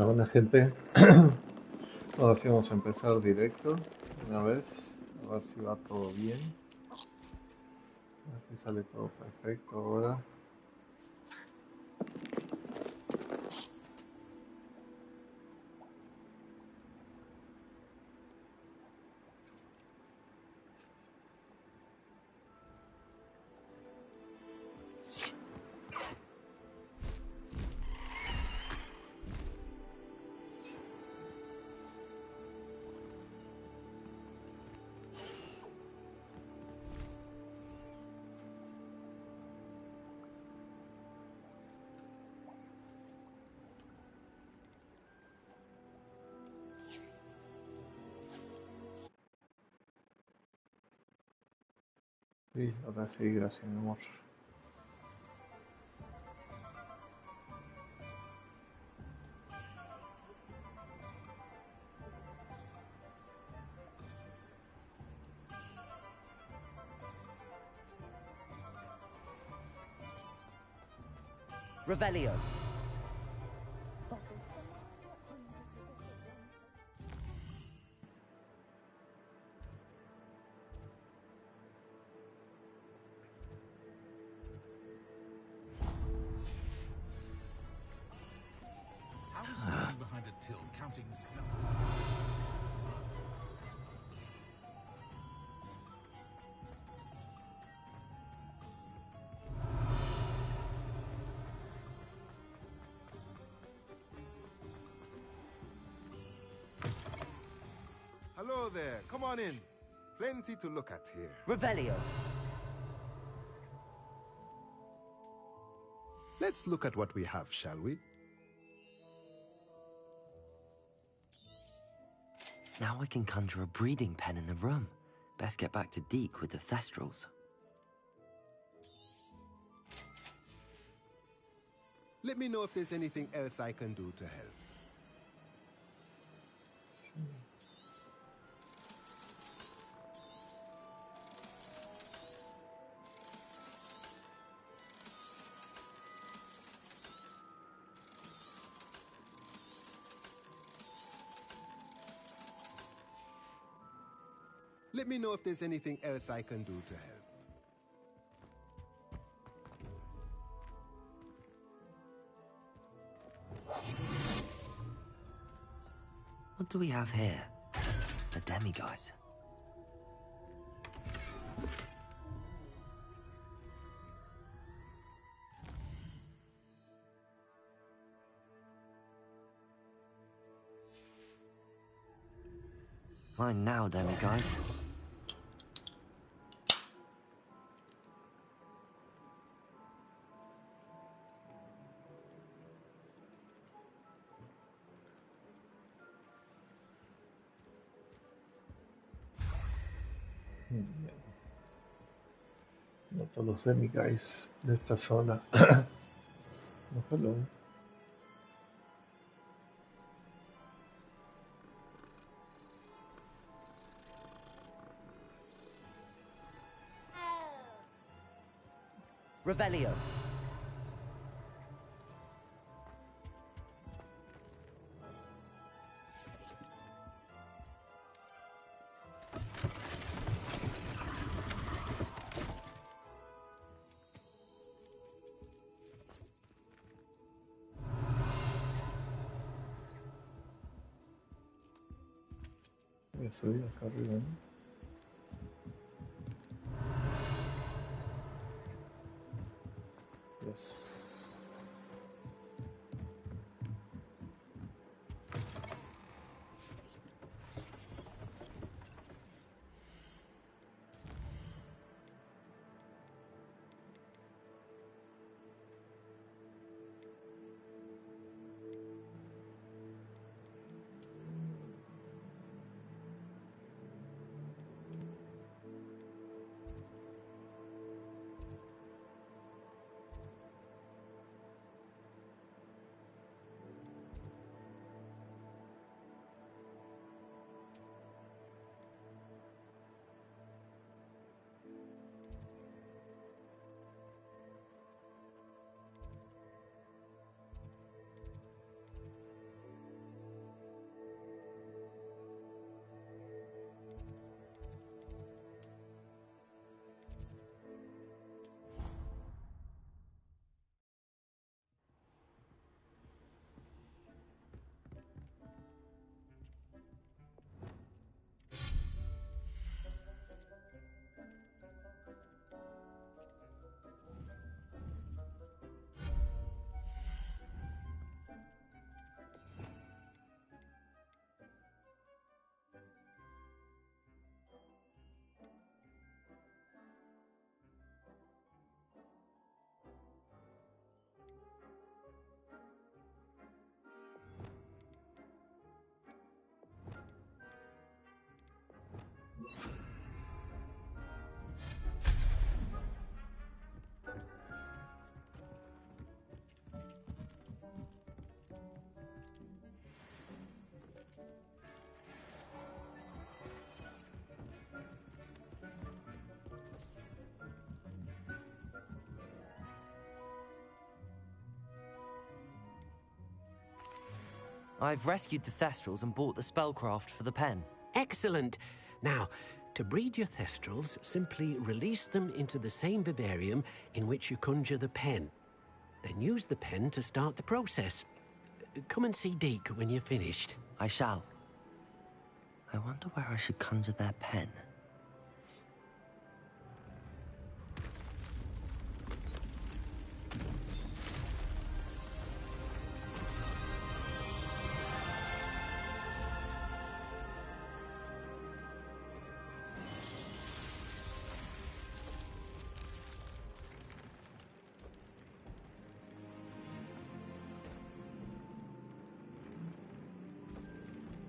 Buena gente. Ahora sí vamos a empezar directo una vez, a ver si va todo bien, a ver si sale todo perfecto ahora. Sí, ahora sí, gracias mi amor. Revelio. How is standing behind a till counting? Hello there. Come on in. Plenty to look at here. Revelio. Let's look at what we have, shall we? Now I can conjure a breeding pen in the room. Best get back to Deke with the Thestrals. Let me know if there's anything else I can do to help. Let me know if there's anything else I can do to help. What do we have here? The demiguise. Mine now, demiguise. No todos los demiguys de esta zona. Ojalá. Revelio. Voy a subir acá arriba, ¿no? Yes. I've rescued the Thestrals and bought the spellcraft for the pen. Excellent. Now, to breed your Thestrals, simply release them into the same vivarium in which you conjure the pen. Then use the pen to start the process. Come and see Deke when you're finished. I shall. I wonder where I should conjure their pen.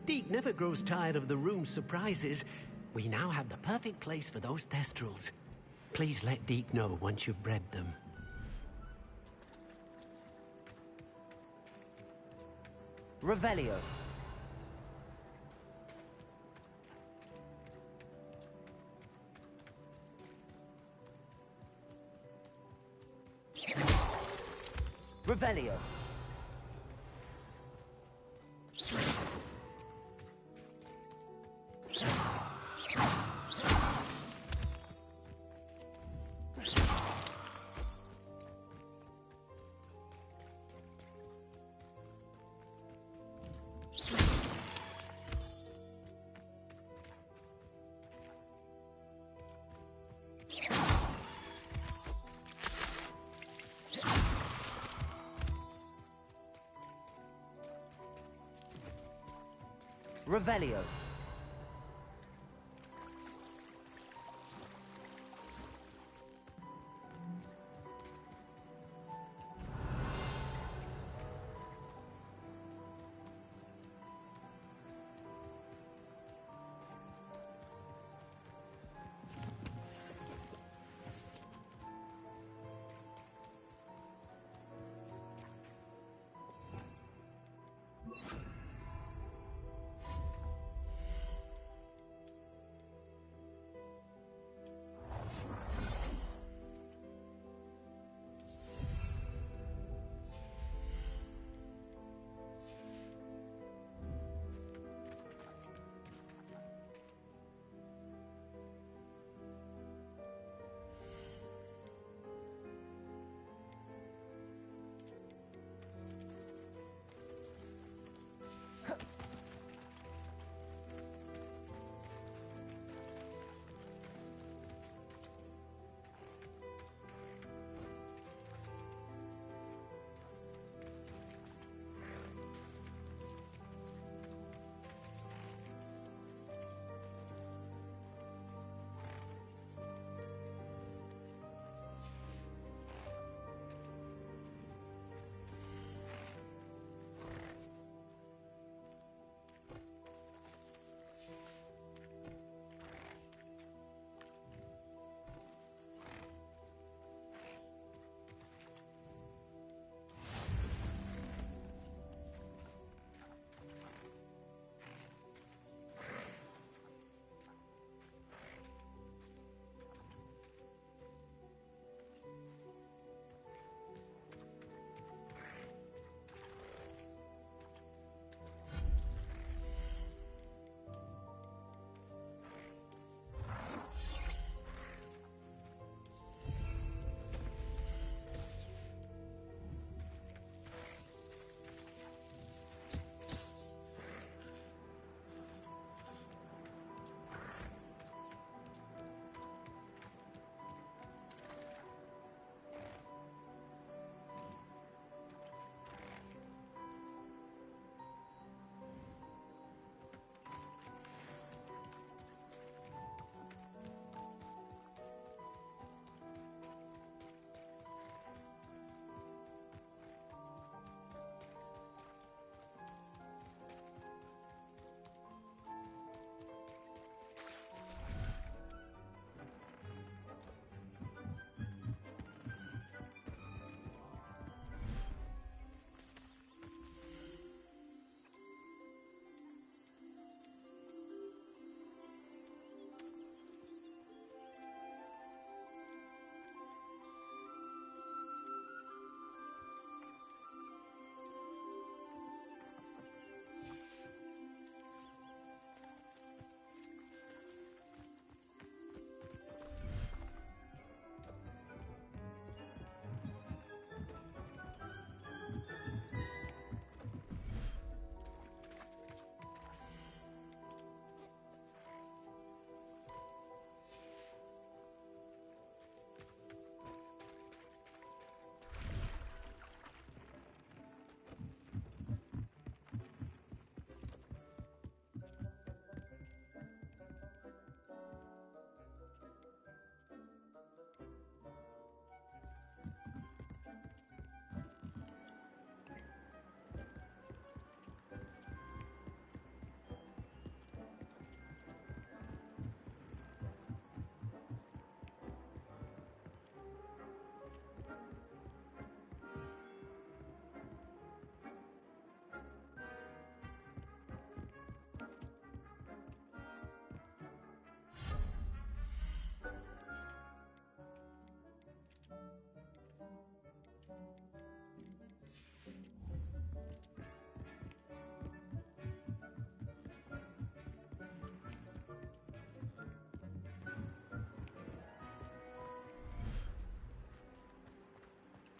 Deke never grows tired of the room's surprises. We now have the perfect place for those Thestrals. Please let Deke know once you've bred them. Revelio. Revelio. Revelio.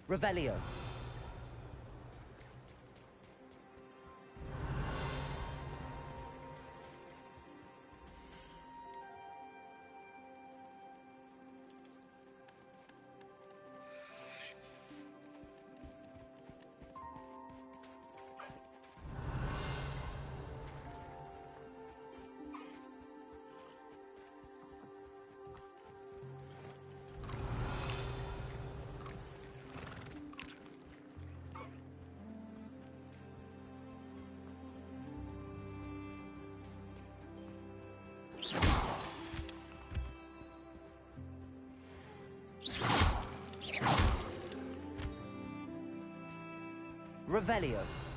Revelio. Revelio.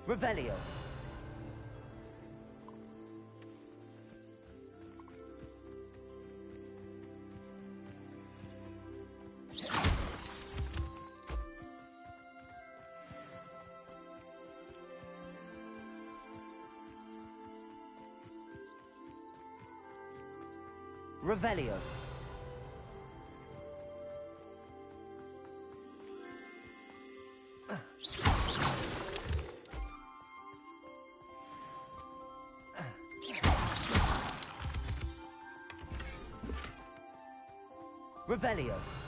Revelio. Revelio. Revelio.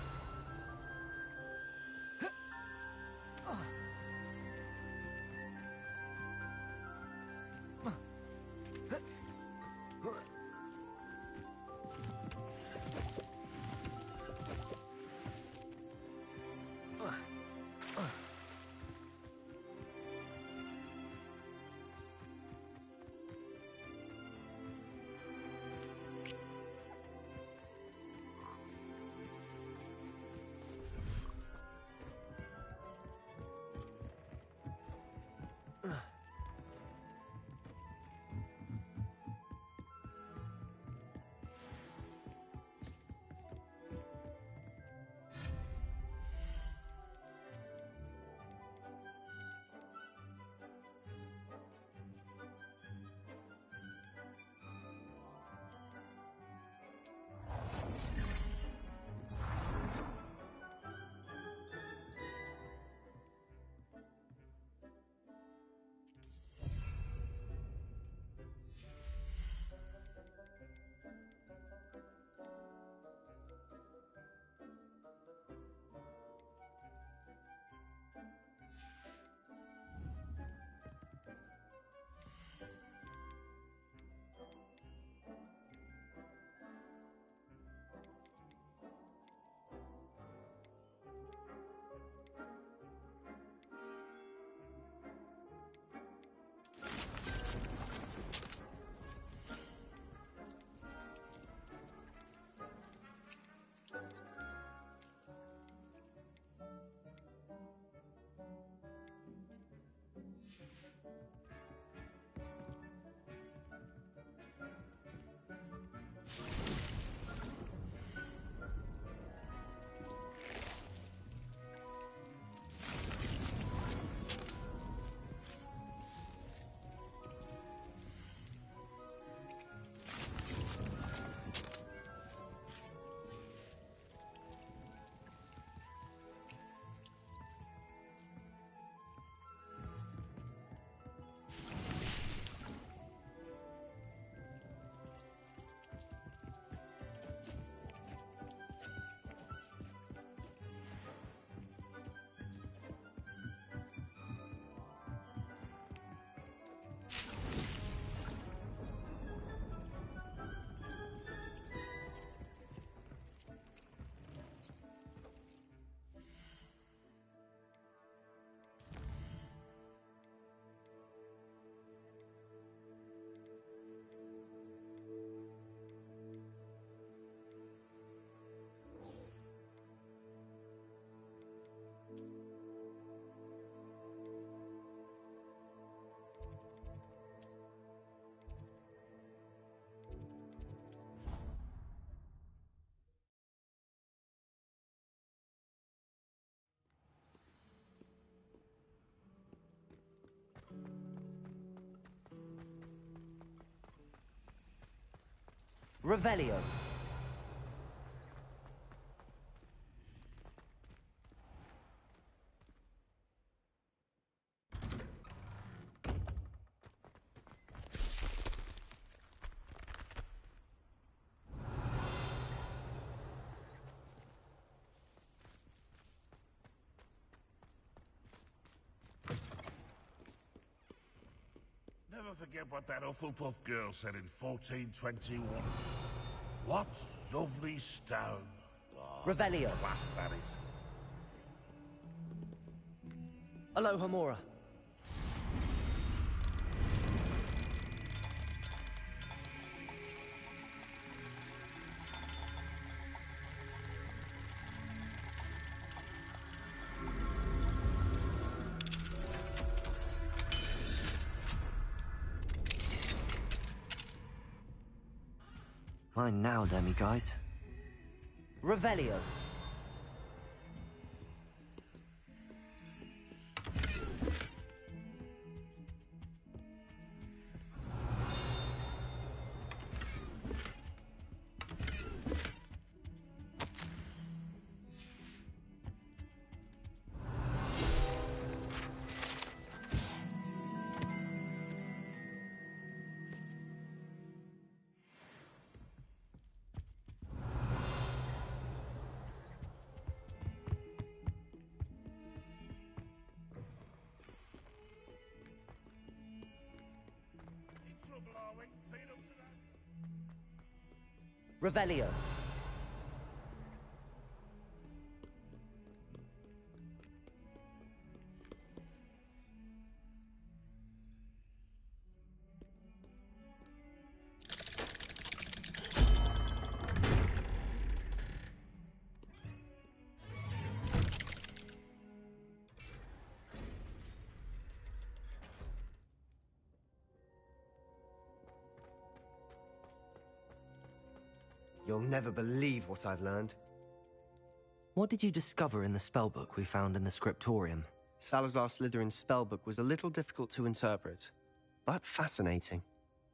Revelio. Never forget what that Hufflepuff girl said in 1421. What lovely stone. Oh, Revelio. class, that is. Aloha Mora. Mine now, Demi guys. Revelio. In trouble, are we? Been up to that? Revelio. You'll never believe what I've learned. What did you discover in the spellbook we found in the scriptorium? Salazar Slytherin's spellbook was a little difficult to interpret, but fascinating.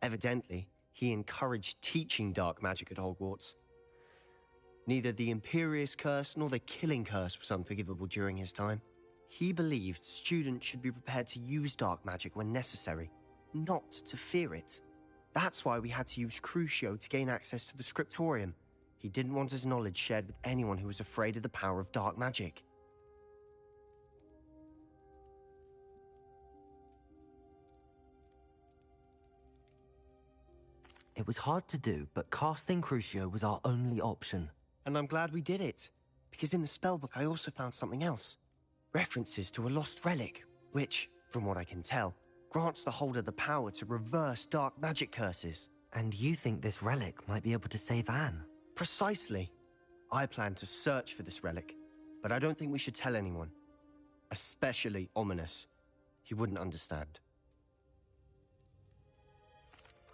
Evidently, he encouraged teaching dark magic at Hogwarts. Neither the Imperious Curse nor the Killing Curse was unforgivable during his time. He believed students should be prepared to use dark magic when necessary, not to fear it. That's why we had to use Crucio to gain access to the scriptorium. He didn't want his knowledge shared with anyone who was afraid of the power of dark magic. It was hard to do, but casting Crucio was our only option. And I'm glad we did it, because in the spellbook I also found something else. References to a lost relic, which, from what I can tell, grants the holder the power to reverse dark magic curses. And you think this relic might be able to save Anne? Precisely. I plan to search for this relic, but I don't think we should tell anyone. Especially Ominous. He wouldn't understand.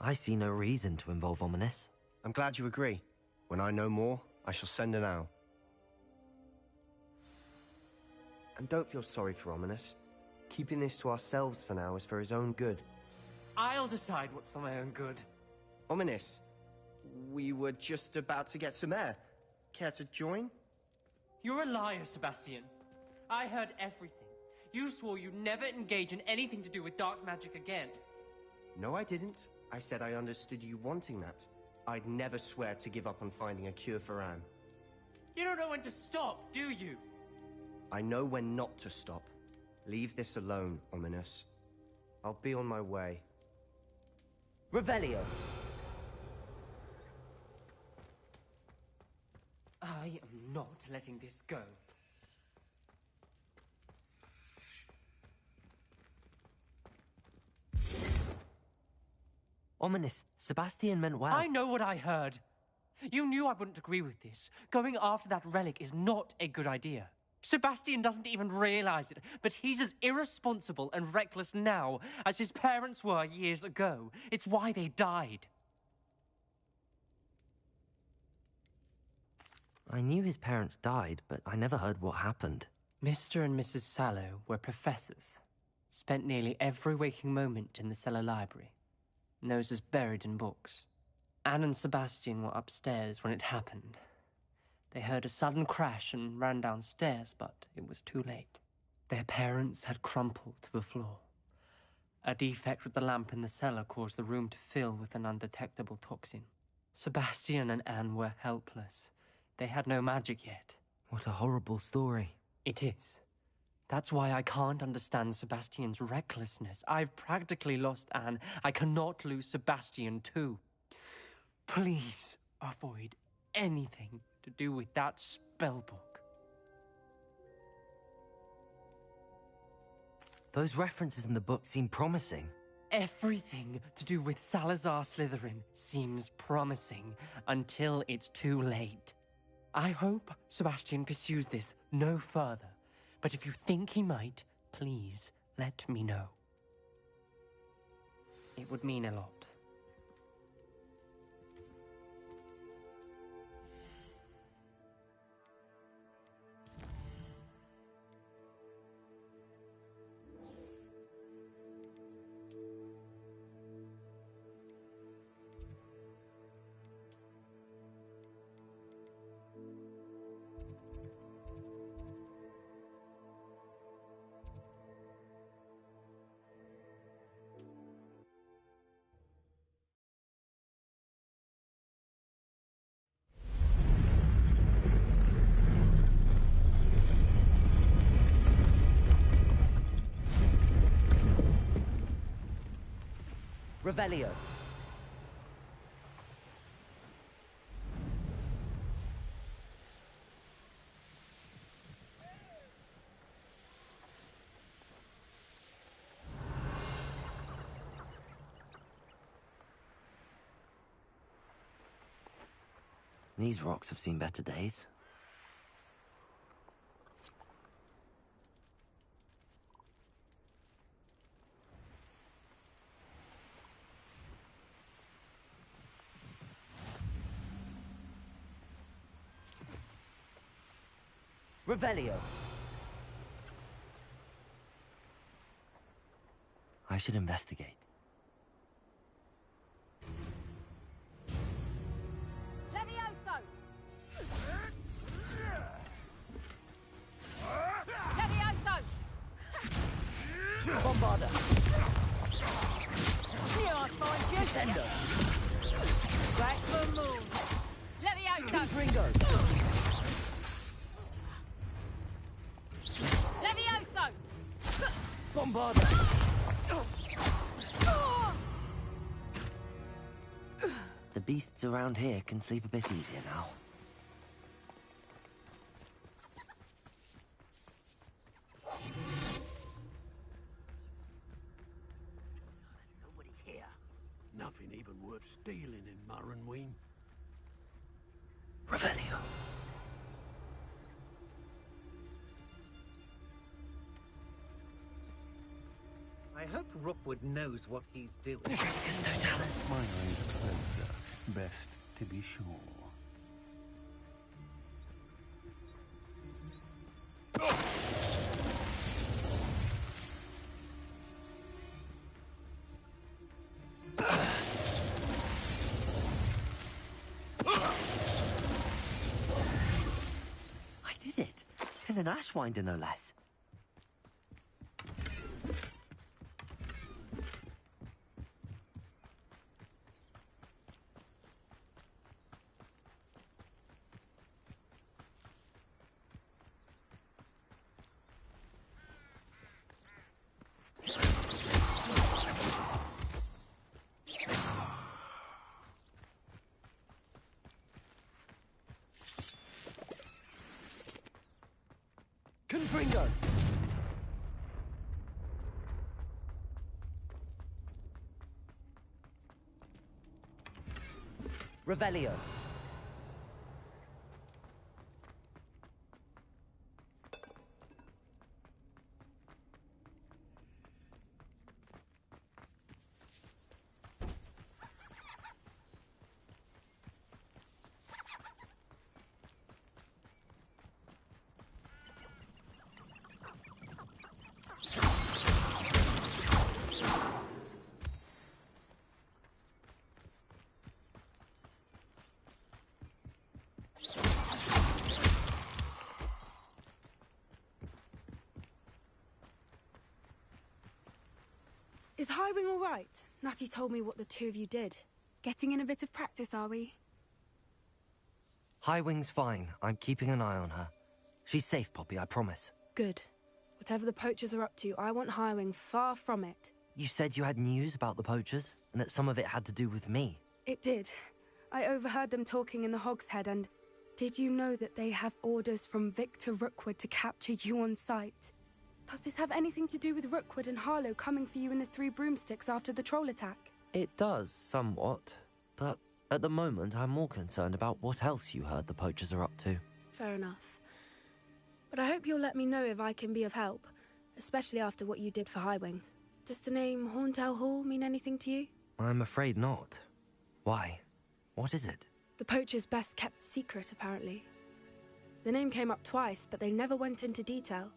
I see no reason to involve Ominous. I'm glad you agree. When I know more, I shall send an owl. And don't feel sorry for Ominous. Keeping this to ourselves for now is for his own good. I'll decide what's for my own good. Ominous, we were just about to get some air. Care to join? You're a liar, Sebastian. I heard everything. You swore you'd never engage in anything to do with dark magic again. No, I didn't. I said I understood you wanting that. I'd never swear to give up on finding a cure for Anne. You don't know when to stop, do you? I know when not to stop. Leave this alone, Ominous. I'll be on my way. Revelio. I am not letting this go. Ominous, Sebastian meant well. I know what I heard. You knew I wouldn't agree with this. Going after that relic is not a good idea. Sebastian doesn't even realize it, but he's as irresponsible and reckless now as his parents were years ago. It's why they died. I knew his parents died, but I never heard what happened. Mr. and Mrs. Sallow were professors. Spent nearly every waking moment in the cellar library. Noses buried in books. Anne and Sebastian were upstairs when it happened. They heard a sudden crash and ran downstairs, but it was too late. Their parents had crumpled to the floor. A defect with the lamp in the cellar caused the room to fill with an undetectable toxin. Sebastian and Anne were helpless. They had no magic yet. What a horrible story. It is. That's why I can't understand Sebastian's recklessness. I've practically lost Anne. I cannot lose Sebastian too. Please avoid anything to do with that spellbook. Those references in the book seem promising. Everything to do with Salazar Slytherin seems promising until it's too late. I hope Sebastian pursues this no further, but if you think he might, please let me know. It would mean a lot. Revelio. These rocks have seen better days. Revelio. I should investigate. Levioso! Levioso! Bombarda. Here I find you! Descendo. Back for moon! Levioso! Confringo. Levioso! Bombarda. The beasts around here can sleep a bit easier now. Nobody here. Nothing even worth stealing in Murrenween. Revelio. I hope Rookwood knows what he's doing. Dracus Totalis. My eyes closer. Best to be sure. I did it. And an Ashwinder, no less. Confringo. Revelio. Is Highwing all right? Natty told me what the two of you did. Getting in a bit of practice, are we? Highwing's fine. I'm keeping an eye on her. She's safe, Poppy, I promise. Good. Whatever the poachers are up to, I want Highwing far from it. You said you had news about the poachers, and that some of it had to do with me. It did. I overheard them talking in the Hogshead, and did you know that they have orders from Victor Rookwood to capture you on sight? Does this have anything to do with Rookwood and Harlow coming for you in the Three Broomsticks after the troll attack? It does, somewhat. But at the moment, I'm more concerned about what else you heard the poachers are up to. Fair enough. But I hope you'll let me know if I can be of help, especially after what you did for Highwing. Does the name Horntail Hall mean anything to you? I'm afraid not. Why? What is it? The poachers' best kept secret, apparently. The name came up twice, but they never went into detail.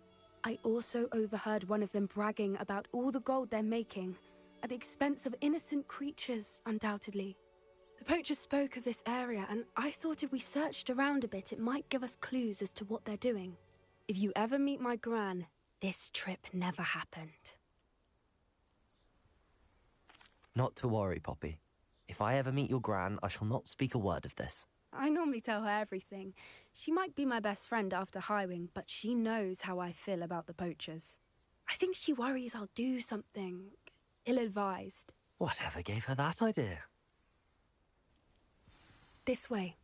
I also overheard one of them bragging about all the gold they're making, at the expense of innocent creatures, undoubtedly. The poachers spoke of this area, and I thought if we searched around a bit, it might give us clues as to what they're doing. If you ever meet my gran, this trip never happened. Not to worry, Poppy. If I ever meet your gran, I shall not speak a word of this. I normally tell her everything. She might be my best friend after Highwing, but she knows how I feel about the poachers. I think she worries I'll do something ill-advised. Whatever gave her that idea? This way.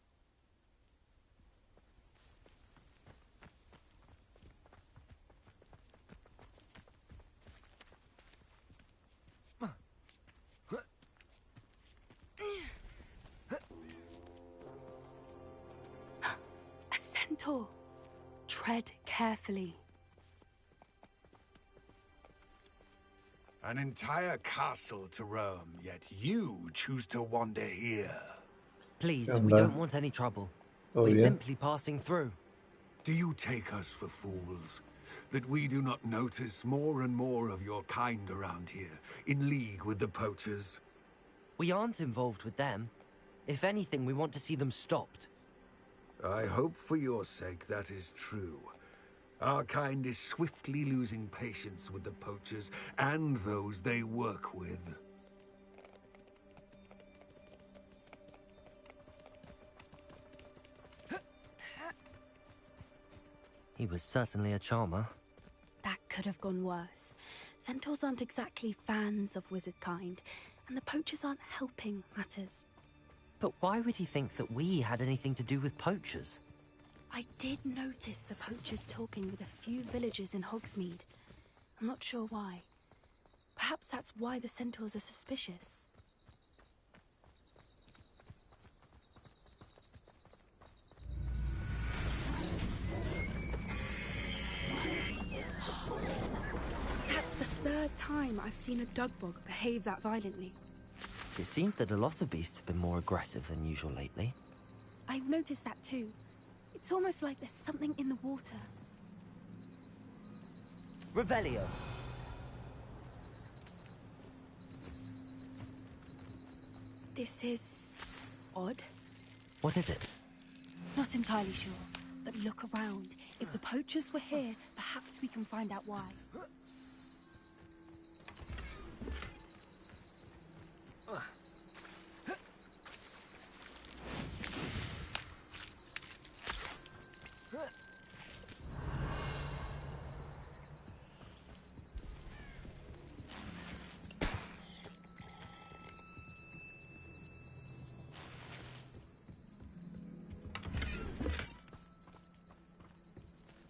A centaur. Tread carefully. An entire castle to roam, yet you choose to wander here. Please, we don't want any trouble. We're simply passing through. Do you take us for fools? That we do not notice more and more of your kind around here, in league with the poachers? We aren't involved with them. If anything, we want to see them stopped. I hope for your sake that is true. Our kind is swiftly losing patience with the poachers and those they work with. He was certainly a charmer. That could have gone worse. Centaurs aren't exactly fans of wizard kind, and the poachers aren't helping matters. But why would he think that we had anything to do with poachers? I did notice the poachers talking with a few villagers in Hogsmeade. I'm not sure why. Perhaps that's why the centaurs are suspicious. That's the third time I've seen a dugbog behave that violently. It seems that a lot of beasts have been more aggressive than usual lately. I've noticed that too. It's almost like there's something in the water. Revelio. This is odd. What is it? Not entirely sure, but look around. If the poachers were here, perhaps we can find out why.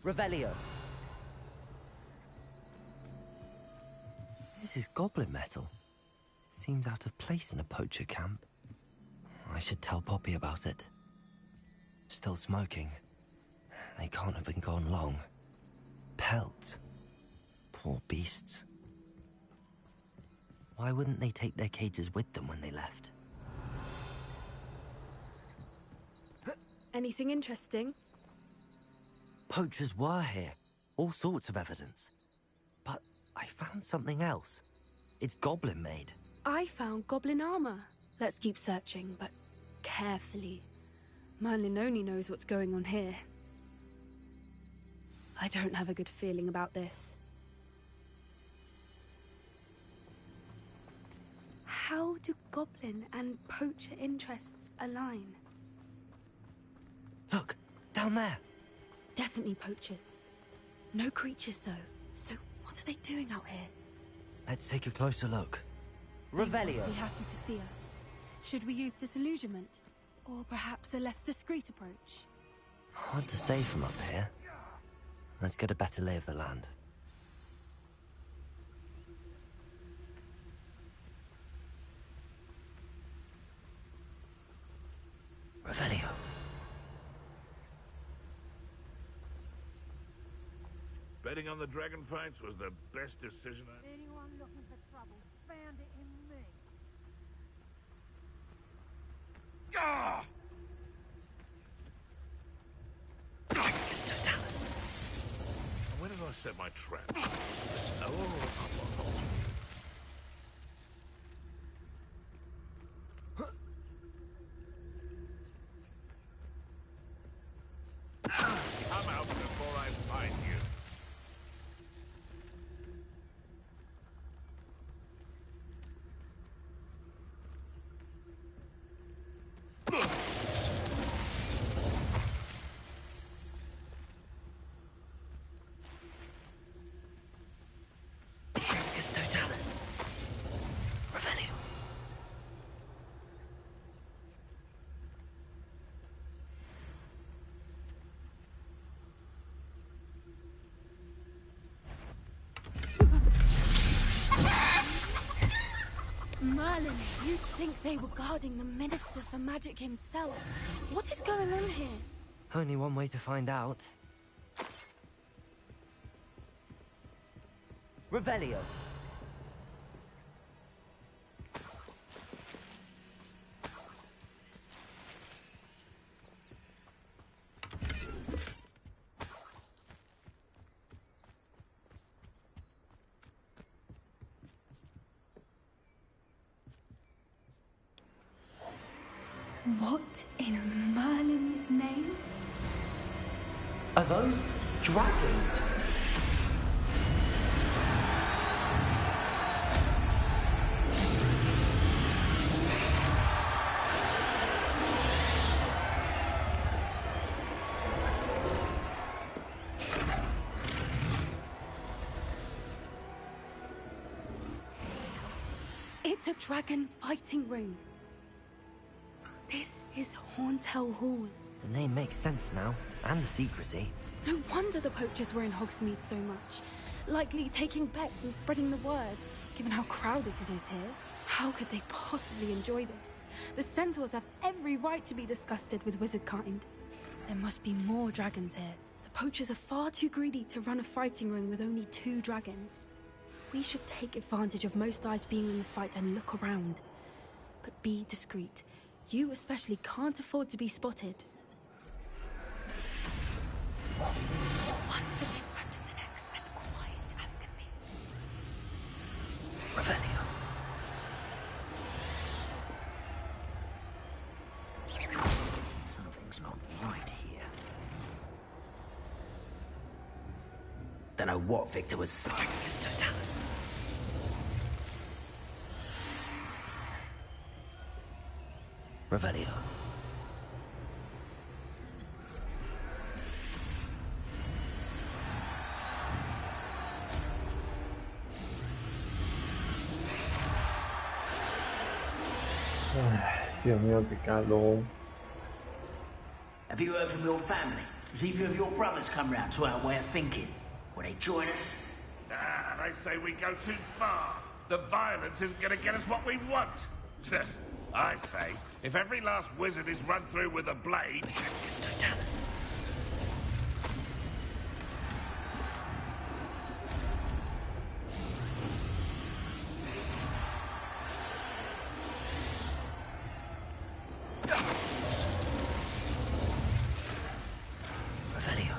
Revelio. This is goblin metal. Seems out of place in a poacher camp. I should tell Poppy about it. Still smoking. They can't have been gone long. Pelts. Poor beasts. Why wouldn't they take their cages with them when they left? Anything interesting? Poachers were here. All sorts of evidence. But I found something else. It's goblin made. I found goblin armor. Let's keep searching, but carefully. Merlin only knows what's going on here. I don't have a good feeling about this. How do goblin and poacher interests align? Look, down there. Definitely poachers. No creatures, though. So what are they doing out here? Let's take a closer look. They Revelio. won't be happy to see us. Should we use disillusionment? Or perhaps a less discreet approach? Hard to say from up here. Let's get a better lay of the land. Revelio. Betting on the dragon fights was the best decision Anyone looking for trouble found it in me. Ah! Totalis. Where did I set my trap? Come out before I find you. Totalis. Revelio. Merlin, you'd think they were guarding the Minister for Magic himself. What is going on here? Only one way to find out. Revelio. What in Merlin's name? Are those dragons? It's a dragon fighting ring. This is Horntail Hall. The name makes sense now, and the secrecy. No wonder the poachers were in Hogsmeade so much. Likely taking bets and spreading the word, given how crowded it is here. How could they possibly enjoy this? The centaurs have every right to be disgusted with wizard kind. There must be more dragons here. The poachers are far too greedy to run a fighting ring with only 2 dragons. We should take advantage of most eyes being in the fight and look around. But be discreet. You especially can't afford to be spotted. One foot in front of the next and quiet as can be. Revelio. Something's not right here. Don't know what Victor was saying. Totalis. Revelio. Dios mío, qué calor. Have you heard from your family? Has either of your brothers come round to our way of thinking? Will they join us? Nah, they say we go too far. The violence isn't gonna get us what we want. I say, if every last wizard is run through with a blade... Totalis. Revelio.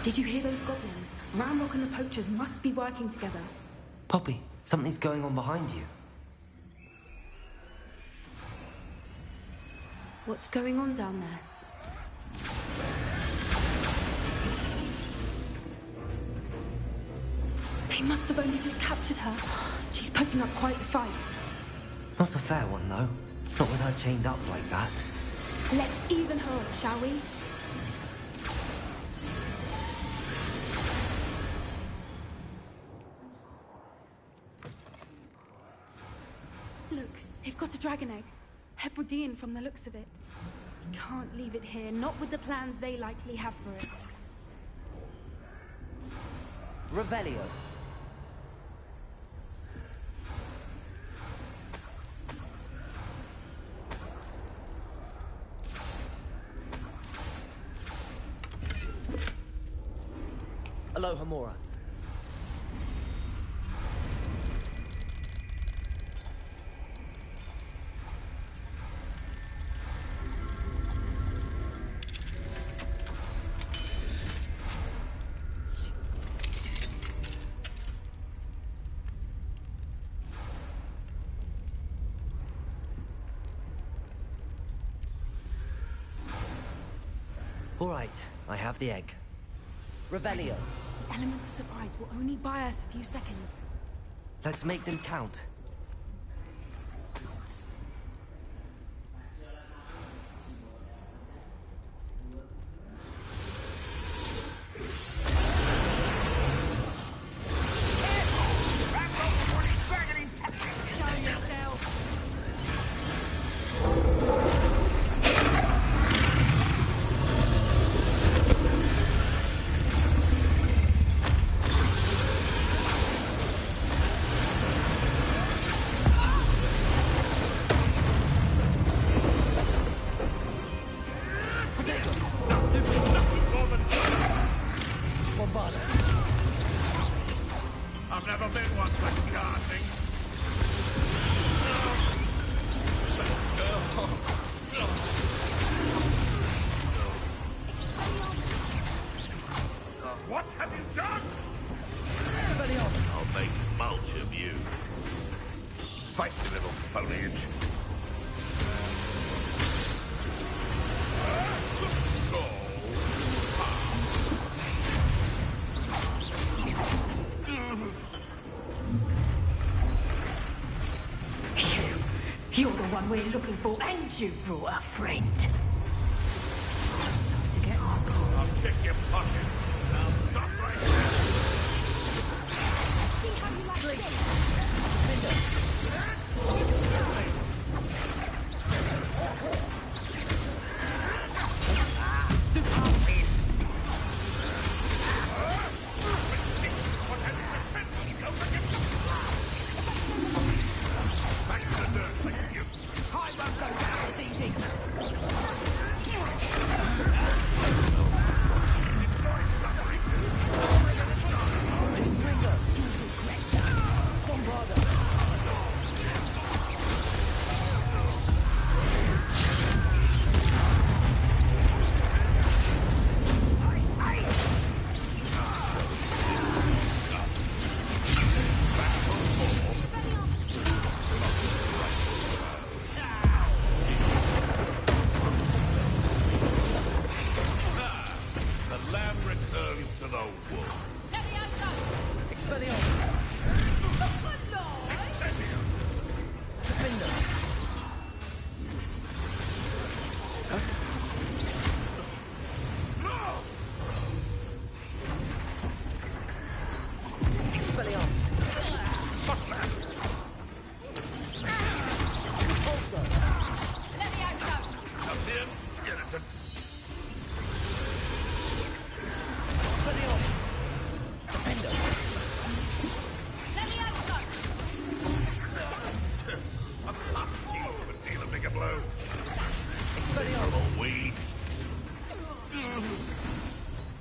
Did you hear those goblins? Ramrock and the poachers must be working together. Poppy, something's going on behind you. What's going on down there? They must have only just captured her. She's putting up quite the fight. Not a fair one, though. Not with her chained up like that. Let's even her up, shall we? Look, they've got a dragon egg. Hebridean from the looks of it. We can't leave it here, not with the plans they likely have for it. Revelio. Aloha Mora. All right, I have the egg. Revelio. The element of surprise will only buy us a few seconds. Let's make them count. I've never been one for gardening. What have you done? I'll make mulch of you. Feisty little foliage. You're the one we're looking for, and you brought a friend. I'll kick your pocket. Now stop right there. See how you like this.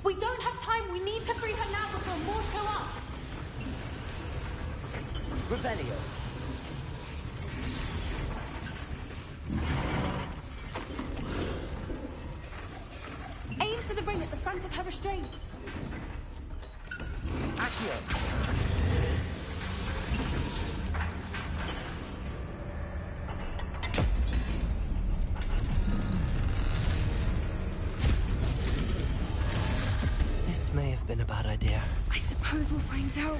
We don't have time. We need to free her now before more show up. Revelio. Aim for the ring at the front of her restraints. This may have been a bad idea. I suppose we'll find out.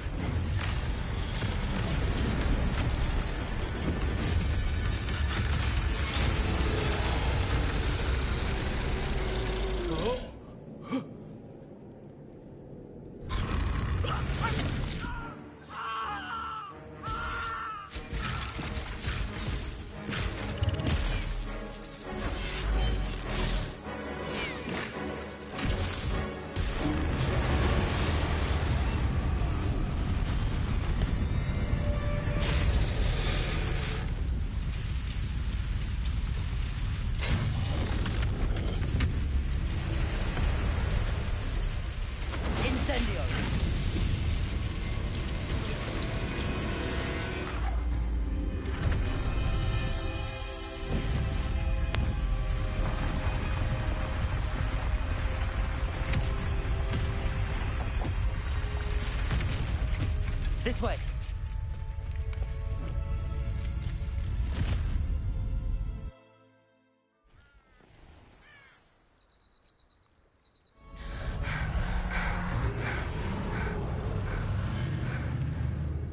This way.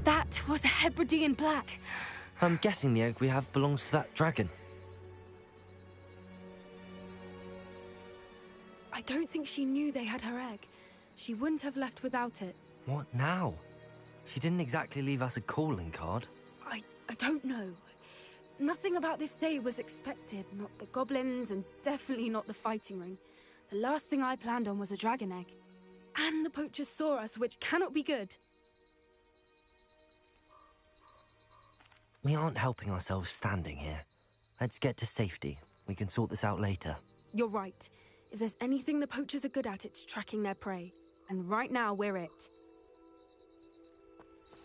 That was a Hebridean black. I'm guessing the egg we have belongs to that dragon. I don't think she knew they had her egg. She wouldn't have left without it. What now? She didn't exactly leave us a calling card. I don't know. Nothing about this day was expected. Not the goblins, and definitely not the fighting ring. The last thing I planned on was a dragon egg. And the poachers saw us, which cannot be good. We aren't helping ourselves standing here. Let's get to safety. We can sort this out later. You're right. If there's anything the poachers are good at, it's tracking their prey. And right now, we're it.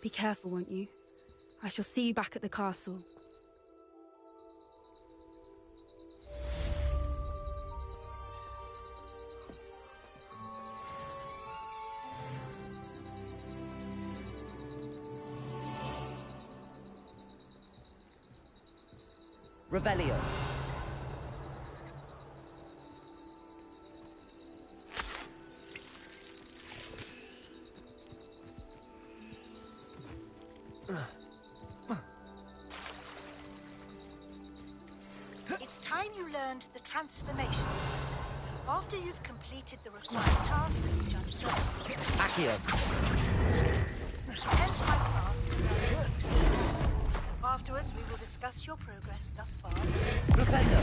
Be careful, won't you? I shall see you back at the castle. Revelio. It's time you learned the transformations. After you've completed the required tasks, which I'm certain Accio. attend my class to learn works. Afterwards, we will discuss your progress thus far. Rependo.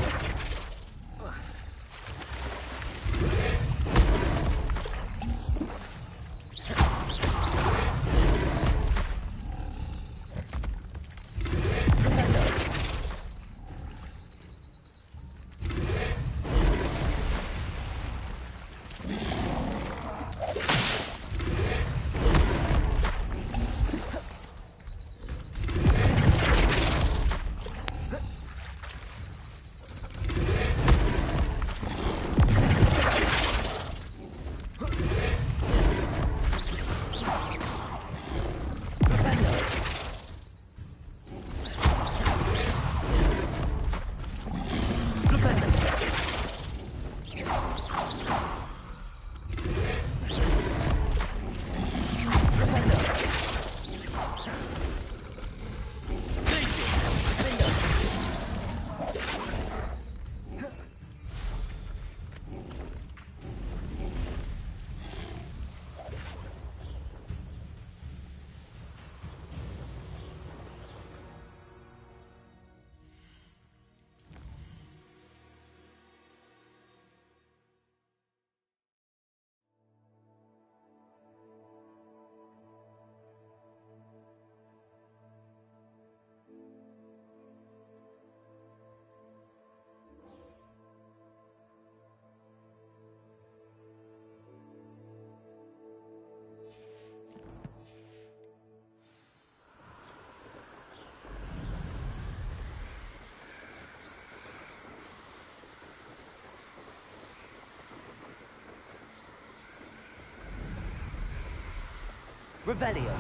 Revelio.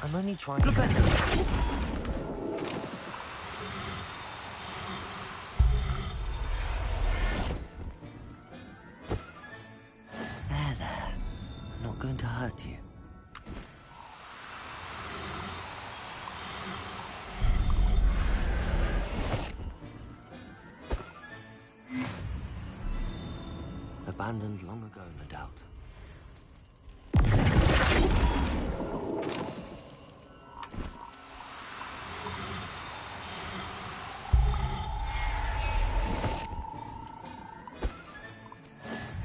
I'm only trying to... There, there. I'm not going to hurt you. Abandoned long ago, no doubt.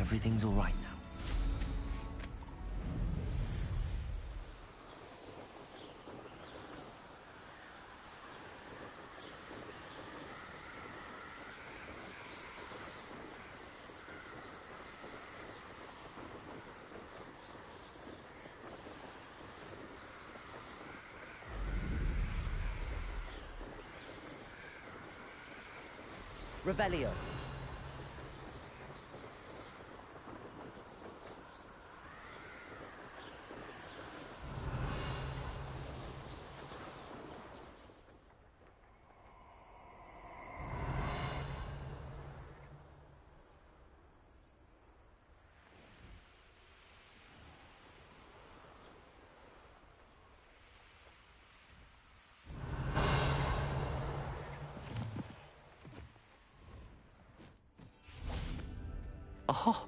Everything's all right now. Revelio. Oh,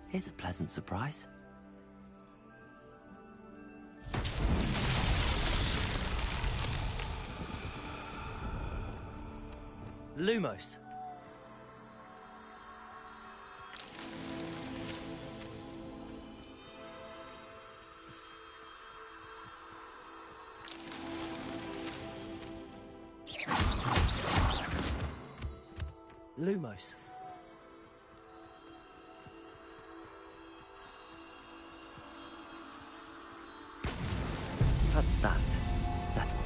here's a pleasant surprise. Lumos. Lumos. That's that. Settled.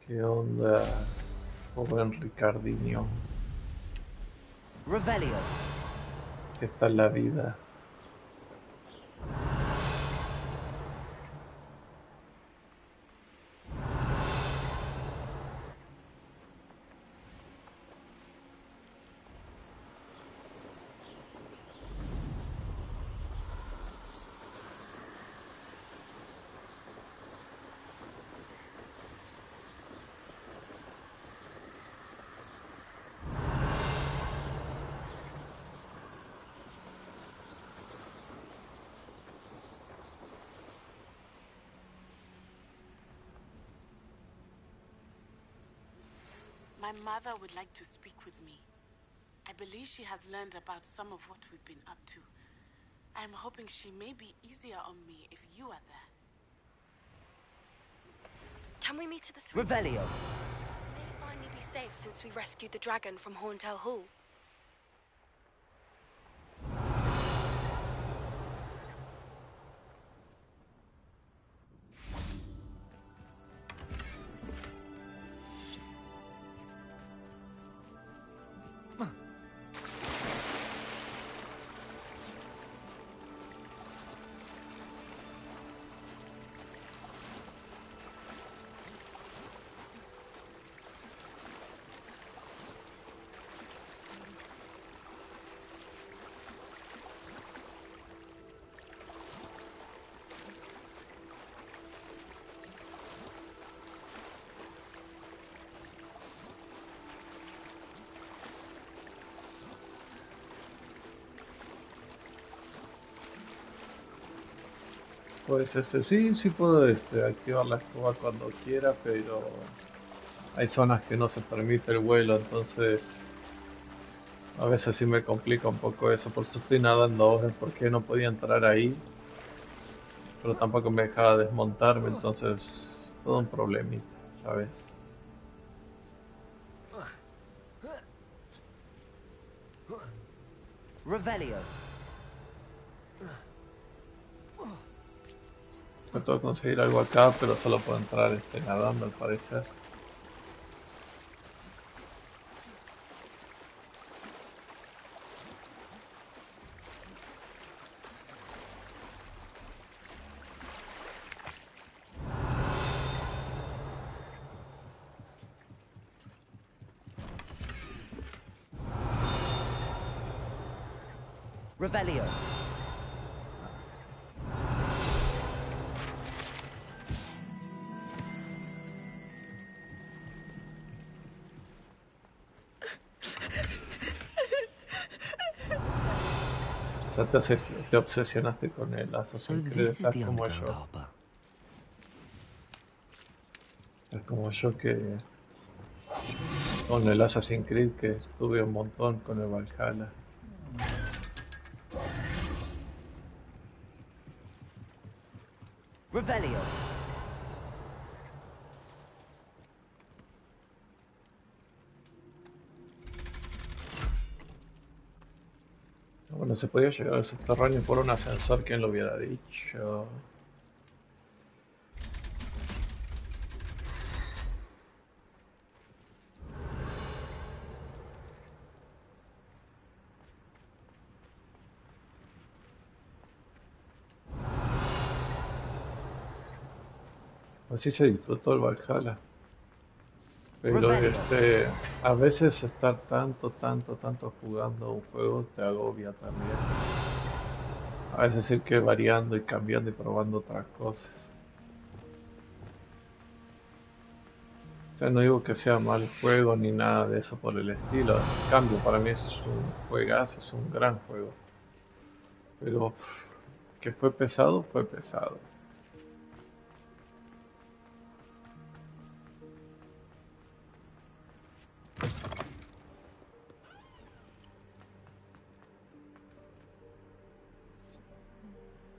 ¿Qué onda, joven Ricardinho? Revelio. ¿Qué tal la vida? My mother would like to speak with me. I believe she has learned about some of what we've been up to. I'm hoping she may be easier on me if you are there. Can we meet at the three? Revelio. May it finally be safe since we rescued the dragon from Horntail Hall. Pues sí, sí puedo activar la escoba cuando quiera, pero hay zonas que no se permite el vuelo, entonces a veces sí me complica un poco eso. Por eso estoy nadando ahora, porque no podía entrar ahí, pero tampoco me dejaba desmontarme, entonces todo un problemita, ¿sabes? Revelio. Trato de conseguir algo acá, pero solo puedo entrar nadando al parecer. Revelio. Ya te obsesionaste con el So Assassin's Creed, this is estás the como underground yo. harbor. Es como yo que con el Assassin's Creed que estuve un montón con el Valhalla. Revelio. Bueno, se podía llegar al subterráneo por un ascensor, ¿quién lo hubiera dicho? Así se disfrutó el Valhalla. Pero a veces estar tanto jugando un juego te agobia también. A veces hay que ir variando y cambiando y probando otras cosas. O sea, no digo que sea mal juego ni nada de eso por el estilo. En cambio, para mí eso es un juegazo, es un gran juego. Pero que fue pesado, fue pesado.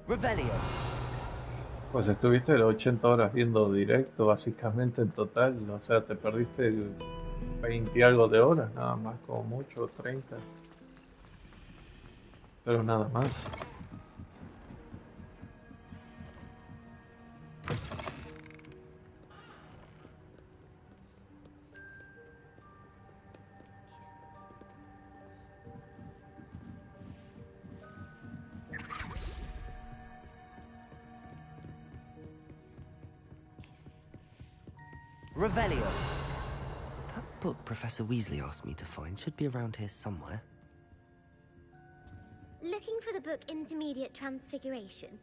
Revelio. Pues estuviste las 80 horas viendo directo, básicamente en total. O sea, te perdiste 20 y algo de horas, nada más, como mucho, 30. Pero nada más. Revelio. That book Professor Weasley asked me to find should be around here somewhere. Looking for the book Intermediate Transfiguration?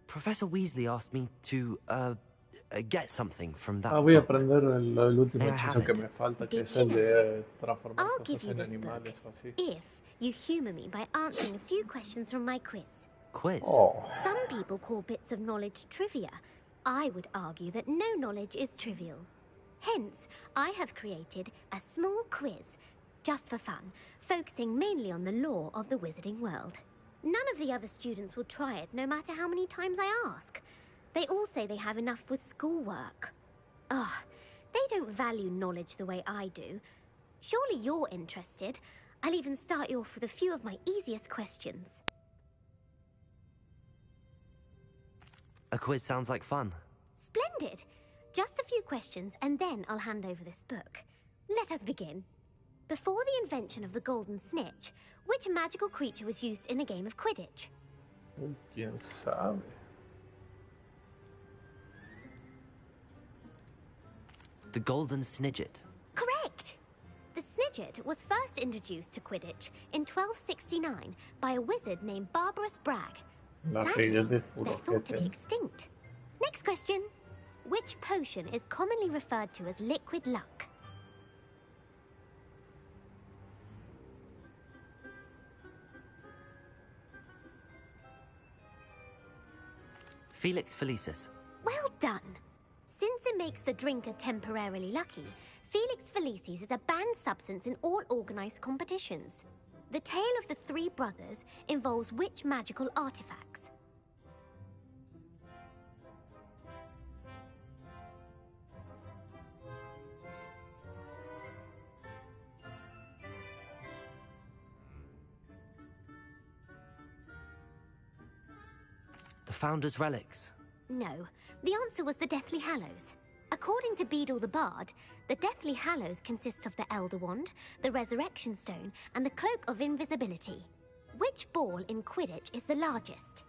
Professor Weasley asked me to, get something from that Voy a book. aprender el último May I have hechizo que it? me falta, que Did es you el know? de transformar I'll cosas give you en this book animales o así. if you humor me by answering a few questions from my quiz. Quiz? Oh. Some people call bits of knowledge trivia. I would argue that no knowledge is trivial. Hence, I have created a small quiz, just for fun, focusing mainly on the lore of the wizarding world. None of the other students will try it, no matter how many times I ask. They all say they have enough with schoolwork. Ugh, they don't value knowledge the way I do. Surely you're interested. I'll even start you off with a few of my easiest questions. A quiz sounds like fun. Splendid! Just a few questions, and then I'll hand over this book. Let us begin. Before the invention of the golden snitch, which magical creature was used in a game of Quidditch? ¿Quién sabe? The Golden Snidget. Correct! The Snidget was first introduced to Quidditch in 1269 by a wizard named Barbarous Bragg. Sadly, they're thought to be extinct. Next question. Which potion is commonly referred to as liquid luck? Felix Felicis. Well done. Since it makes the drinker temporarily lucky, Felix Felicis is a banned substance in all organized competitions. The tale of the three brothers involves which magical artifacts? The Founder's Relics. No, the answer was the Deathly Hallows. According to Beadle the Bard, the Deathly Hallows consists of the Elder Wand, the Resurrection Stone, and the Cloak of Invisibility. Which ball in Quidditch is the largest?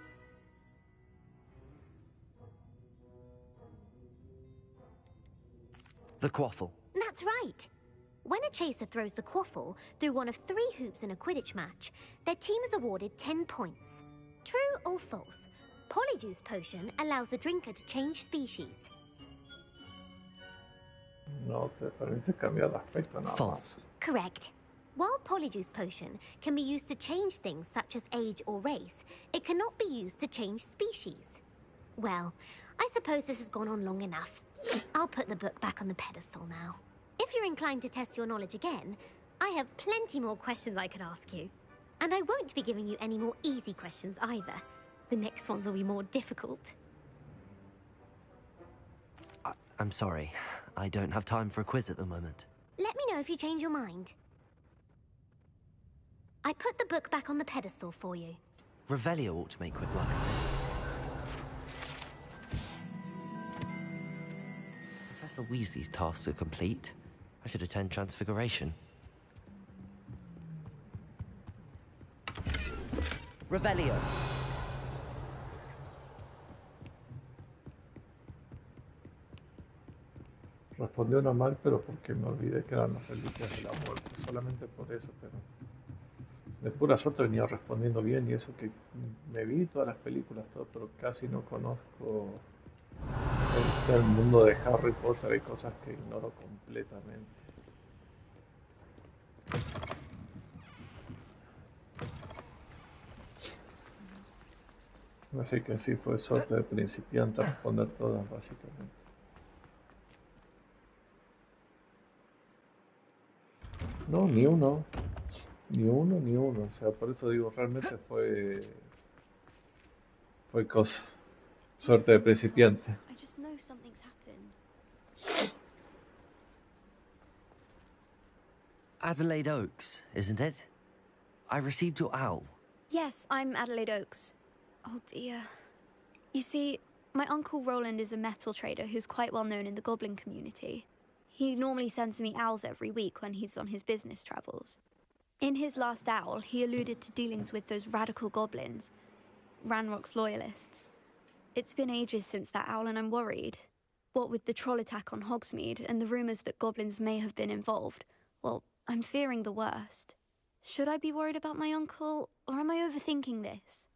The Quaffle. That's right. When a chaser throws the quaffle through one of 3 hoops in a Quidditch match, their team is awarded 10 points. True or false? Polyjuice Potion allows the drinker to change species. No te permite cambiar de aspecto nada False. más. Correct. While Polyjuice Potion can be used to change things such as age or race, it cannot be used to change species. Well, I suppose this has gone on long enough. I'll put the book back on the pedestal now. If you're inclined to test your knowledge again, I have plenty more questions I could ask you. And I won't be giving you any more easy questions either. The next ones will be more difficult. I'm sorry. I don't have time for a quiz at the moment. Let me know if you change your mind. I put the book back on the pedestal for you. Revelio ought to make quick work of this. Professor Weasley's tasks are complete. I should attend Transfiguration. Revelio. Respondió una mal, pero porque me olvidé que eran las reliquias de la muerte. Solamente por eso, pero de pura suerte venía respondiendo bien y eso que me vi todas las películas, todo, pero casi no conozco el mundo de Harry Potter. Hay cosas que ignoro completamente. Así que sí, fue suerte de principiante responder todas, básicamente. No, ni uno. Ni uno, ni uno. O sea, por eso digo, realmente fue cosa. Suerte de principiante. I just know something's happened. Adelaide Oaks, isn't it? I received your owl. Yes, I'm Adelaide Oaks. Oh dear. You see, my uncle Roland is a metal trader who's quite well known in the goblin community. He normally sends me owls every week when he's on his business travels. In his last owl, he alluded to dealings with those radical goblins, Ranrock's loyalists. It's been ages since that owl and I'm worried. What with the troll attack on Hogsmeade and the rumours that goblins may have been involved, well, I'm fearing the worst. Should I be worried about my uncle, or am I overthinking this?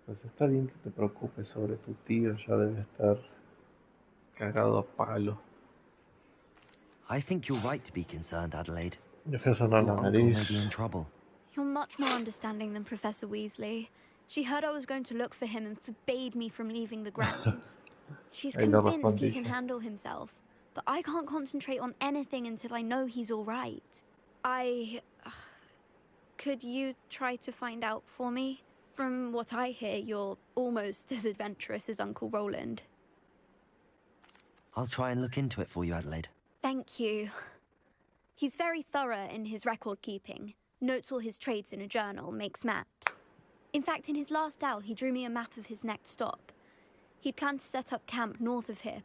Pues está bien que te preocupes sobre tu tío, ya debe estar cagado a palo. I think you're right to be concerned, Adelaide. Deja de sonar la Your uncle may nariz. be in trouble. You're much more understanding than Professor Weasley. She heard I was going to look for him and forbade me from leaving the grounds. She's Ahí lo convinced he can respondiste. handle himself, but I can't concentrate on anything until I know he's all right. Could you try to find out for me? From what I hear, you're almost as adventurous as Uncle Roland. I'll try and look into it for you, Adelaide. Thank you. He's very thorough in his record keeping. Notes all his trades in a journal, makes maps. In fact, in his last owl, he drew me a map of his next stop. He planned to set up camp north of here.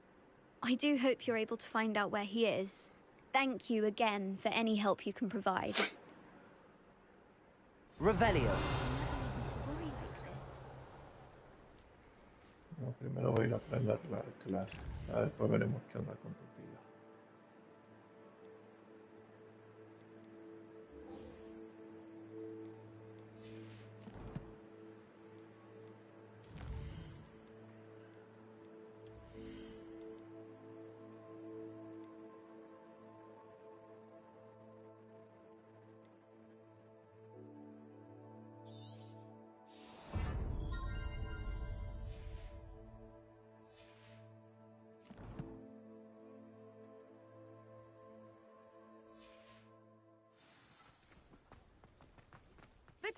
I do hope you're able to find out where he is. Thank you again for any help you can provide. Revelio. No, primero voy a ir a aprender la clase. Ya después veremos qué onda con tu tío.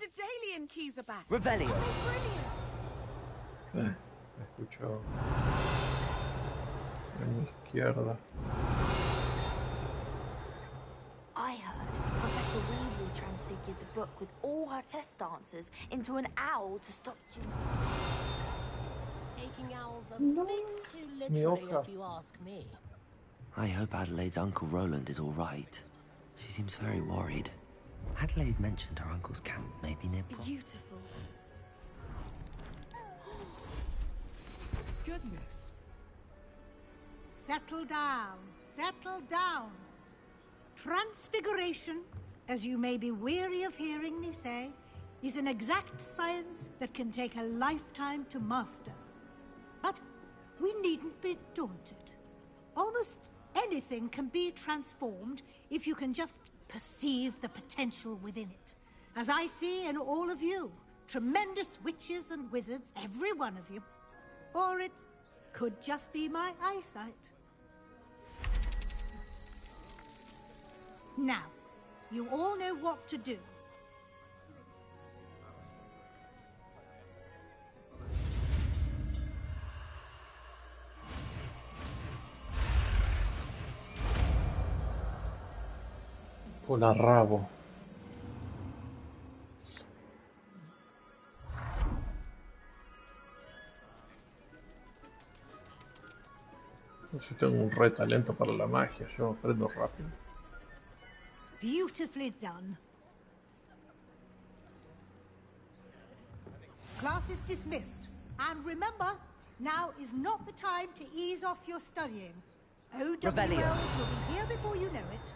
the Dalian keys are back. Revelio. Brilliant. Escucho a mi izquierda. I heard Professor Weasley transfigured the book with all her test answers into an owl to stop students. Taking owls a bit too literally, if you ask me. I hope Adelaide's Uncle Roland is all right. She seems very worried. Adelaide mentioned her uncle's camp may be near. Beautiful. Goodness. Settle down. Settle down. Transfiguration, as you may be weary of hearing me say, is an exact science that can take a lifetime to master. But we needn't be daunted. Almost anything can be transformed if you can just perceive the potential within it. As I see in all of you, tremendous witches and wizards, every one of you. Or it could just be my eyesight. Now, you all know what to do. Con a rabo. Si tengo un re talento para la magia, yo aprendo rápido. Beautifully done. Class is dismissed. And remember, now is not the time to ease off your studying. OWLs will be here before you know it.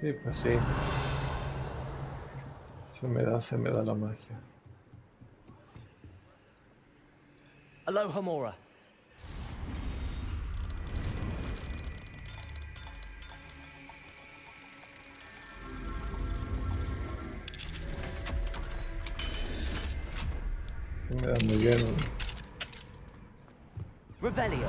Sí, pues sí. Se me da la magia. Aloha Mora. Se me da muy bien. Revelio.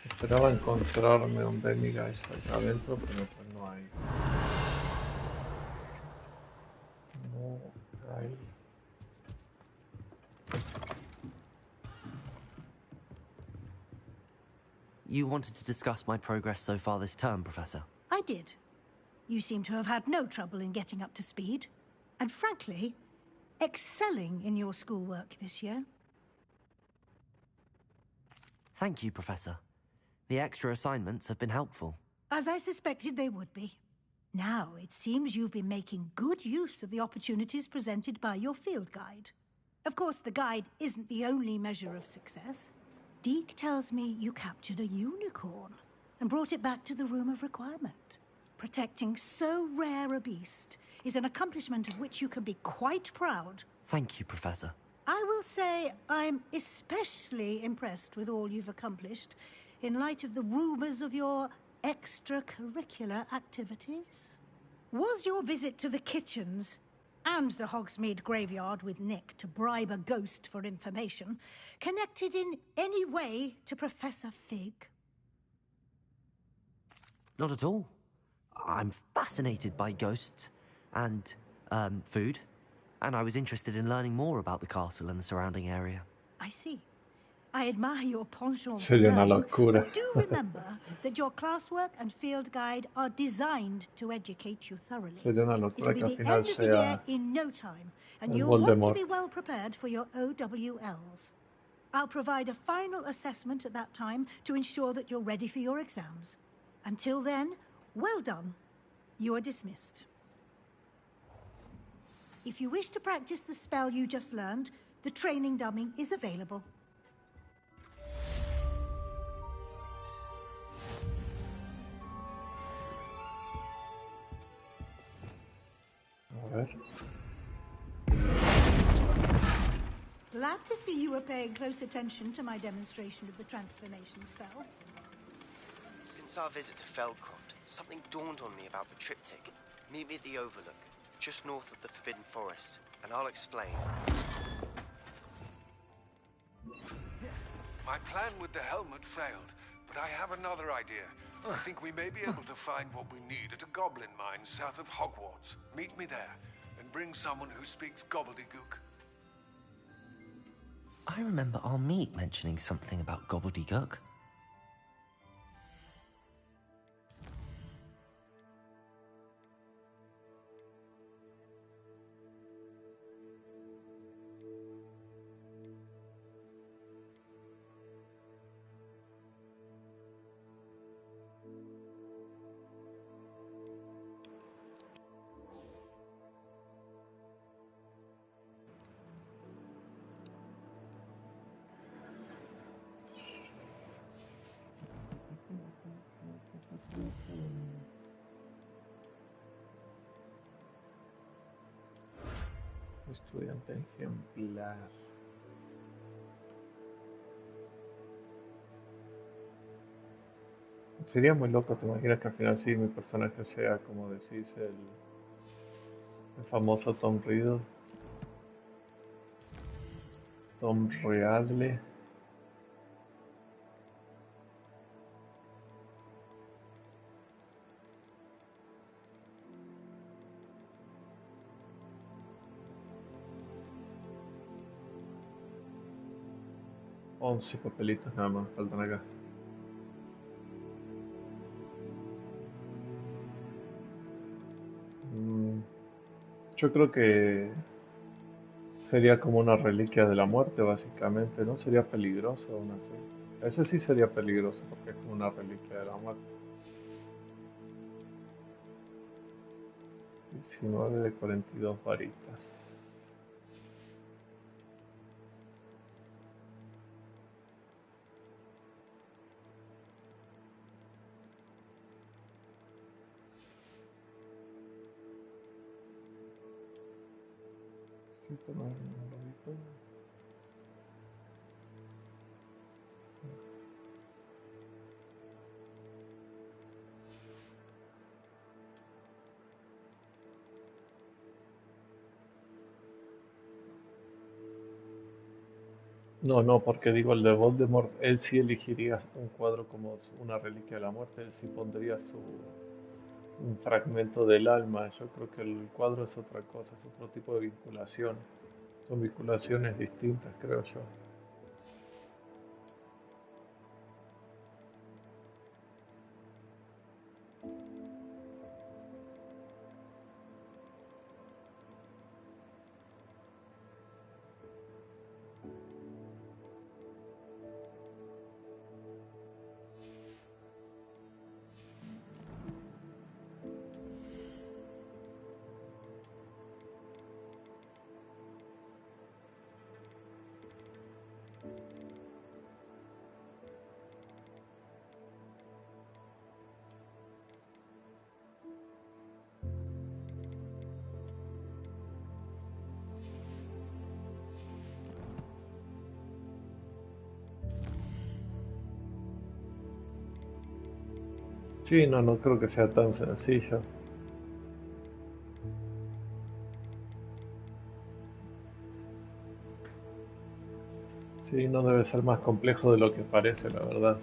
Esperaba encontrarme un Demiguise acá adentro, pero pues no hay. No hay. You wanted to discuss my progress so far this term, Professor? I did. You seem to have had no trouble in getting up to speed. And frankly, excelling in your schoolwork this year. Thank you, Professor. The extra assignments have been helpful. As I suspected they would be. Now, it seems you've been making good use of the opportunities presented by your field guide. Of course, the guide isn't the only measure of success. Deke tells me you captured a unicorn and brought it back to the Room of Requirement. Protecting so rare a beast is an accomplishment of which you can be quite proud. Thank you, Professor. I will say I'm especially impressed with all you've accomplished in light of the rumors of your extracurricular activities. Was your visit to the kitchens and the Hogsmeade graveyard with Nick to bribe a ghost for information connected in any way to Professor Fig? Not at all. I'm fascinated by ghosts and food, and I was interested in learning more about the castle and the surrounding area. I see. I admire your penchant for Sería una learning, locura. but do remember that your classwork and field guide are designed to educate you thoroughly. Sería una It'll locura be que al the final end of the year sea in no time, and el you'll want to Voldemort. be well prepared for your OWLs. I'll provide a final assessment at that time to ensure that you're ready for your exams. Until then, well done. You are dismissed. If you wish to practice the spell you just learned, the training dummy is available. A ver. Glad to see you were paying close attention to my demonstration of the transformation spell. Since our visit to Feldcroft, something dawned on me about the triptych. Meet me at the Overlook, just north of the Forbidden Forest, and I'll explain. My plan with the helmet failed, but I have another idea. I think we may be able to find what we need at a goblin mine south of Hogwarts. Meet me there, and bring someone who speaks gobbledygook. I remember our meet mentioning something about gobbledygook. Estudiante ejemplar. Sería muy loco, te imaginas que al final sí mi personaje sea, como decís, el famoso Tom Riddle, Tom Riddle. 11 papelitos nada más faltan acá. Yo creo que sería como una reliquia de la muerte, básicamente, ¿no? Sería peligroso aún así. Ese sí sería peligroso porque es como una reliquia de la muerte. 19 de 42 varitas. Tomar un poquito. No, porque digo, el de Voldemort, él sí elegiría un cuadro como una reliquia de la muerte, él sí pondría un fragmento del alma. Yo creo que el cuadro es otra cosa, es otro tipo de vinculación. Son vinculaciones distintas, creo yo. Sí, no creo que sea tan sencillo. Sí, no debe ser más complejo de lo que parece, la verdad.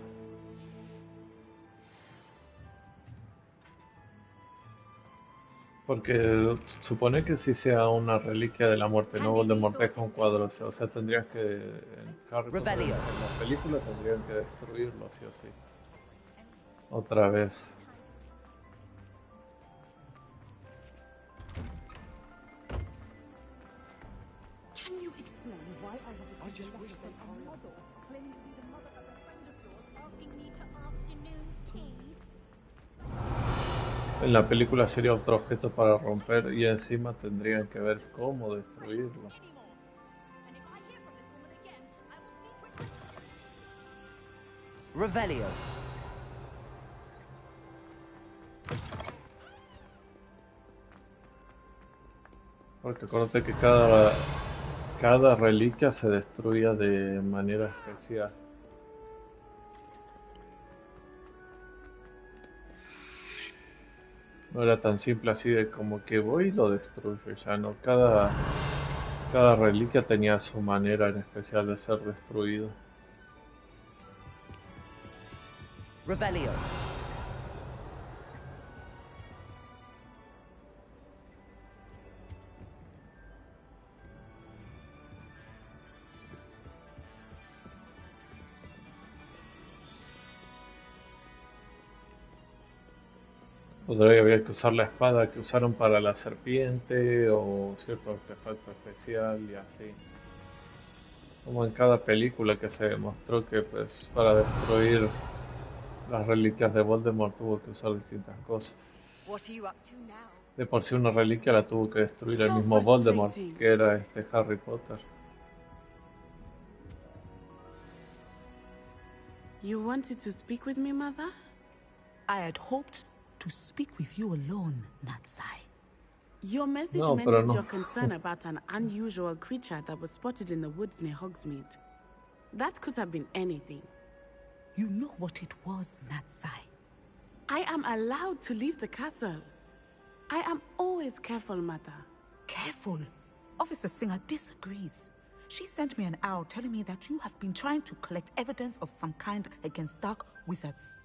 Porque supone que sí sea una reliquia de la muerte, no Voldemort deja un cuadro, o sea, tendrías que, en Harry Potter, en la película tendrían que destruirlo, sí o sí. Otra vez. Can you explain why I have just wished that a model claiming to be the mother of a friend of yours asking me to afternoon tea? En la película sería otro objeto para romper y encima tendrían que ver cómo destruirlo. Revelio. Porque acuérdate que cada reliquia se destruía de manera especial. No era tan simple así de como que voy y lo destruyo, ya no. Cada reliquia tenía su manera en especial de ser destruido. Revelio. Podría haber que usar la espada que usaron para la serpiente o cierto artefacto especial y así. Como en cada película que se demostró que pues para destruir las reliquias de Voldemort tuvo que usar distintas cosas. What are you up to now? De por sí una reliquia la tuvo que destruir el So mismo Voldemort, frustrating. que era Harry Potter. You wanted to speak with me, Mother? I had hoped to speak with you alone, Natsai. Your message No, pero mentioned no. your concern about an unusual creature that was spotted in the woods near Hogsmeade. That could have been anything. You know what it was, Natsai. I am allowed to leave the castle. I am always careful, Mother. Careful. Officer Singer disagrees. She sent me an owl telling me that you have been trying to collect evidence of some kind against dark wizards.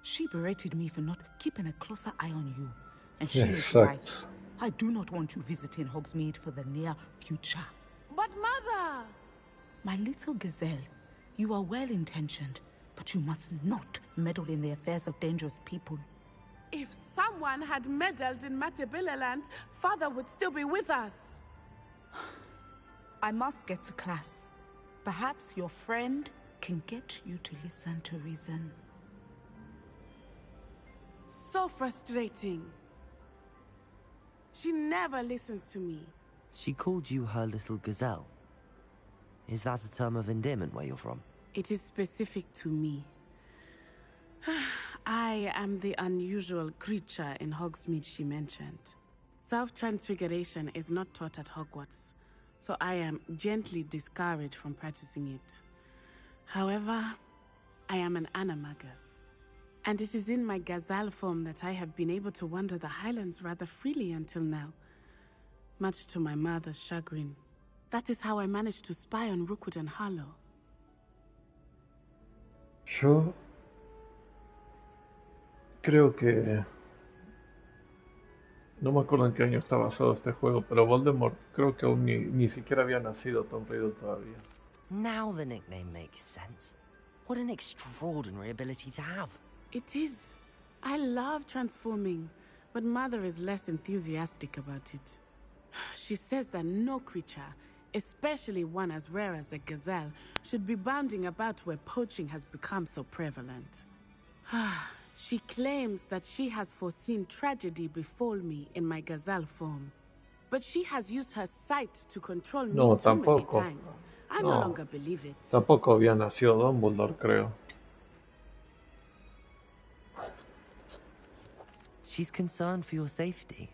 She berated me for not keeping a closer eye on you. And she is right. I do not want you visiting Hogsmeade for the near future. But Mother! My little gazelle, you are well-intentioned, but you must not meddle in the affairs of dangerous people. If someone had meddled in Matabeleland, Father would still be with us. I must get to class. Perhaps your friend can get you to listen to reason. So frustrating. She never listens to me. She called you her little gazelle. Is that a term of endearment where you're from? It is specific to me. I am the unusual creature in Hogsmeade she mentioned. Self-transfiguration is not taught at Hogwarts, so I am gently discouraged from practicing it. However, I am an animagus, and it is in my gazelle form that I have been able to wander the Highlands rather freely until now, much to my mother's chagrin. That is how I managed to spy on Rookwood and Harlow. Yo creo que... No me acuerdo en qué año está basado este juego, pero Voldemort creo que aún ni siquiera había nacido Tom Riddle todavía. Now the nickname makes sense. What an extraordinary ability to have. It is. I love transforming, but Mother is less enthusiastic about it. She says that no creature, especially one as rare as a gazelle, should be bounding about where poaching has become so prevalent. She claims that she has foreseen tragedy befall me in my gazelle form. But she has used her sight to control me No, too many tampoco. times. I no longer believe it. Tampoco había nacido Dumbledore, creo. She's concerned for your safety.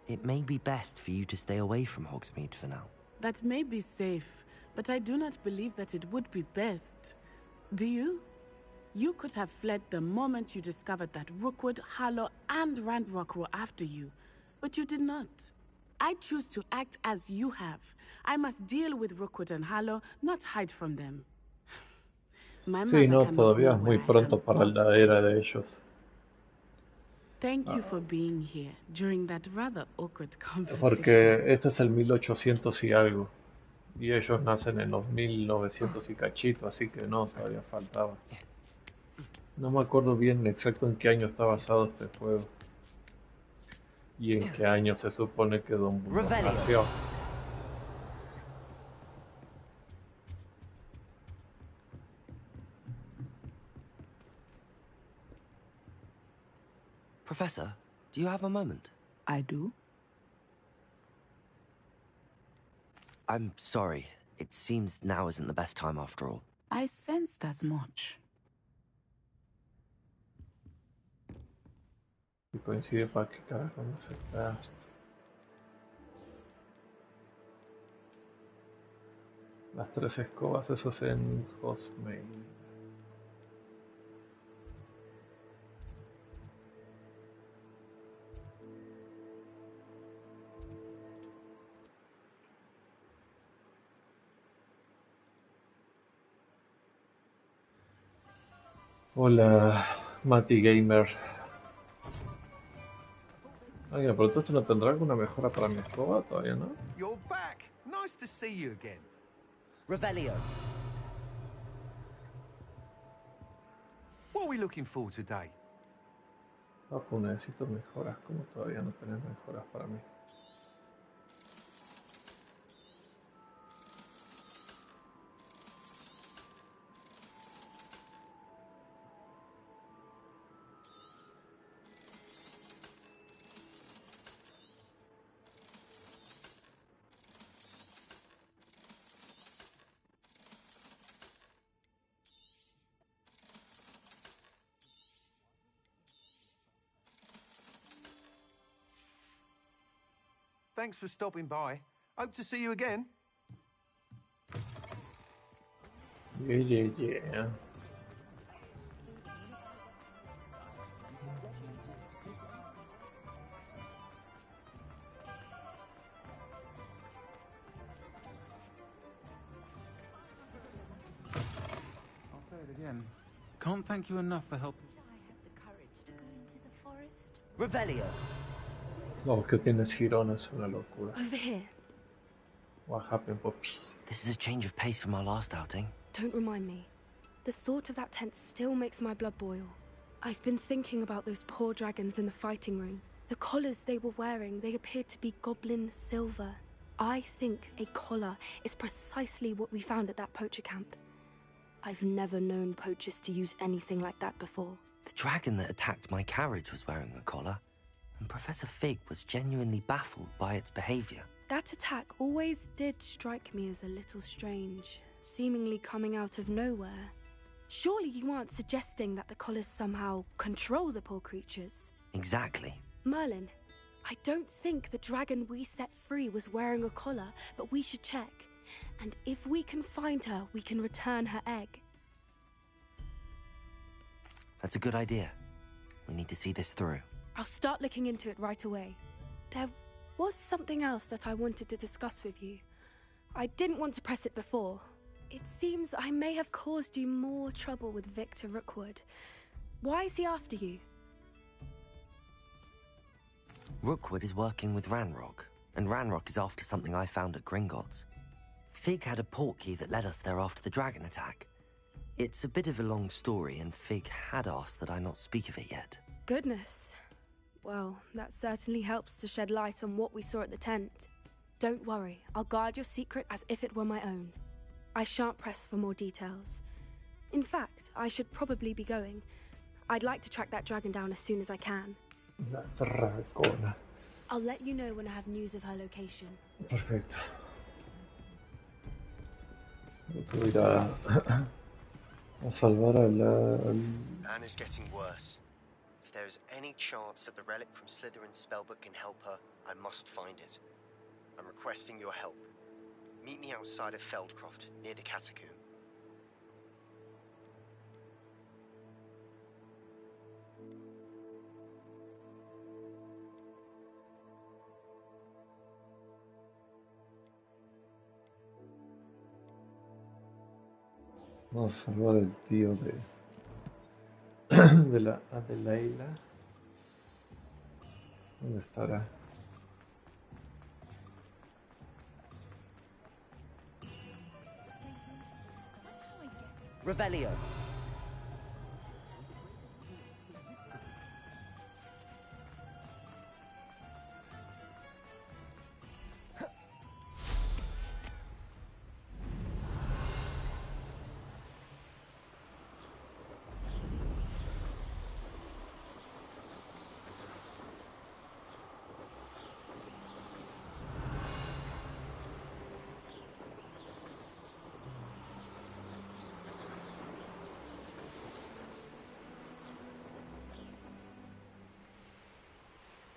It may be best for you to stay away from Hogsmeade for now. That may be safe, but I do not believe that it would be best. Do you? You could have fled the moment you discovered that Rookwood, Harlow, and Ranrock were after you, but you did not. I choose to act as you have. I must deal with Rookwood and Harlow, not hide from them. My Sí, mother no, cannot todavía know es muy where I pronto am para all the la time. era de ellos. Thank you for being here during that rather awkward conversation. Porque este es el 1800 y algo. Y ellos nacen en los 1900 y cachito, así que no, todavía faltaba. No me acuerdo bien exacto en qué año está basado este juego. Y en qué año se supone que Dumbledore nació. Professor, do you have a moment? I do. I'm sorry. It seems now isn't the best time after all. I sensed as much. Y coincide para qué carajo no se está. Las tres escobas, eso es en Hogsmeade. Hola, Mati Gamer. Oye, pero esto no tendrá alguna mejora para mi escoba todavía, ¿no? You're back. Nice to see you again. Revelio. What are we looking for today? Papu, necesito mejoras. ¿Cómo todavía no tenés mejoras para mí? Thanks for stopping by. Hope to see you again. Yeah. I'll say it again. Can't thank you enough for helping. Revelio. No, que tienes Girona es una locura. Over here. What happened, Poppy? This is a change of pace from our last outing. Don't remind me. The thought of that tent still makes my blood boil. I've been thinking about those poor dragons in the fighting ring. The collars they were wearing, they appeared to be goblin silver. I think a collar is precisely what we found at that poacher camp. I've never known poachers to use anything like that before. The dragon that attacked my carriage was wearing a collar, and Professor Fig was genuinely baffled by its behavior. That attack always did strike me as a little strange, seemingly coming out of nowhere. Surely you aren't suggesting that the collars somehow control the poor creatures? Exactly. Merlin, I don't think the dragon we set free was wearing a collar, but we should check. And if we can find her, we can return her egg. That's a good idea. We need to see this through. I'll start looking into it right away. There was something else that I wanted to discuss with you. I didn't want to press it before. It seems I may have caused you more trouble with Victor Rookwood. Why is he after you? Rookwood is working with Ranrock, and Ranrock is after something I found at Gringotts. Fig had a portkey that led us there after the dragon attack. It's a bit of a long story, and Fig had asked that I not speak of it yet. Goodness. Well, that certainly helps to shed light on what we saw at the tent. Don't worry, I'll guard your secret as if it were my own. I shan't press for more details. In fact, I should probably be going. I'd like to track that dragon down as soon as I can. La dragona. I'll let you know when I have news of her location. Perfecto. Voy a ir a salvar a la... Anna's getting worse. If there is any chance that the relic from Slytherin's spellbook can help her, I must find it. I'm requesting your help. Meet me outside of Feldcroft, near the catacomb. Vamos a salvar el tío de la Adelaila. ¿Dónde estará? Revelio.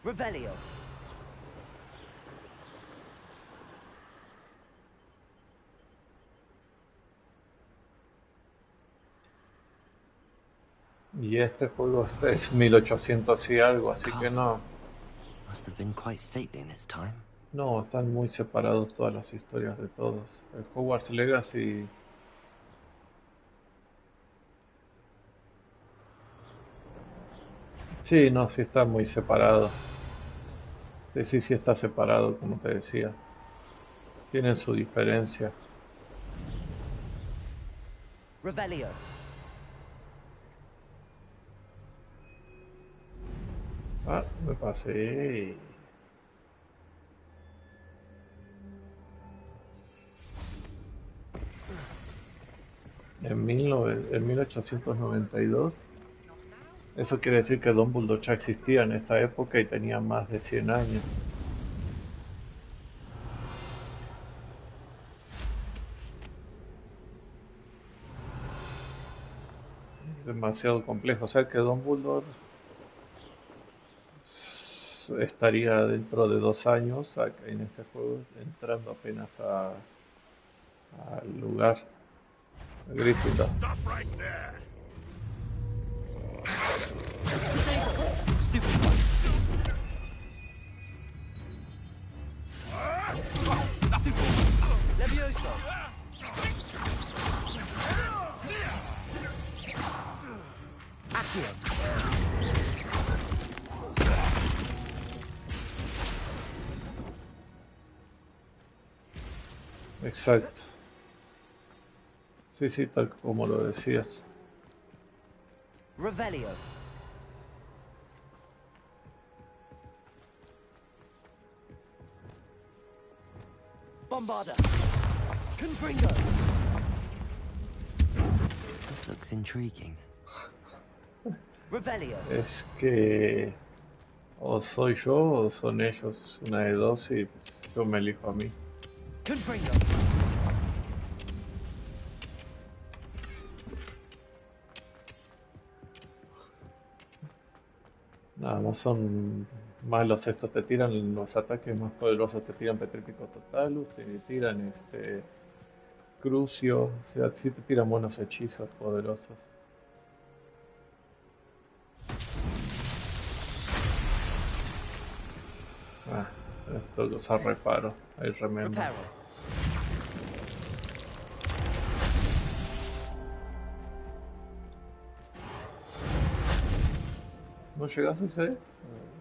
Revelio. Y este juego es 1800 y algo, así que no. Must have been quite stately in its time. No, están muy separados todas las historias de todos. El Hogwarts Legacy Sí, no, sí está muy separado. Sí, sí, sí está separado, como te decía. Tienen su diferencia. Revelio. Ah, me pasé. En 1892. Eso quiere decir que Dumbledore ya existía en esta época y tenía más de 100 años. Es demasiado complejo. O sea que Dumbledore estaría dentro de 2 años en este juego, entrando apenas al lugar, a Gryffindor. Stop right there. Levioso. Accio. Exacto. Sí, sí, tal como lo decías. Revelio. Bombarda. Confringo. This looks intriguing. Revelio. Es que o soy yo o son ellos, una de dos, y yo me elijo a mí. Confringo. Nada más son malos estos, te tiran los ataques más poderosos, te tiran Petrífico Totalus, te tiran Crucio, o sea, sí te tiran buenos hechizos poderosos. Ah, esto que usar reparo, hay remember. Reparo. ¿No llegas a ese?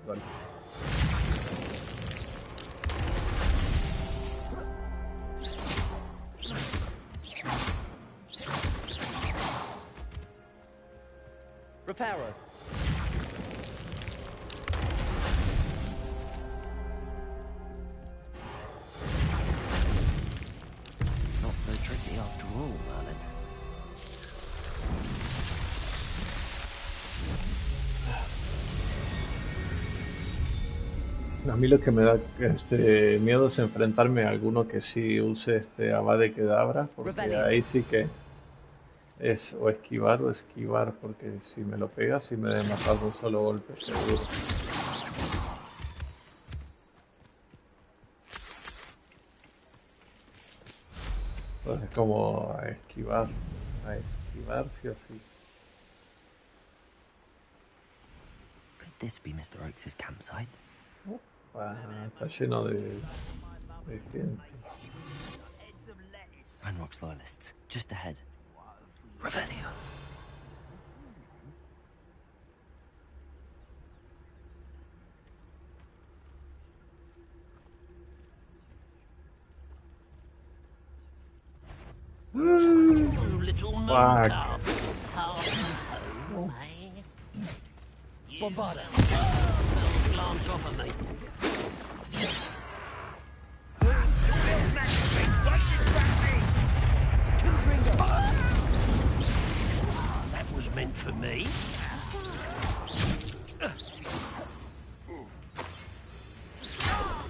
Vale. Reparo. Not so tricky after all, Merlin. A mí lo que me da miedo es enfrentarme a alguno que sí use Avada Kedavra, porque Revelio. ahí sí que es o esquivar, porque si me lo pegas, sí me debe matar de un solo golpe, seguro. Entonces es como a esquivar sí o sí. Could this be Mr. Oakes' campsite? Ah, está lleno de gente. Ranrock's loyalists, just ahead. Revelio. Little Fuck. Bombarda. Glance off of me. That was meant for me.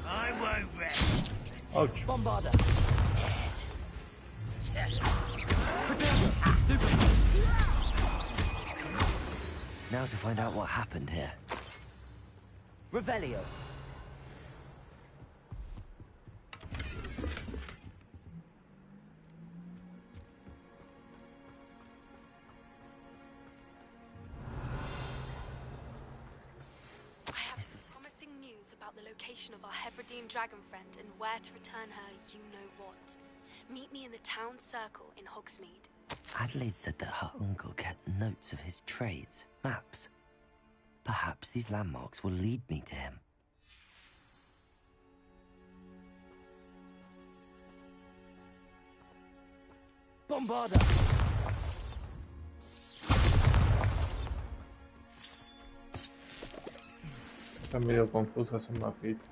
I won't rest. Ouch. Bombarda. Now to find out what happened here. Revelio. I have some promising news about the location of our Hebridean dragon friend and where to return her you-know-what. Meet me in the town circle in Hogsmeade. Adelaide said that her uncle kept notes of his trades, maps. Perhaps these landmarks will lead me to him. Bombarda! Está medio confuso ese mapita.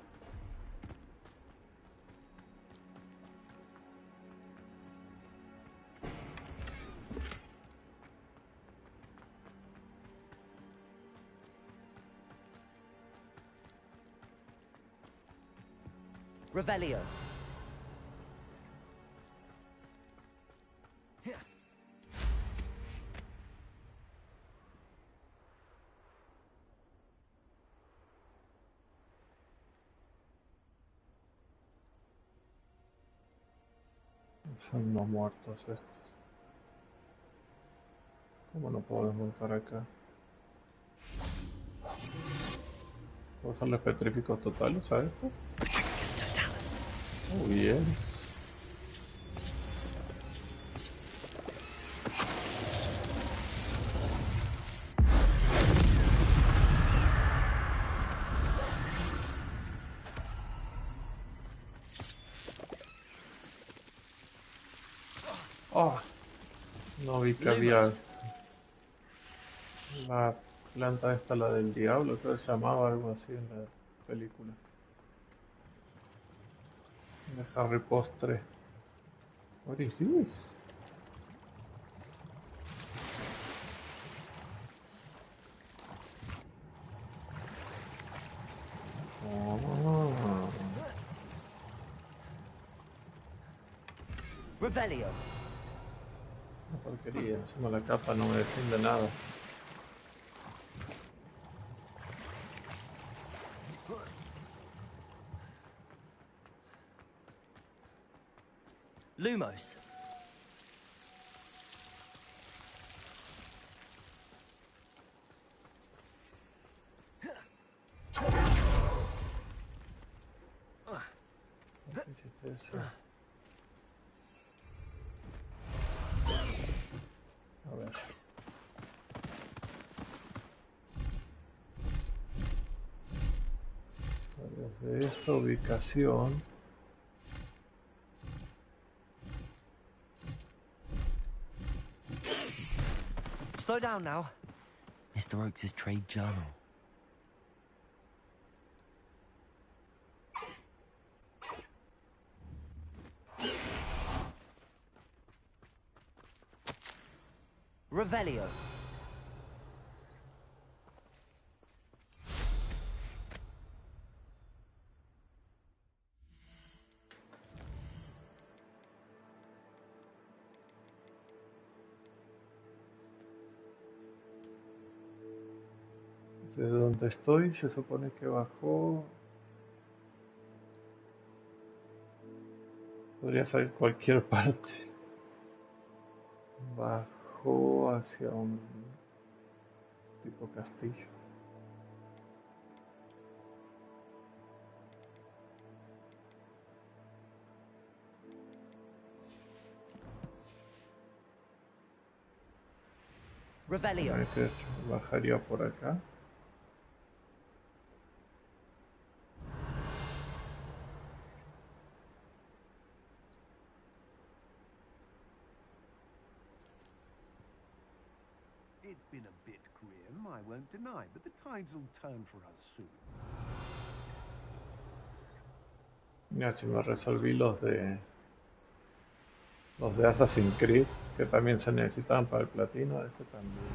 Revelio. Son no muertos estos. ¿Cómo no podemos montar acá? ¿Puedo usarles petríficos totales a esto? Oh, bien. Oh, no vi que había la planta esta, la del diablo, creo que se llamaba algo así en la película de Harry Potter. What is this? Oh. Revelio. Una porquería, encima la capa no me defiende nada. Lumos. ¿Qué hiciste eso? A ver. Desde esta ubicación. Slow down now. Mr. Oakes' trade journal. Revelio. Desde donde estoy se supone que bajó. Podría salir cualquier parte. Bajó hacia un tipo castillo. Revelio. Entonces bajaría por acá. It's been a bit grim, I won't deny, but the tides will turn for us soon. Mira, si me resolví los de Assassin's Creed, que también se necesitaban para el platino, este también.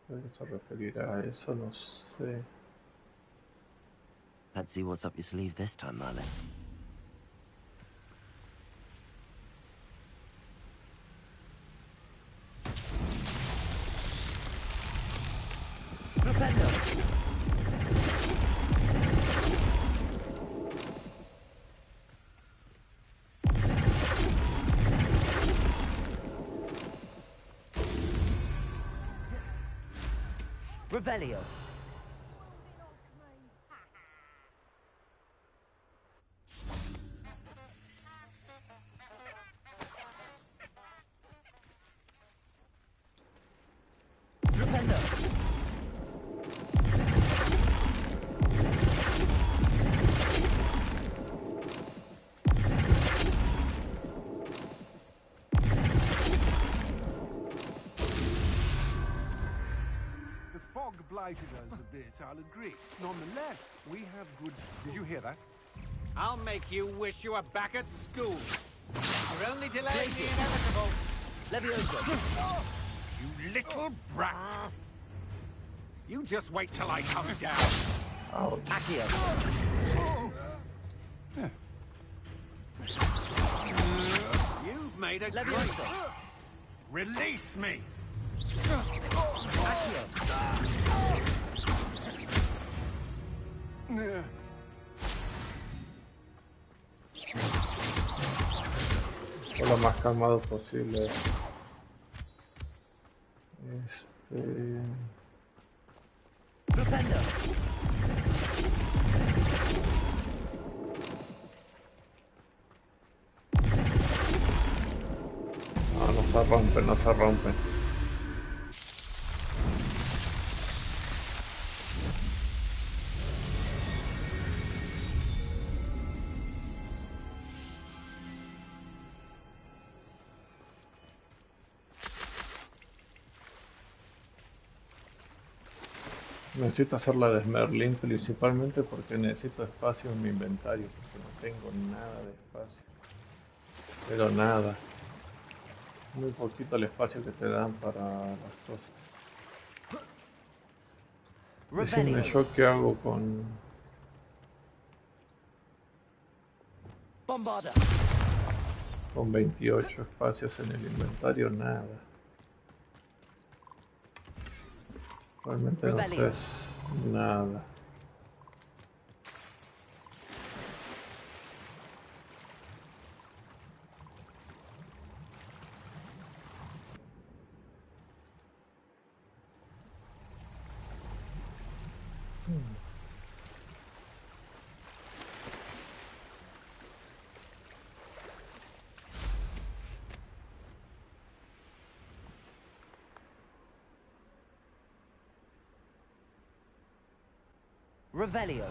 Creo que se referirá a eso, no sé. Let's see what's up your sleeve this time, Merlin. Revelio. blighted us a bit, I'll agree. Nonetheless, we have good... Did you hear that? I'll make you wish you were back at school. You're only delaying the inevitable. Levioso. You little brat. You just wait till I come down. Oh. Accio. You've made a Levioso. great... Release me! Accio. Lo más calmado posible. Flipendo. No se rompen, no se rompen. Necesito hacer la de Merlin principalmente porque necesito espacio en mi inventario, porque no tengo nada de espacio. Pero nada. Muy poquito el espacio que te dan para las cosas. Decime yo qué hago con... Bombarda. Con 28 espacios en el inventario, nada. Realmente no sé nada. Revelio.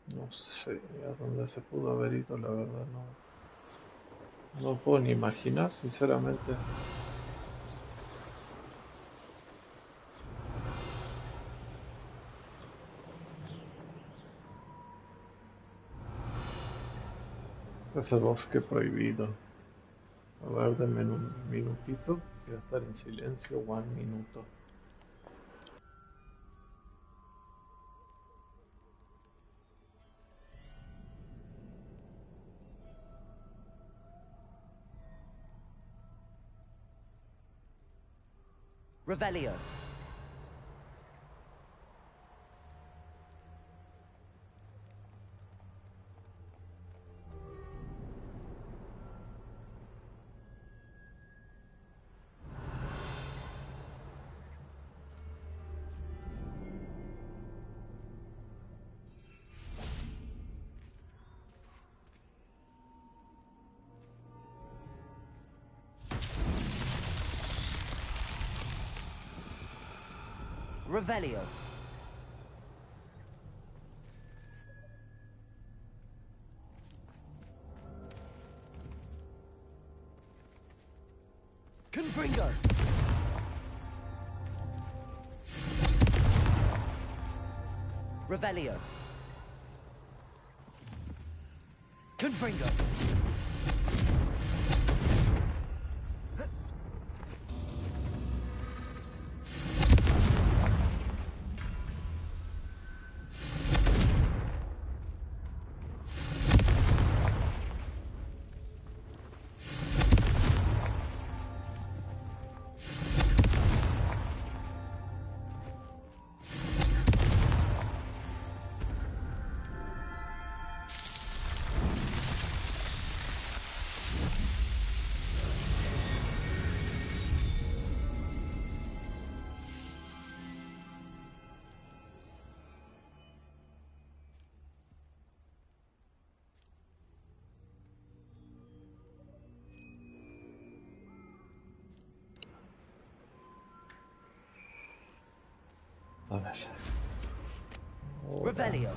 No sé a dónde se pudo haber ido, la verdad no puedo ni imaginar, sinceramente. Ese bosque prohibido. A ver, denme un minutito. Voy a estar en silencio, 1 minuto. Revelio. Revelio. Confringo. Revelio. Confringo. A ver. Revelio.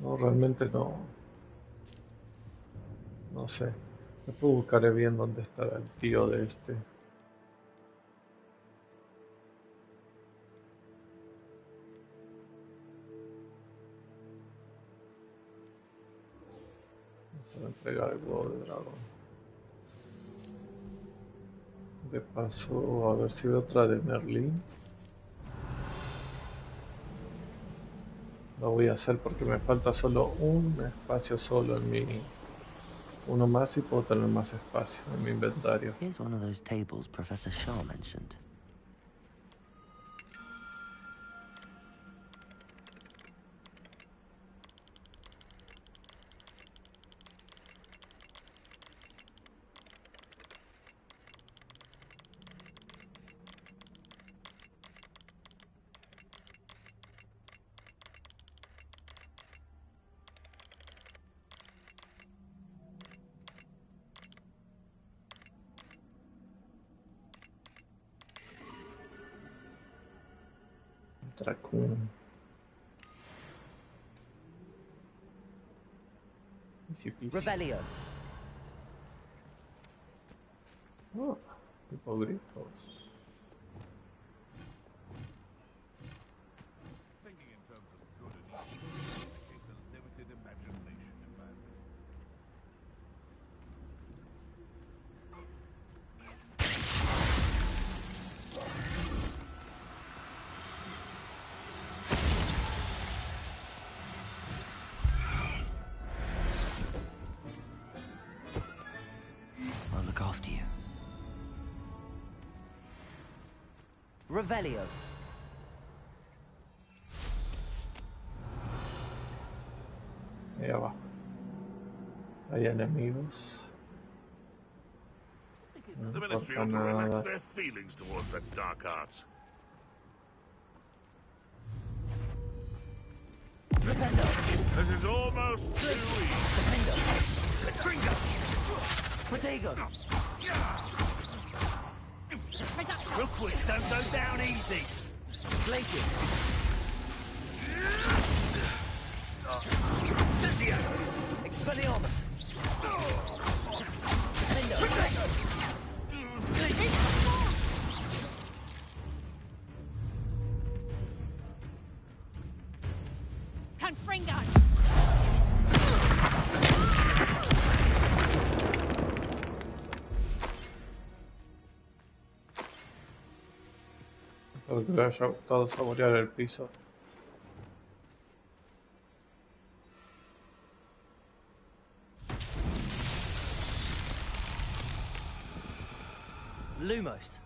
No, realmente no. No sé. Después buscaré bien dónde estará el tío de este. Para entregar el huevo de dragón. De paso, a ver si veo otra de Merlín. Lo voy a hacer porque me falta solo un espacio solo en mi... Uno más y puedo tener más espacio en mi inventario. Here's one of those tables Professor Shaw mentioned. Dracún. Revelio. Oh, hipogrifos. Thinking in terms of good and evil indicates a limited imagination in man. I'll look after you. Revelio. Ahí abajo. Hay enemigos. No The Ministry importa ought to relax nada. their feelings towards the dark arts. This is almost too easy. Protego. Rookwoods don't go down easy. Glacius. Expelliarmus. Confringo! Espero que les haya gustado saborear el piso. Lumos.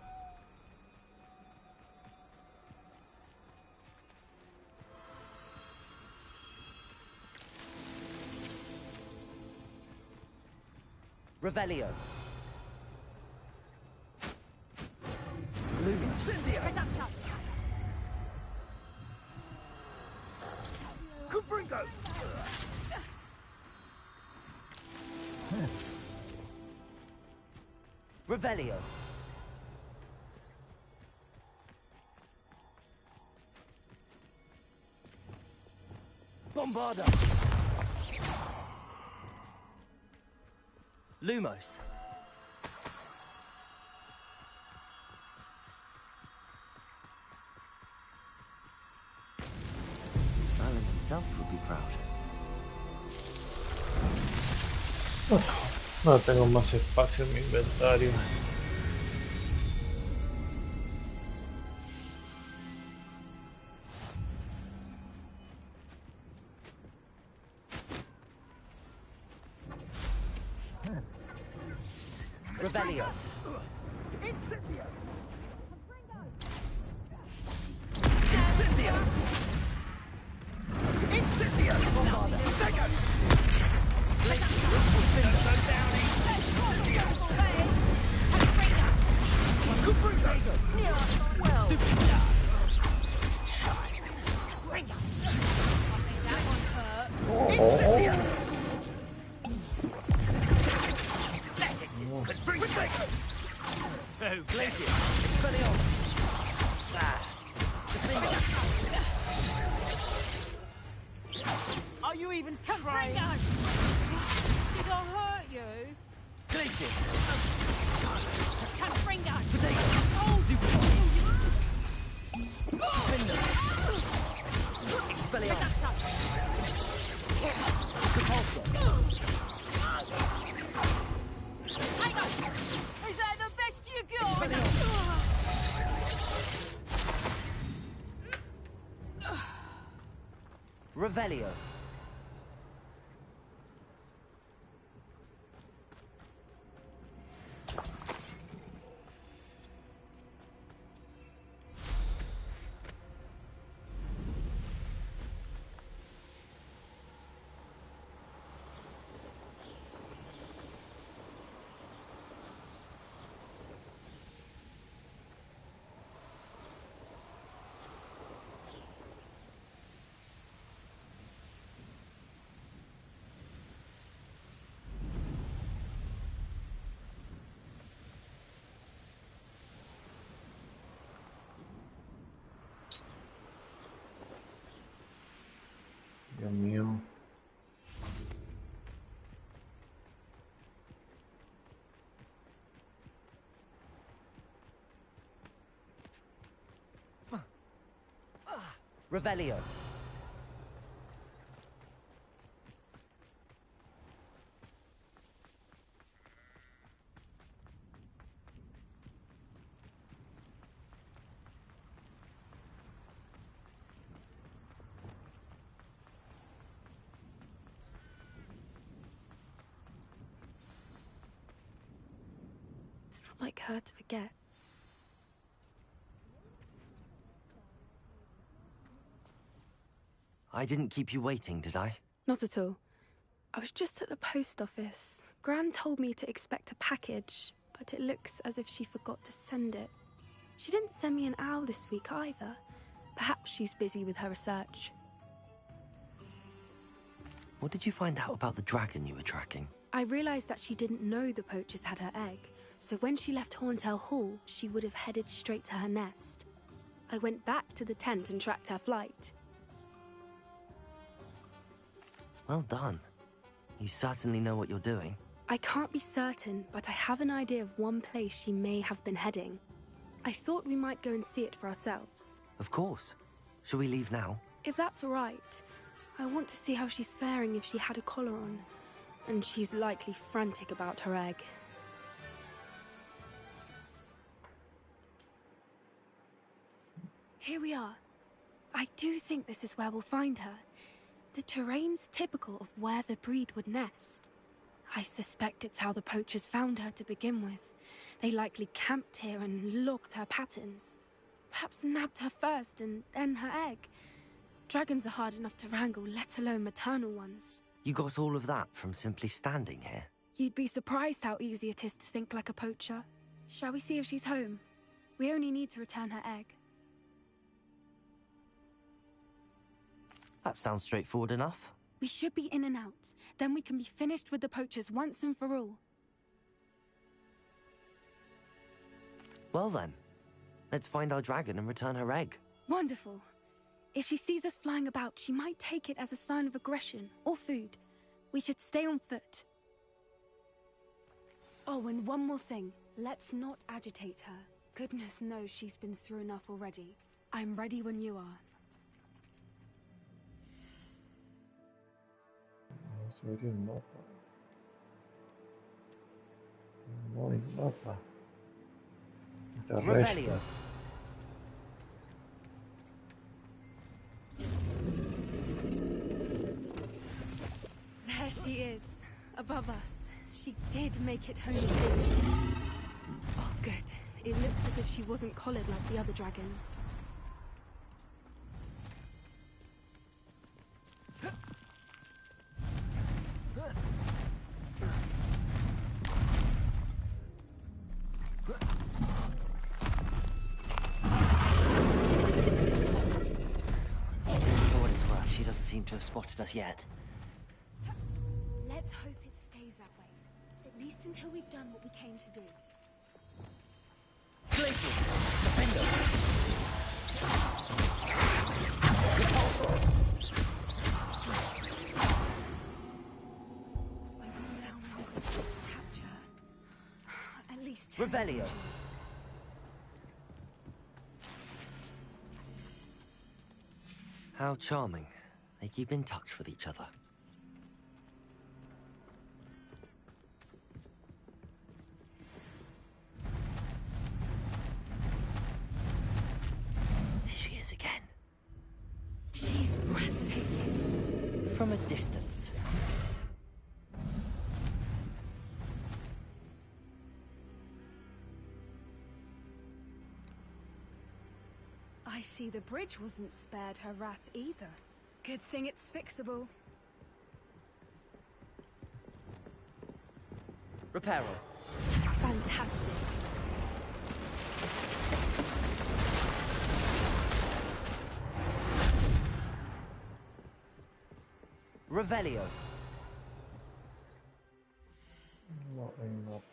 Revelio. Lumos. Confringo. Revelio. Bombarda. Lumos. Merlin himself would be proud. No tengo más espacio en mi inventario. Revelio. Incendio. Incendio. Bombarda. Protego. Glacius. Don't go down easy. Confringo. Stupid. Incendio. So, Glacius. Expelliarmus. Are you even trying? Did I hurt you? Glacius. Revelio. Dios mío. Revelio. It's not like her to forget. I didn't keep you waiting, did I? Not at all. I was just at the post office. Gran told me to expect a package, but it looks as if she forgot to send it. She didn't send me an owl this week either. Perhaps she's busy with her research. What did you find out about the dragon you were tracking? I realized that she didn't know the poachers had her egg, so when she left Horntail Hall, she would have headed straight to her nest. I went back to the tent and tracked her flight. Well done. You certainly know what you're doing. I can't be certain, but I have an idea of one place she may have been heading. I thought we might go and see it for ourselves. Of course. Shall we leave now? If that's all right. I want to see how she's faring if she had a collar on. And she's likely frantic about her egg. Here we are. I do think this is where we'll find her. The terrain's typical of where the breed would nest. I suspect it's how the poachers found her to begin with. They likely camped here and logged her patterns. Perhaps nabbed her first and then her egg. Dragons are hard enough to wrangle, let alone maternal ones. You got all of that from simply standing here? You'd be surprised how easy it is to think like a poacher. Shall we see if she's home? We only need to return her egg. That sounds straightforward enough. We should be in and out. Then we can be finished with the poachers once and for all. Well then, let's find our dragon and return her egg. Wonderful. If she sees us flying about, she might take it as a sign of aggression or food. We should stay on foot. Oh, and one more thing. Let's not agitate her. Goodness knows she's been through enough already. I'm ready when you are. Vamos a ver el mapa. No hay mapa. Revelio. There she is, above us. She did make it home safely. Oh, good. It looks as if she wasn't collared like the other dragons. For what it's worth, she doesn't seem to have spotted us yet. Let's hope it stays that way. At least until we've done what we came to do. Glacier. Defender. Repulsor. I wonder how many we can capture. At least 10. Revelio. How charming. They keep in touch with each other. There she is again. She's breathtaking. from a distance. I see the bridge wasn't spared her wrath either. Good thing it's fixable. Reparo. Fantastic. Revelio. Not enough.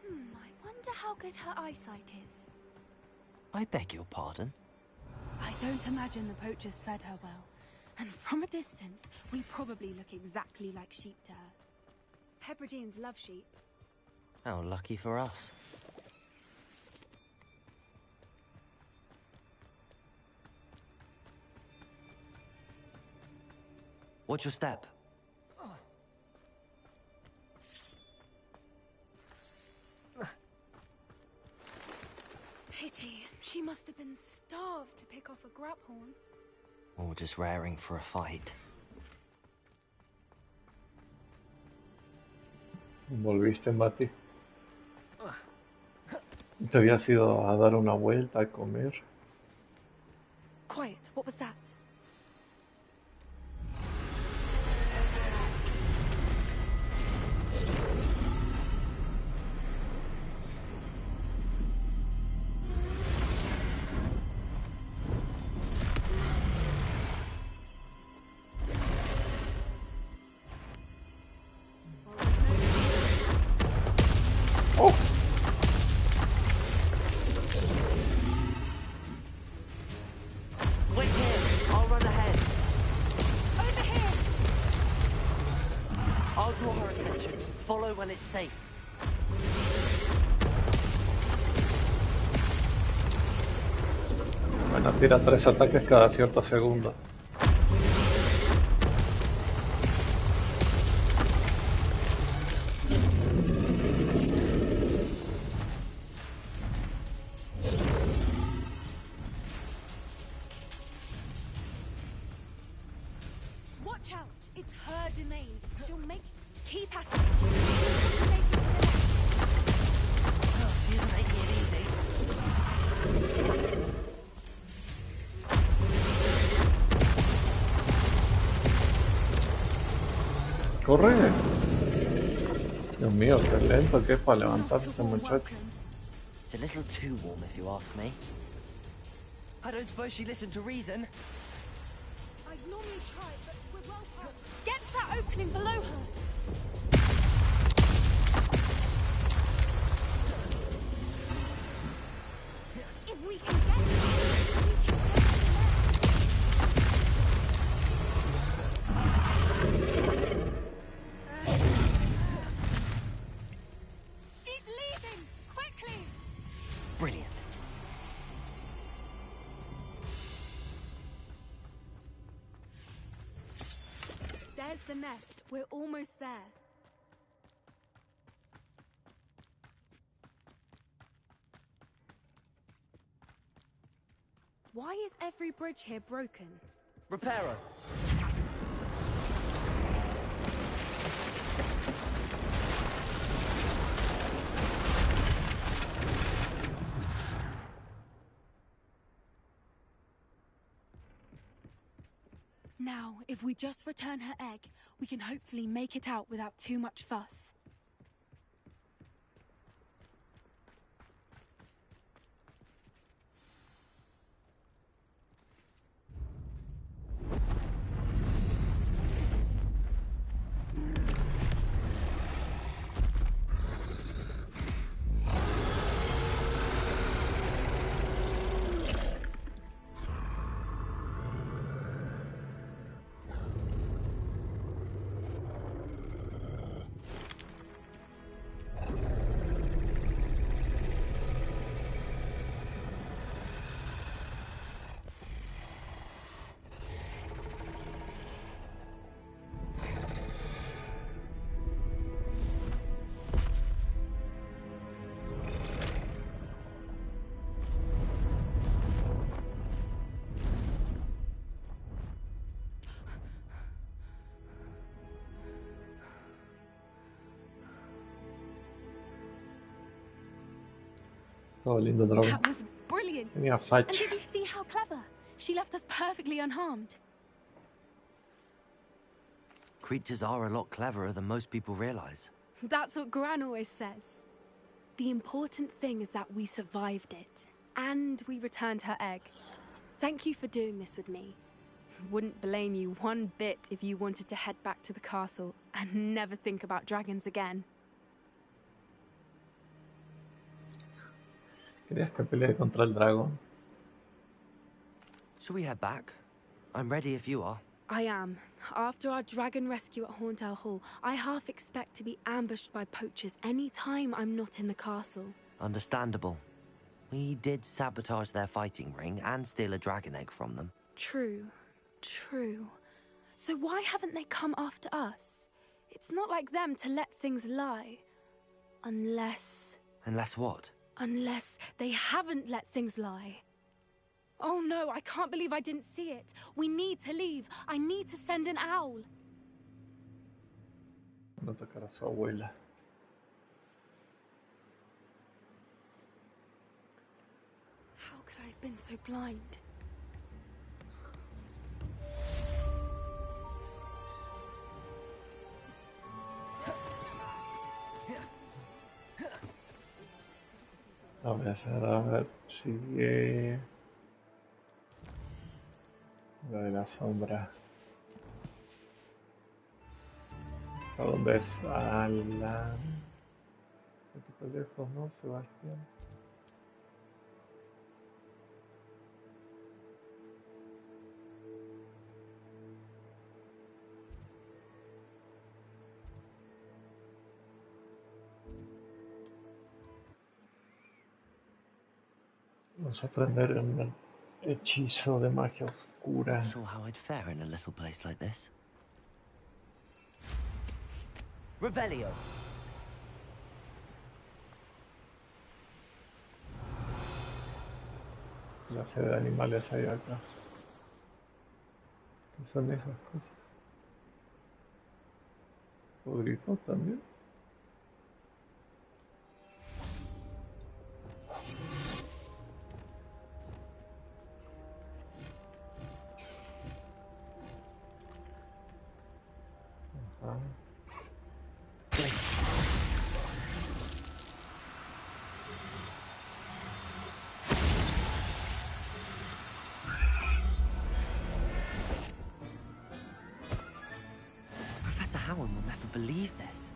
I wonder how good her eyesight is. I beg your pardon? I don't imagine the poachers fed her well. And from a distance, we probably look exactly like sheep to her. Hebrideans love sheep. How lucky for us. Watch your step. Pity. She must have been starved to pick off a graphorn. Or just raring for a fight. ¿Volviste, Mati? ¿Te habías ido a dar una vuelta a comer? Quiet. What was that? Wait here. I'll run ahead. Over here. I'll draw her attention. Follow when it's safe. Bueno, tira 3 ataques cada cierto segundo. Watch out. It's her domain. She'll make... Keep at it. You just want to make it to the next. Oh, she isn't making it easy. ¡Corre! Dios mío, qué lento que es para levantarse este muchacho. It's a little too warm, if you ask me. I don't suppose she listened to reason. I'd normally try, but we're well past. Get to that opening below her. If we can get there, we can get She's leaving! Quickly! Brilliant. There's the nest. We're almost there. Why is every bridge here broken? Reparo. Now, if we just return her egg, we can hopefully make it out without too much fuss. Oh, lindo dragón. That was brilliant. Tenía And facha. did you see how clever? She left us perfectly unharmed. Creatures are a lot cleverer than most people realize. That's what Gran always says. The important thing is that we survived it. And we returned her egg. Thank you for doing this with me. Wouldn't blame you one bit if you wanted to head back to the castle and never think about dragons again. ¿Querías que pelee contra el dragón? Shall we head back? I'm ready if you are. I am. After our dragon rescue at Hauntel Hall, I half expect to be ambushed by poachers any time I'm not in the castle. Understandable. We did sabotage their fighting ring and steal a dragon egg from them. True. True. So why haven't they come after us? It's not like them to let things lie. Unless... Unless what? Unless they haven't let things lie. Oh no, I can't believe I didn't see it. We need to leave. I need to send an owl. No tocar a su abuela. How could I have been so blind? A ver, sigue... La de la sombra. ¿A dónde es? A la... Un poquito lejos, ¿no, Sebastián? Vamos a aprender un hechizo de magia oscura. Not sure how I'd fare in a little place like this. Revelio. ¿Qué clase de animales hay acá? ¿Qué son esas cosas? ¿O grifos también? Professor Howard will never believe this.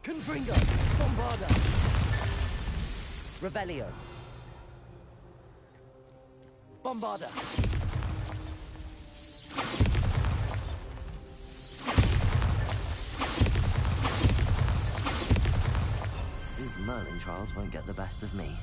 Confringo! Bombarda! Revelio! Bombarda! These Merlin trials won't get the best of me.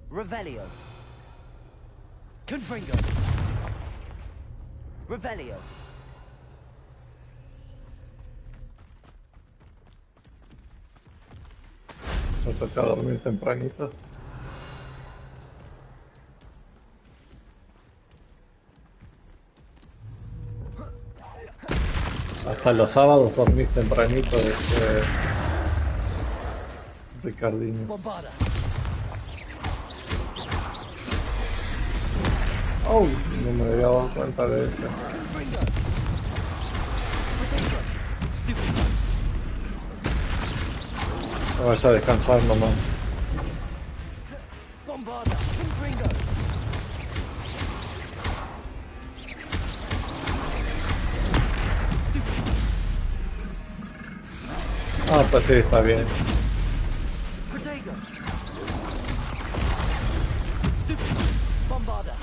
Revelio. Confringo. Revelio. Me toca dormir tempranito. Hasta los sábados dormís tempranito, Ricardinho. Bombarda. Oh, no me había dado cuenta de eso. No vayas a descansar nomás. Ah, pues sí, está bien. Protego. Stupid. Bombarda.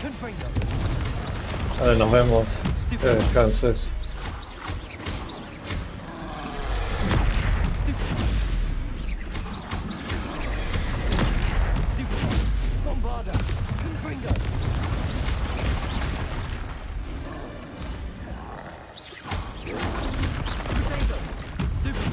Confringo. Vale, nos vemos. Que descanses. Bombarda. Confringo. Protego. Stupid.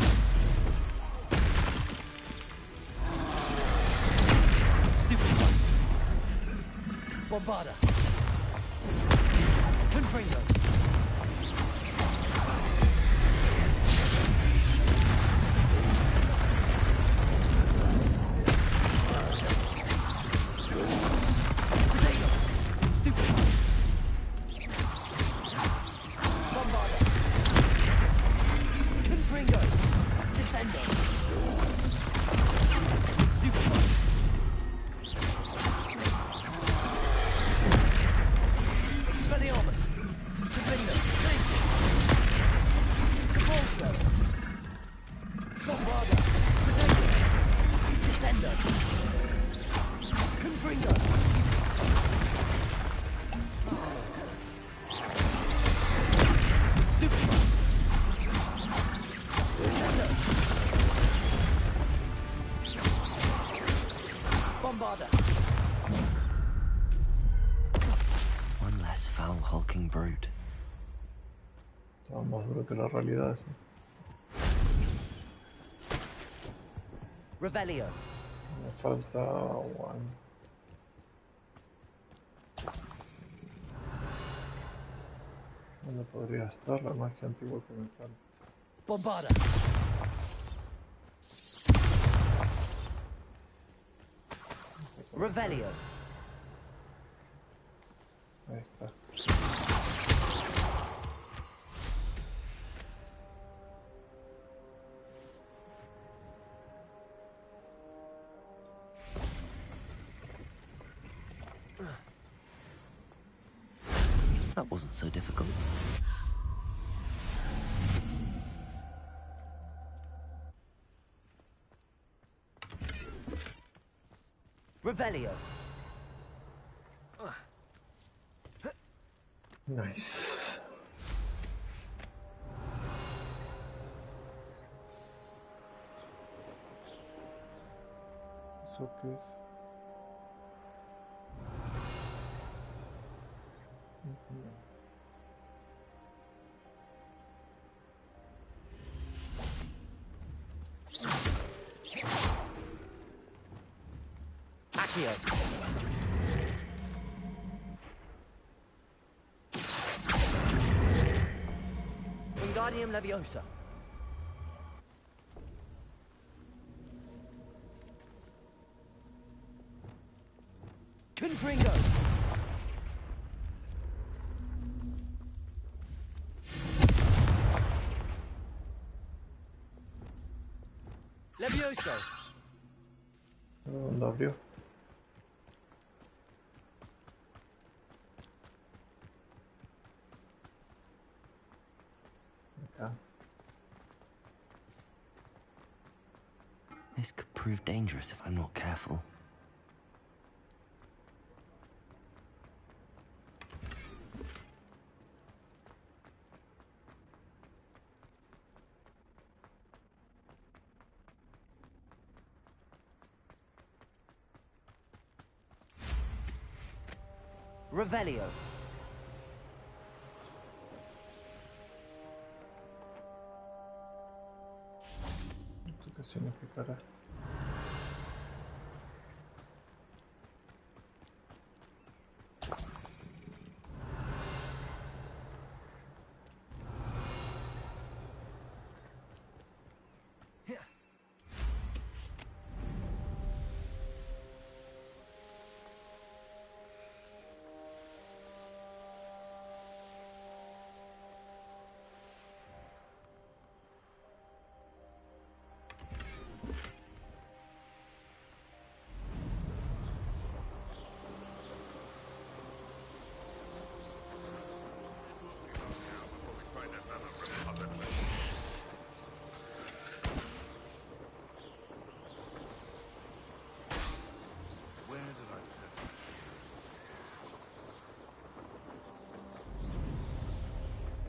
Stupid. Bombarda. Confringo. One less foul, hulking brute. Estaba más duro que la realidad eso. Revelio. Me falta one. ¿Dónde podría estar la magia antigua que me falta? Bombarda. Revelio. Ahí está. That wasn't so difficult. Revelio. Nice. ¿Eso qué es? Accio. Wingardium Leviosa. Confringo. Levioso. ¿Dónde abrió? Acá. This could prove dangerous if I'm not careful. Revelio. ¿Esto qué significará?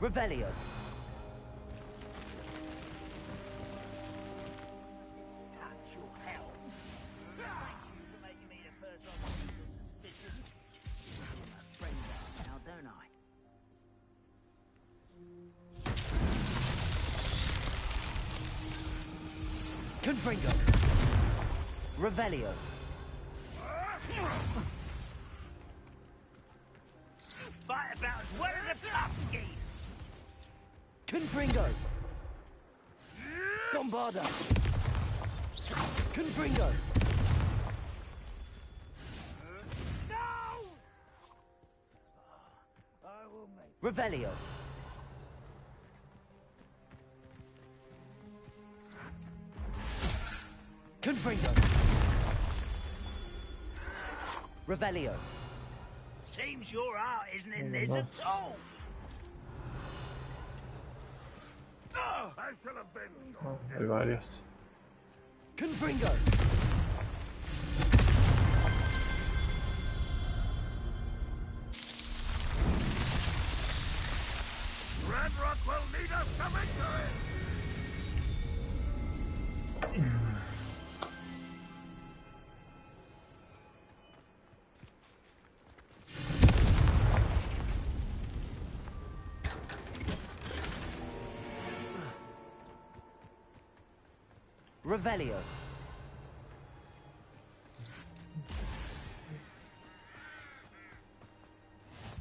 Revelio. Confringo. Revelio. Fight about as well as a pumpkin. Confringo. Bombarda. Confringo. No! I will make Revelio. Confringo. Revelio. Seems your heart isn't in this at all. Oh, I shall avenge you. Hay varias. Confringo. Red Rock will lead us to victory! Revelio.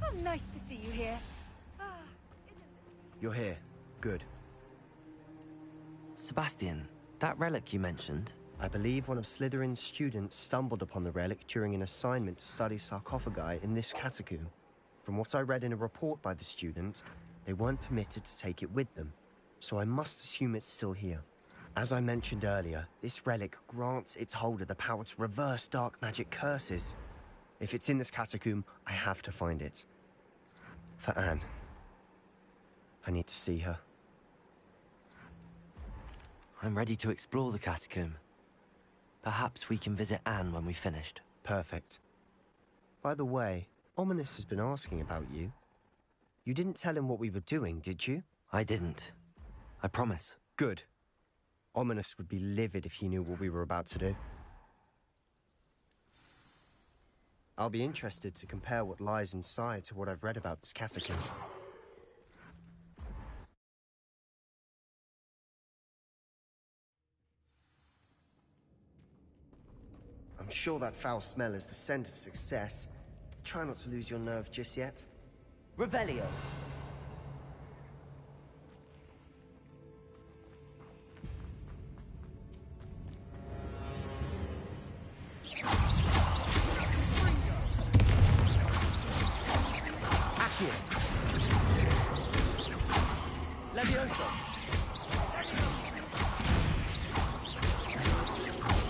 Oh, nice to see you here. You're here. Good. Sebastian, that relic you mentioned. I believe one of Slytherin's students stumbled upon the relic during an assignment to study sarcophagi in this catacomb. From what I read in a report by the student, they weren't permitted to take it with them, so I must assume it's still here. As I mentioned earlier, this relic grants its holder the power to reverse dark magic curses. If it's in this catacomb, I have to find it. For Anne. I need to see her. I'm ready to explore the catacomb. Perhaps we can visit Anne when we've finished. Perfect. By the way, Ominous has been asking about you. You didn't tell him what we were doing, did you? I didn't. I promise. Good. Ominous would be livid if he knew what we were about to do. I'll be interested to compare what lies inside to what I've read about this catacomb. I'm sure that foul smell is the scent of success. Try not to lose your nerve just yet. Revelio. Levioso.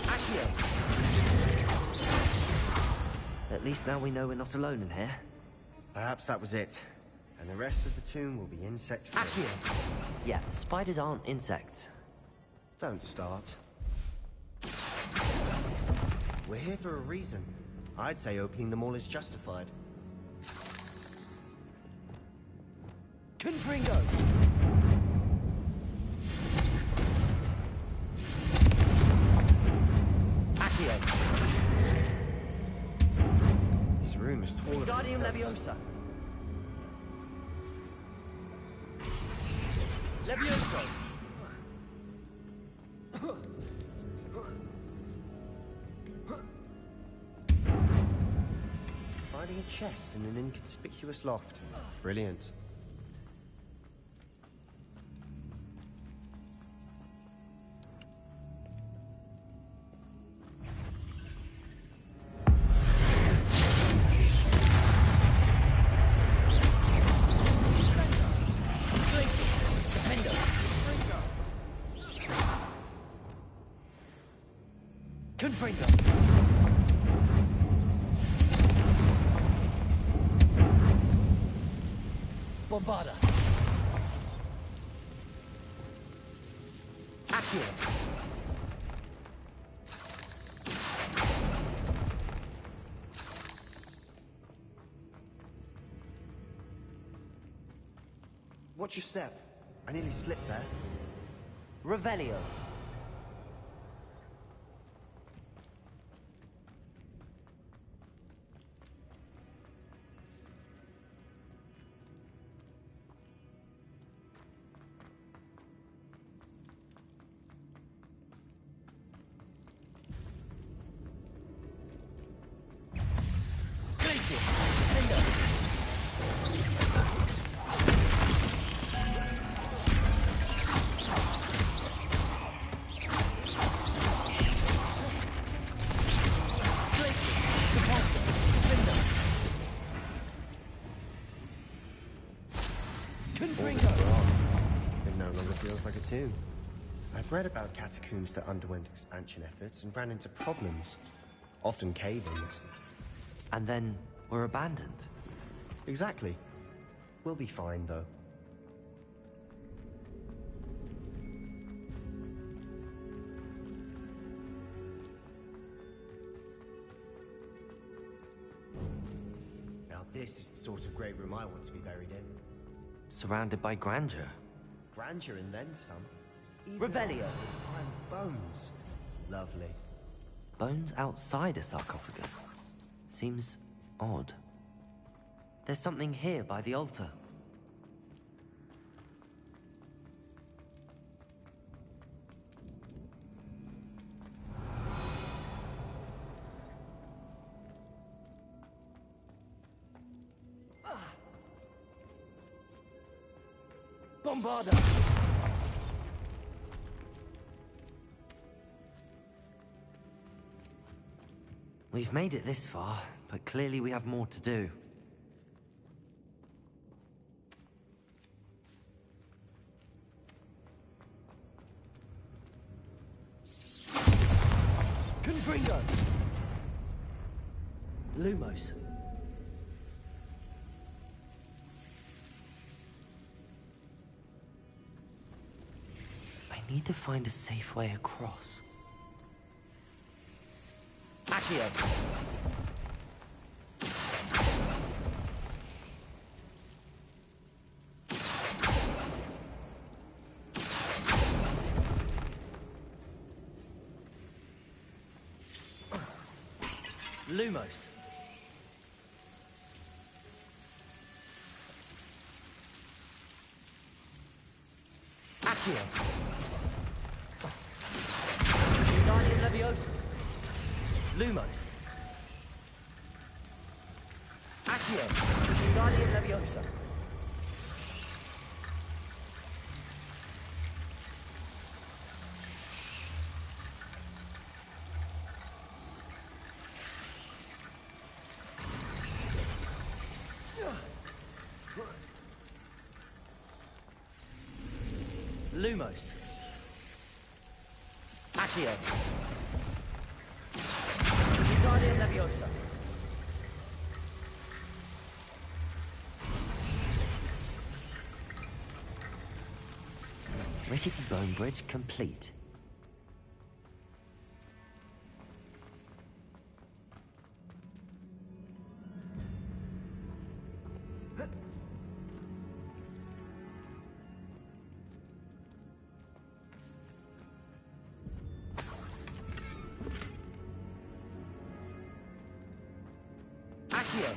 Accio. At least now we know we're not alone in here. Perhaps that was it. And the rest of the tomb will be insect-free. Accio. Yeah, spiders aren't insects. Don't start. We're here for a reason. I'd say opening them all is justified. Confringo. This room is taller Guardium than Leviosa. Levioso. Finding a chest in an inconspicuous loft. Brilliant. Confringo. Bombarda. Accio. Watch your step. I nearly slipped there. Revelio. It no longer feels like a tomb. I've read about catacombs that underwent expansion efforts and ran into problems. Often cave-ins. And then were abandoned. Exactly. We'll be fine, though. Now this is the sort of great room I want to be buried in. Surrounded by grandeur. Grandeur and then some. Revelio. Fine bones. Lovely. Bones outside a sarcophagus. Seems odd. There's something here by the altar. Bombarda! We've made it this far, but clearly we have more to do. Confringo! Lumos. I need to find a safe way across. Accio! Lumos. Accio! Guardian Leviosa! Lumos. Accio! Guardian Leviosa! Lumos. Accio! Guardian Leviosa! Rickety bone bridge complete. Accio!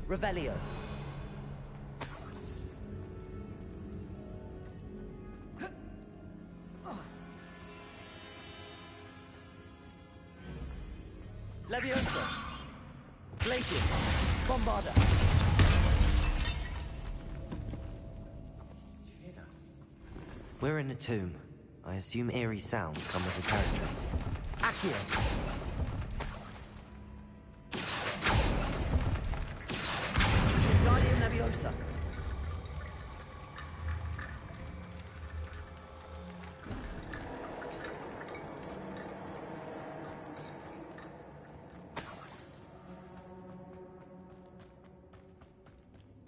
Revelio! Leviosa! Glacius! Bombarda! We're in a tomb. I assume eerie sounds come with the territory. Accio! Guardian Leviosa!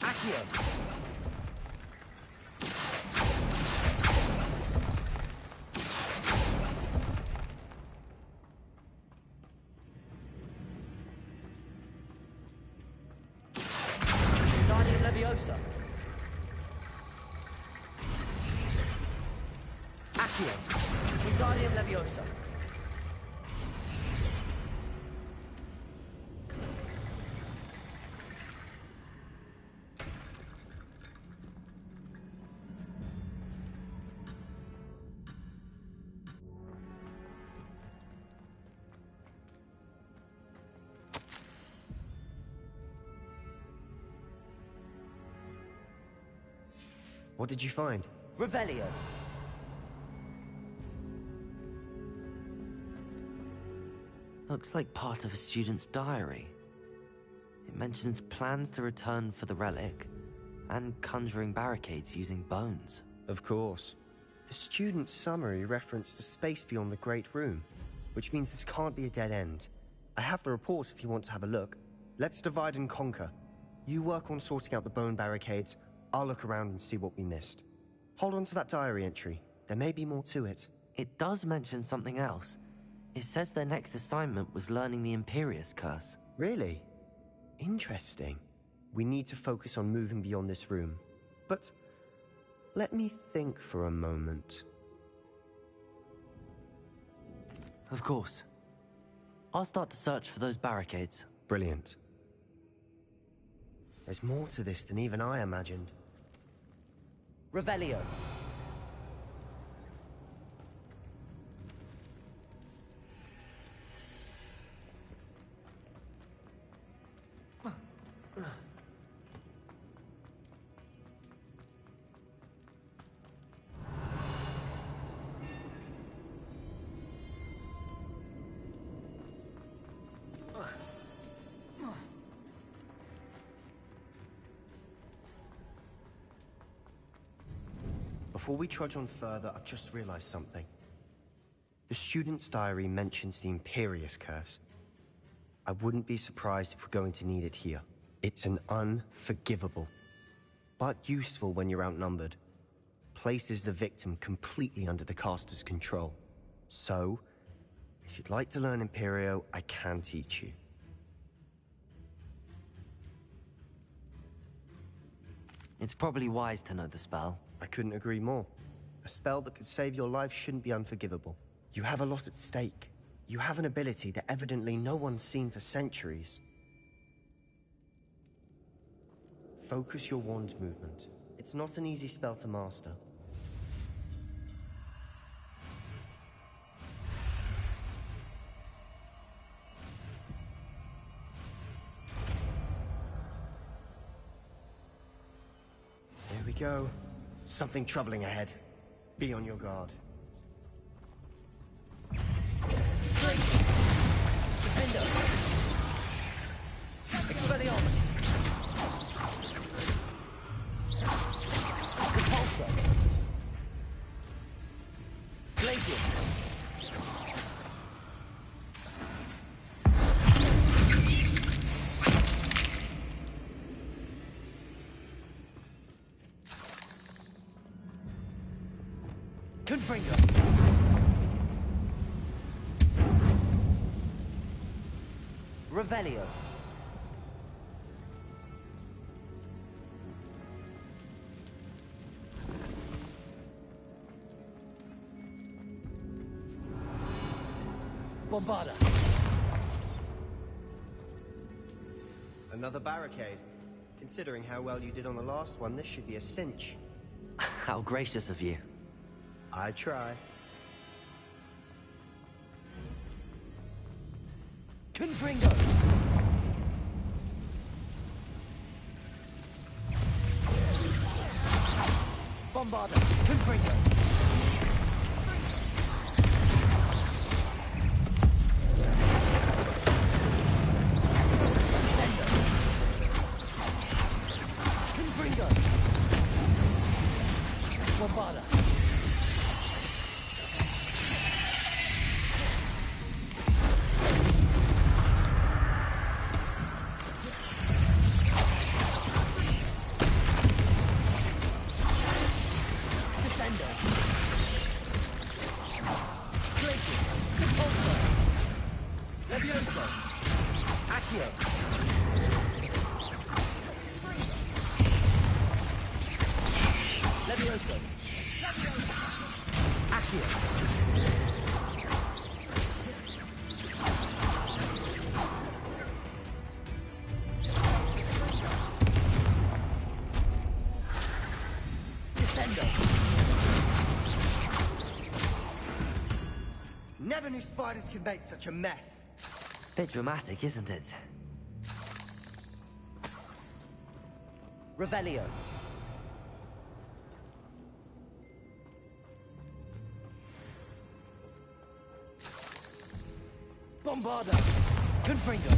Accio! Accio. Wingardium Leviosa. What did you find? Revelio. Looks like part of a student's diary. It mentions plans to return for the relic and conjuring barricades using bones. Of course. The student's summary referenced a space beyond the Great Room, which means this can't be a dead end. I have the report if you want to have a look. Let's divide and conquer. You work on sorting out the bone barricades. I'll look around and see what we missed. Hold on to that diary entry. There may be more to it. It does mention something else. It says their next assignment was learning the Imperius Curse. Really? Interesting. We need to focus on moving beyond this room. But let me think for a moment. Of course. I'll start to search for those barricades. Brilliant. There's more to this than even I imagined. Revelio. Before we trudge on further, I've just realized something. The student's diary mentions the Imperius Curse. I wouldn't be surprised if we're going to need it here. It's an unforgivable, but useful when you're outnumbered. Places the victim completely under the caster's control. So, if you'd like to learn Imperio, I can teach you. It's probably wise to know the spell. I couldn't agree more. A spell that could save your life shouldn't be unforgivable. You have a lot at stake. You have an ability that evidently no one's seen for centuries. Focus your wand movement. It's not an easy spell to master. Here we go. Something troubling ahead. Be on your guard. Defender. Expelliarmus. Repulsor. Glacius. Confringo. Revelio. Bombarda. Another barricade. Considering how well you did on the last one, this should be a cinch. How gracious of you. I try. Confringo. Bombarda. Confringo. Sender. Confringo. Bombarda. Levioso. Accio. Never knew spiders could make such a mess. Bit dramatic, isn't it? Revelio. Bombarda. Confringo.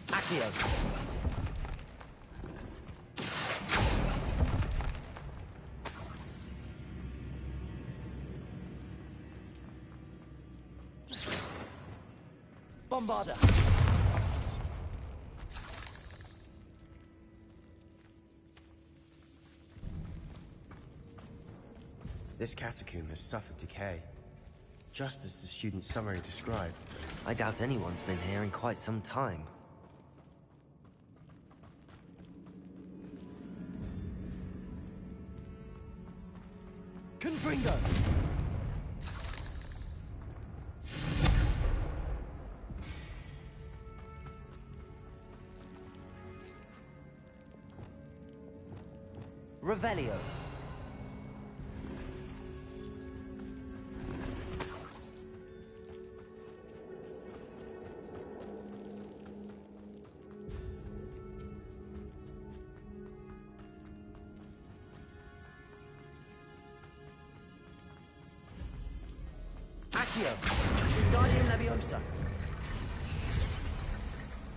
Accio. Bombarda. This catacomb has suffered decay, just as the student summary described. I doubt anyone's been here in quite some time. Confringo. Revelio. Accio. Guardian Leviosa.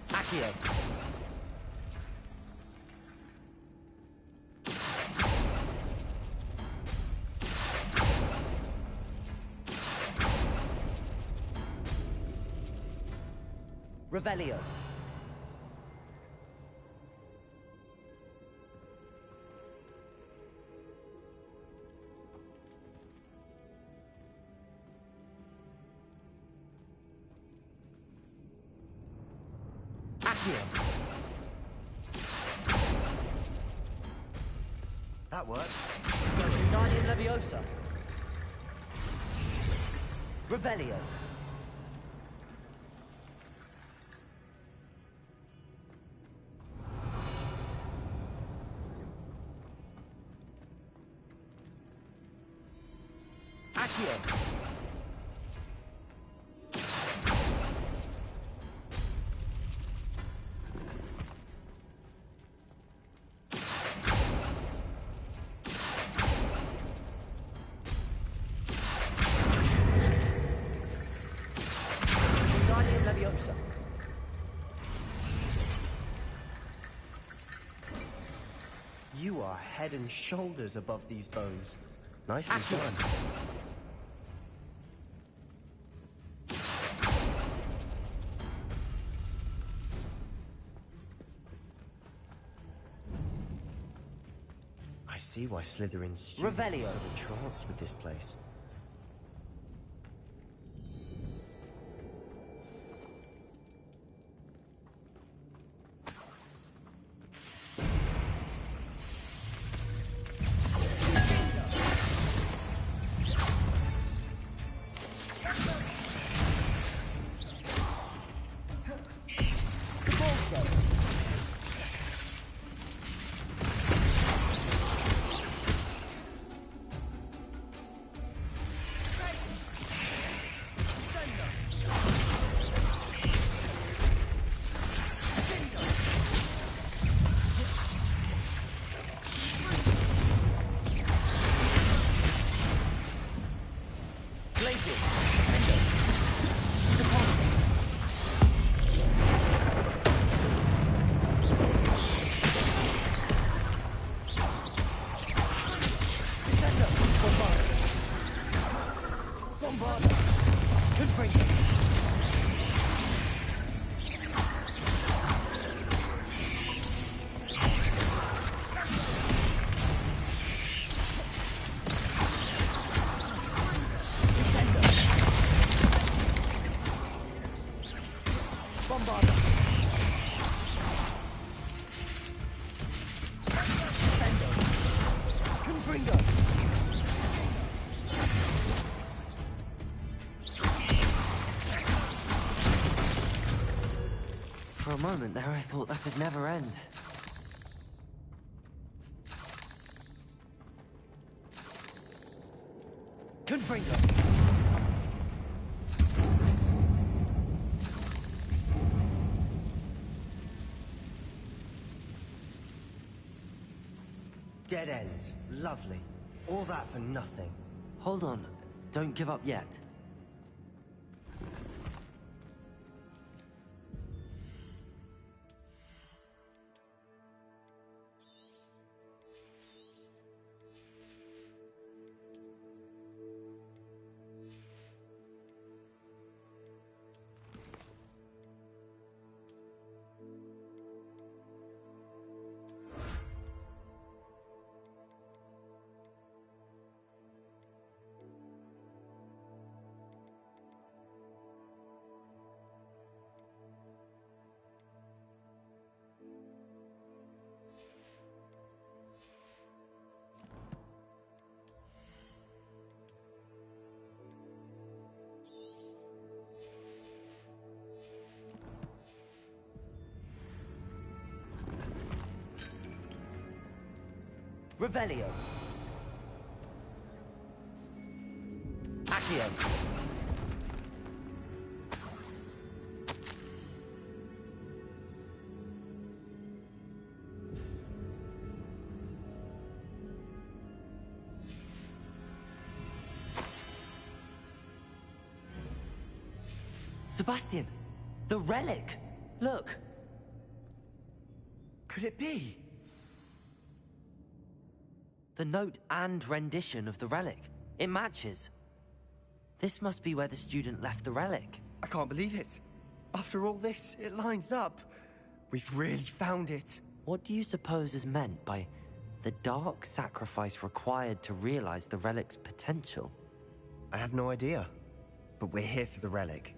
Accio. Revelio. Accio. That worked. Guardian Leviosa. Revelio. Accio. Guardian Leviosa. You are head and shoulders above these bones. Nicely done. I see why Slytherin's students Revelio. are so entranced with this place. For a moment there, I thought that'd never end. Confringo. Dead end. Lovely. All that for nothing. Hold on. Don't give up yet. Revelio. Accio. Sebastian! The relic! Look! Could it be? The note and rendition of the relic. It matches. This must be where the student left the relic. I can't believe it. After all this, it lines up. We've really found it. What do you suppose is meant by the dark sacrifice required to realize the relic's potential? I have no idea. But we're here for the relic.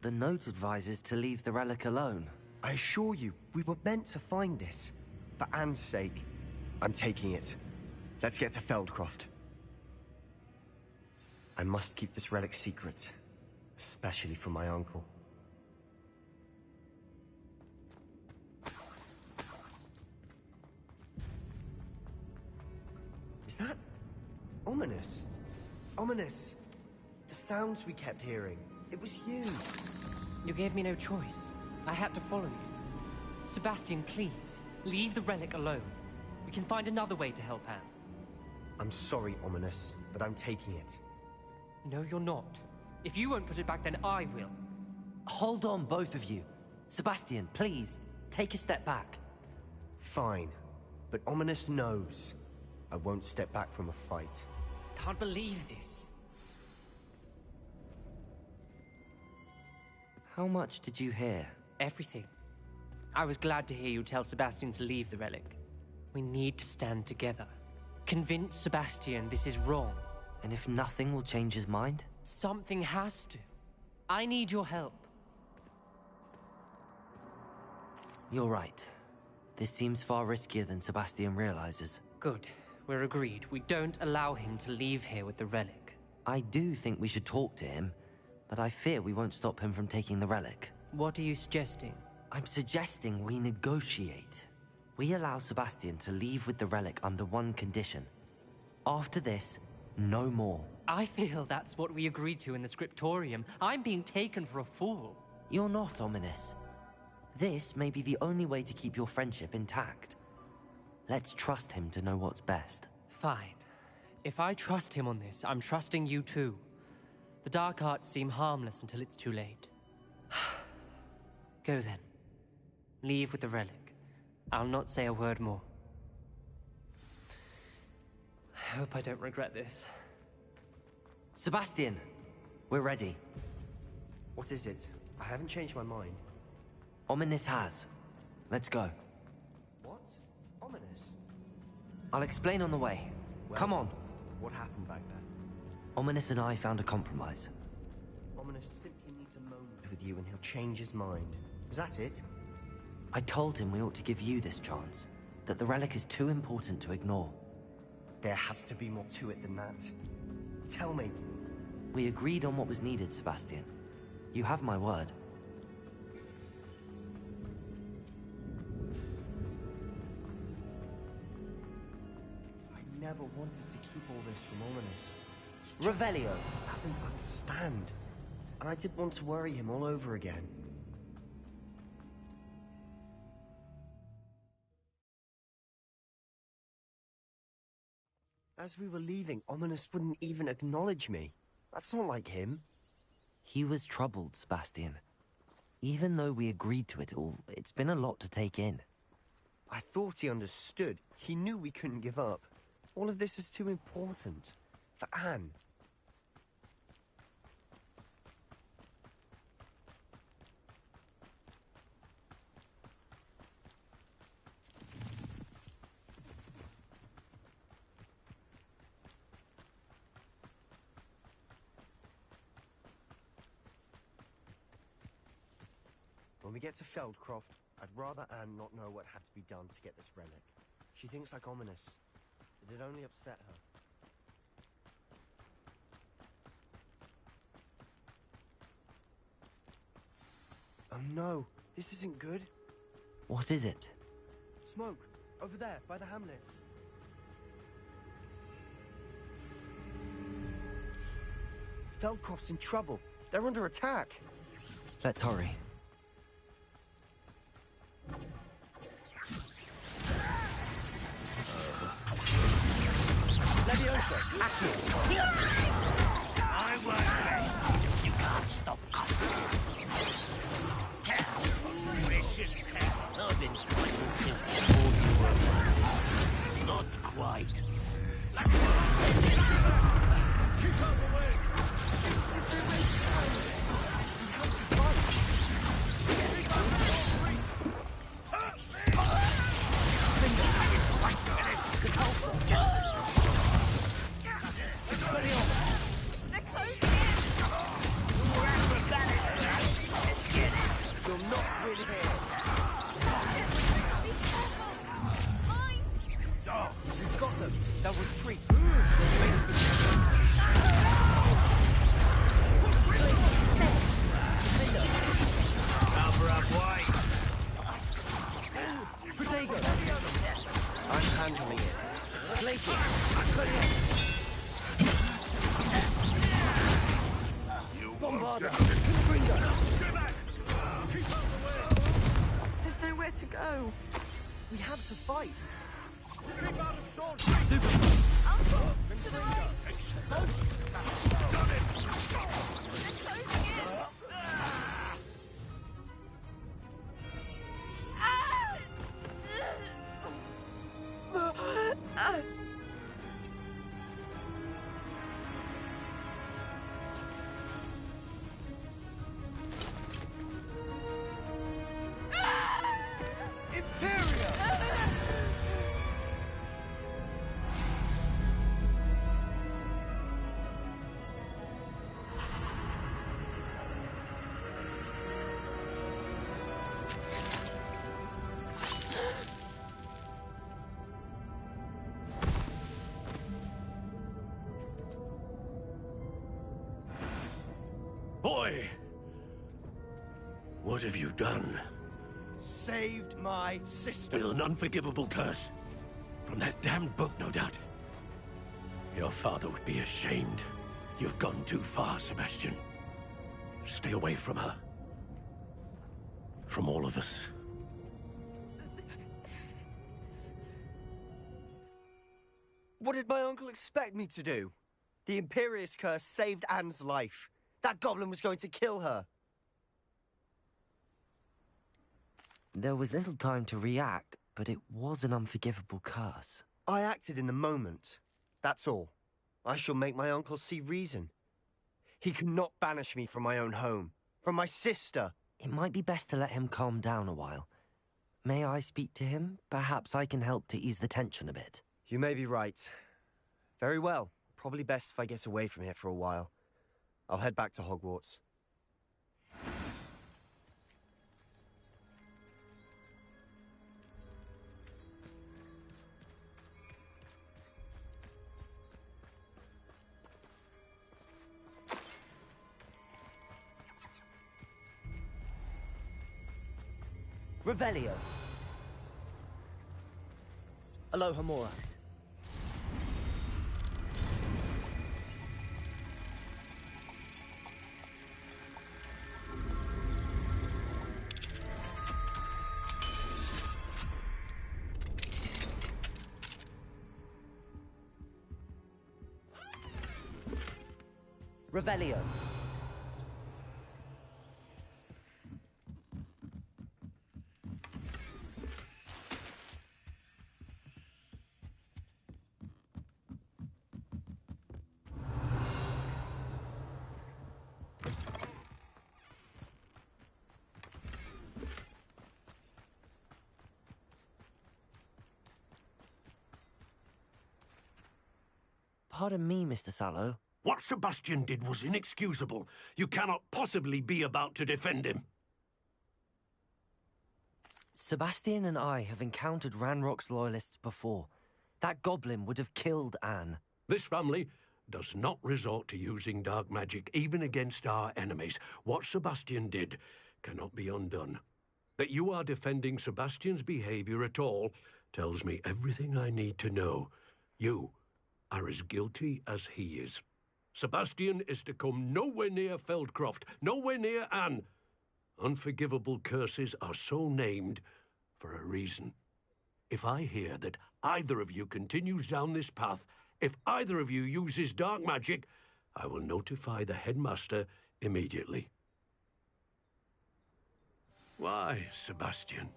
The note advises to leave the relic alone. I assure you, we were meant to find this. For Anne's sake. I'm taking it. Let's get to Feldcroft. I must keep this relic secret. Especially from my uncle. Is that... ominous? Ominous. The sounds we kept hearing. It was you. You gave me no choice. I had to follow you. Sebastian, please, leave the relic alone. We can find another way to help Anne. I'm sorry, Ominous, but I'm taking it. No, you're not. If you won't put it back, then I will. Hold on, both of you. Sebastian, please, take a step back. Fine, but Ominous knows. I won't step back from a fight. Can't believe this. How much did you hear? Everything. I was glad to hear you tell Sebastian to leave the relic. We need to stand together. Convince Sebastian this is wrong. And if nothing will change his mind? Something has to. I need your help. You're right. This seems far riskier than Sebastian realizes. Good. We're agreed. We don't allow him to leave here with the relic. I do think we should talk to him, but I fear we won't stop him from taking the relic. What are you suggesting? I'm suggesting we negotiate. We allow Sebastian to leave with the relic under one condition. After this, no more. I feel that's what we agreed to in the scriptorium. I'm being taken for a fool. You're not, Ominous. This may be the only way to keep your friendship intact. Let's trust him to know what's best. Fine. If I trust him on this, I'm trusting you too. The dark arts seem harmless until it's too late. Go then. Leave with the relic. I'll not say a word more. I hope I don't regret this. Sebastian, we're ready. What is it? I haven't changed my mind. Ominous has. Let's go. What? Ominous? I'll explain on the way. Well, come on. What happened back there? Ominous and I found a compromise. Ominous simply needs a moment with you and he'll change his mind. Is that it? I told him we ought to give you this chance. That the relic is too important to ignore. There has to be more to it than that. Tell me. We agreed on what was needed, Sebastian. You have my word. wanted to keep all this from Ominous. Revelio doesn't understand. And I didn't want to worry him all over again. As we were leaving, Ominous wouldn't even acknowledge me. That's not like him. He was troubled, Sebastian. Even though we agreed to it all, it's been a lot to take in. I thought he understood. He knew we couldn't give up. All of this is too important. For Anne. When we get to Feldcroft, I'd rather Anne not know what had to be done to get this relic. She thinks like Ominous. It'd only upset her. Oh no, this isn't good. What is it? Smoke, over there, by the hamlet. Feldcroft's in trouble. They're under attack. Let's hurry. Leviosa, Accio. I won't. You can't stop us. Mission tell. I've been fighting since before you were. Not quite. Keep out the way. Is there a way to go? We have to You'll not win here. We've got them. They'll retreat. Cover up wide. Protego. I'm handling it. Place it. Bombarda. Confringo. There's nowhere to go. We have to fight. Keep out of sword. Uncle, to the right. Got it. They're closing in. Boy! What have you done? Saved my sister. With an unforgivable curse. From that damned book, no doubt. Your father would be ashamed. You've gone too far, Sebastian. Stay away from her. From all of us. What did my uncle expect me to do? The Imperious curse saved Anne's life. That goblin was going to kill her. There was little time to react, but it was an unforgivable curse. I acted in the moment. That's all. I shall make my uncle see reason. He cannot banish me from my own home. From my sister. It might be best to let him calm down a while. May I speak to him? Perhaps I can help to ease the tension a bit. You may be right. Very well. Probably best if I get away from here for a while. I'll head back to Hogwarts. Revelio. Alohomora. Revelio. Pardon me, Mr. Sallow. What Sebastian did was inexcusable. You cannot possibly be about to defend him. Sebastian and I have encountered Ranrock's loyalists before. That goblin would have killed Anne. This family does not resort to using dark magic, even against our enemies. What Sebastian did cannot be undone. That you are defending Sebastian's behavior at all tells me everything I need to know. You are as guilty as he is. Sebastian is to come nowhere near Feldcroft, nowhere near Anne. Unforgivable curses are so named for a reason. If I hear that either of you continues down this path, if either of you uses dark magic, I will notify the headmaster immediately. Why, Sebastian?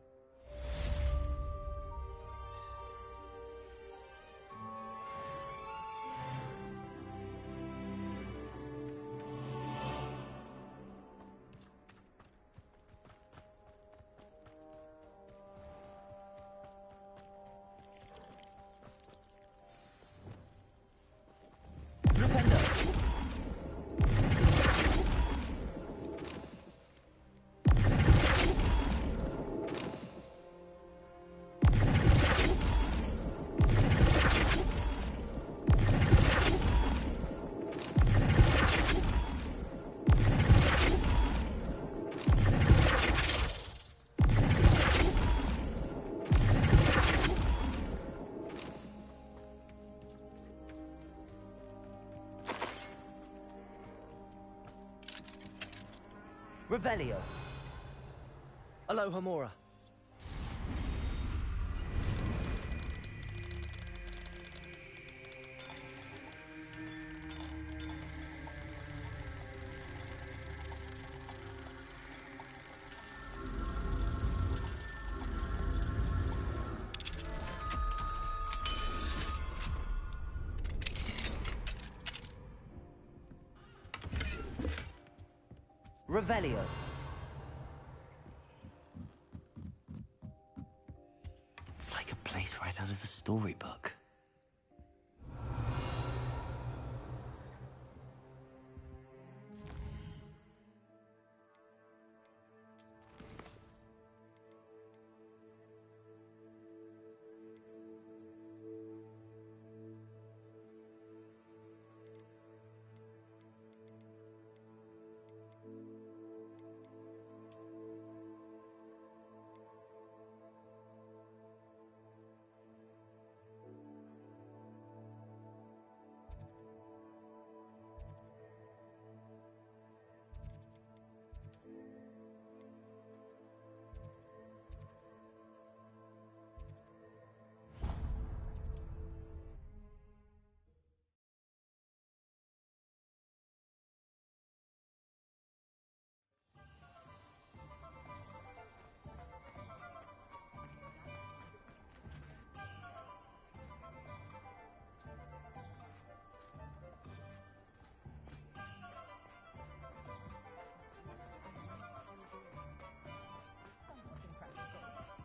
Revelio. Alohomora. Revelio. It's like a place right out of a storybook.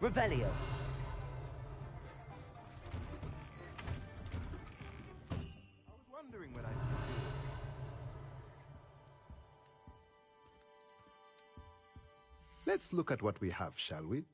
Revelio. I was wondering when I'd see you. Let's look at what we have, shall we?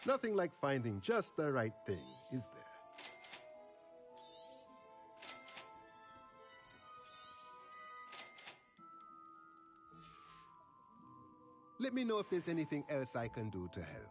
Nothing like finding just the right thing, is there? Let me know if there's anything else I can do to help.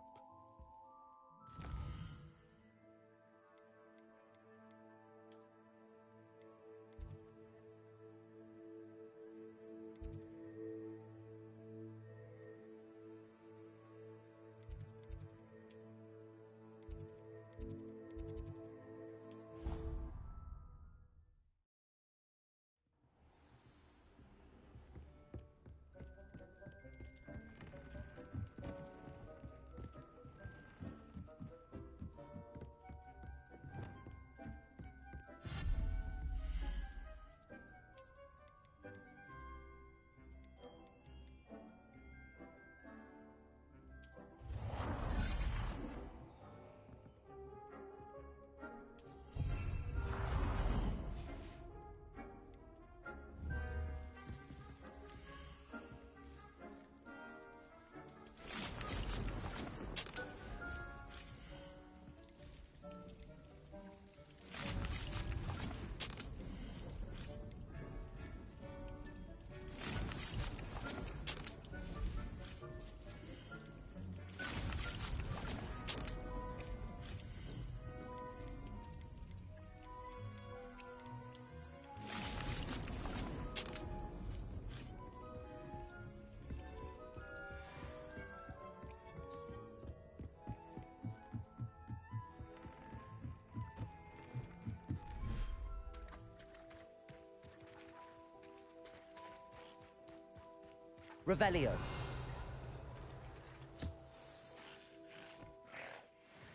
Revelio.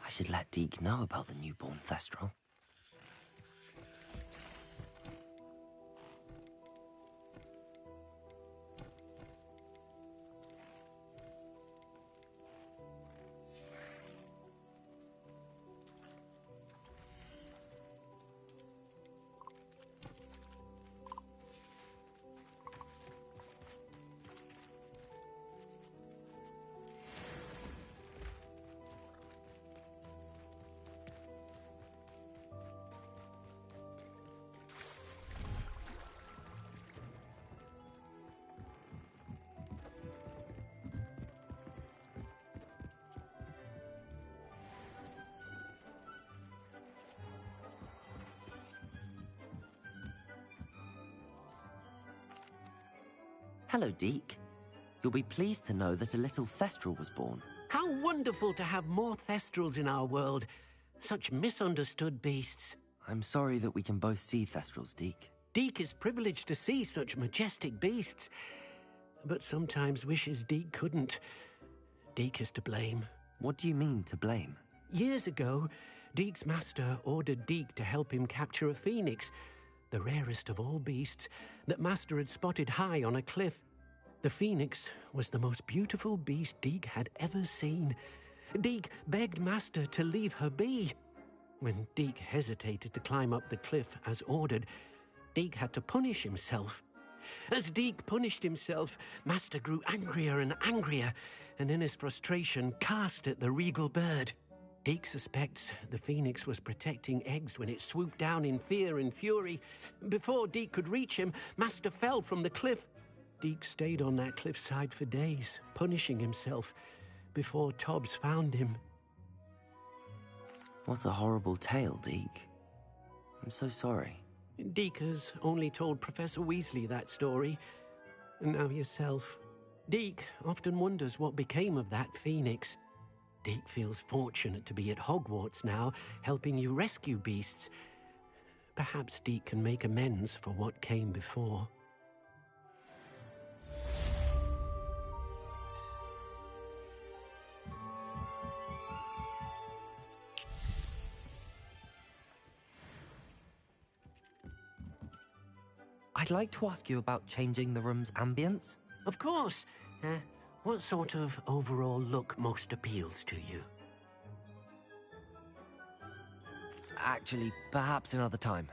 I should let Deke know about the newborn Thestral. Hello, Deke. You'll be pleased to know that a little Thestral was born. How wonderful to have more Thestrals in our world. Such misunderstood beasts. I'm sorry that we can both see Thestrals, Deke. Deke is privileged to see such majestic beasts, but sometimes wishes Deke couldn't. Deke is to blame. What do you mean, to blame? Years ago, Deke's master ordered Deke to help him capture a phoenix, the rarest of all beasts, that Master had spotted high on a cliff. The phoenix was the most beautiful beast Deke had ever seen. Deke begged Master to leave her be. When Deke hesitated to climb up the cliff as ordered, Deke had to punish himself. As Deke punished himself, Master grew angrier and angrier, and in his frustration cast at the regal bird. Deke suspects the phoenix was protecting eggs when it swooped down in fear and fury. Before Deke could reach him, Master fell from the cliff. Deke stayed on that cliffside for days, punishing himself, before Tobbs found him. What a horrible tale, Deke. I'm so sorry. Deke has only told Professor Weasley that story, and now yourself. Deke often wonders what became of that phoenix. Deke feels fortunate to be at Hogwarts now, helping you rescue beasts. Perhaps Deke can make amends for what came before. I'd like to ask you about changing the room's ambience. Of course. What sort of overall look most appeals to you? Actually, perhaps another time.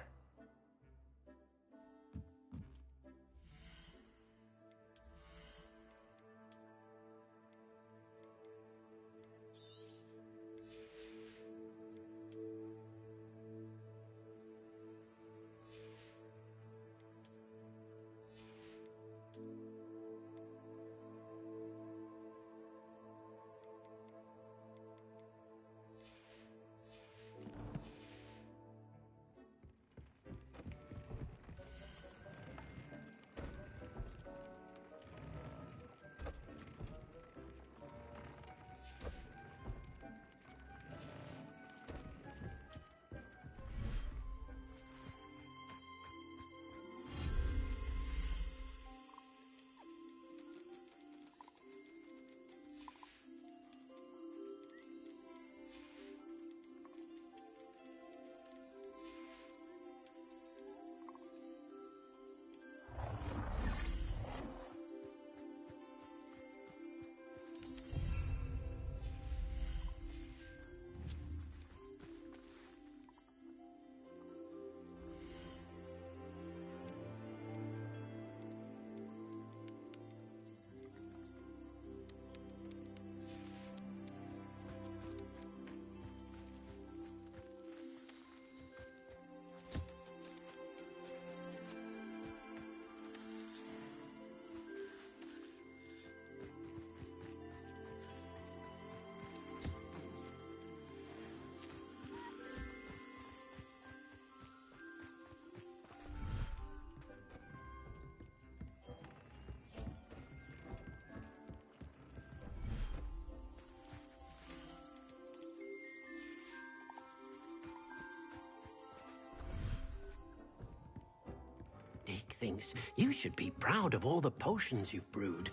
thinks you should be proud of all the potions you've brewed.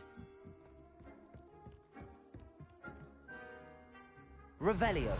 Revelio.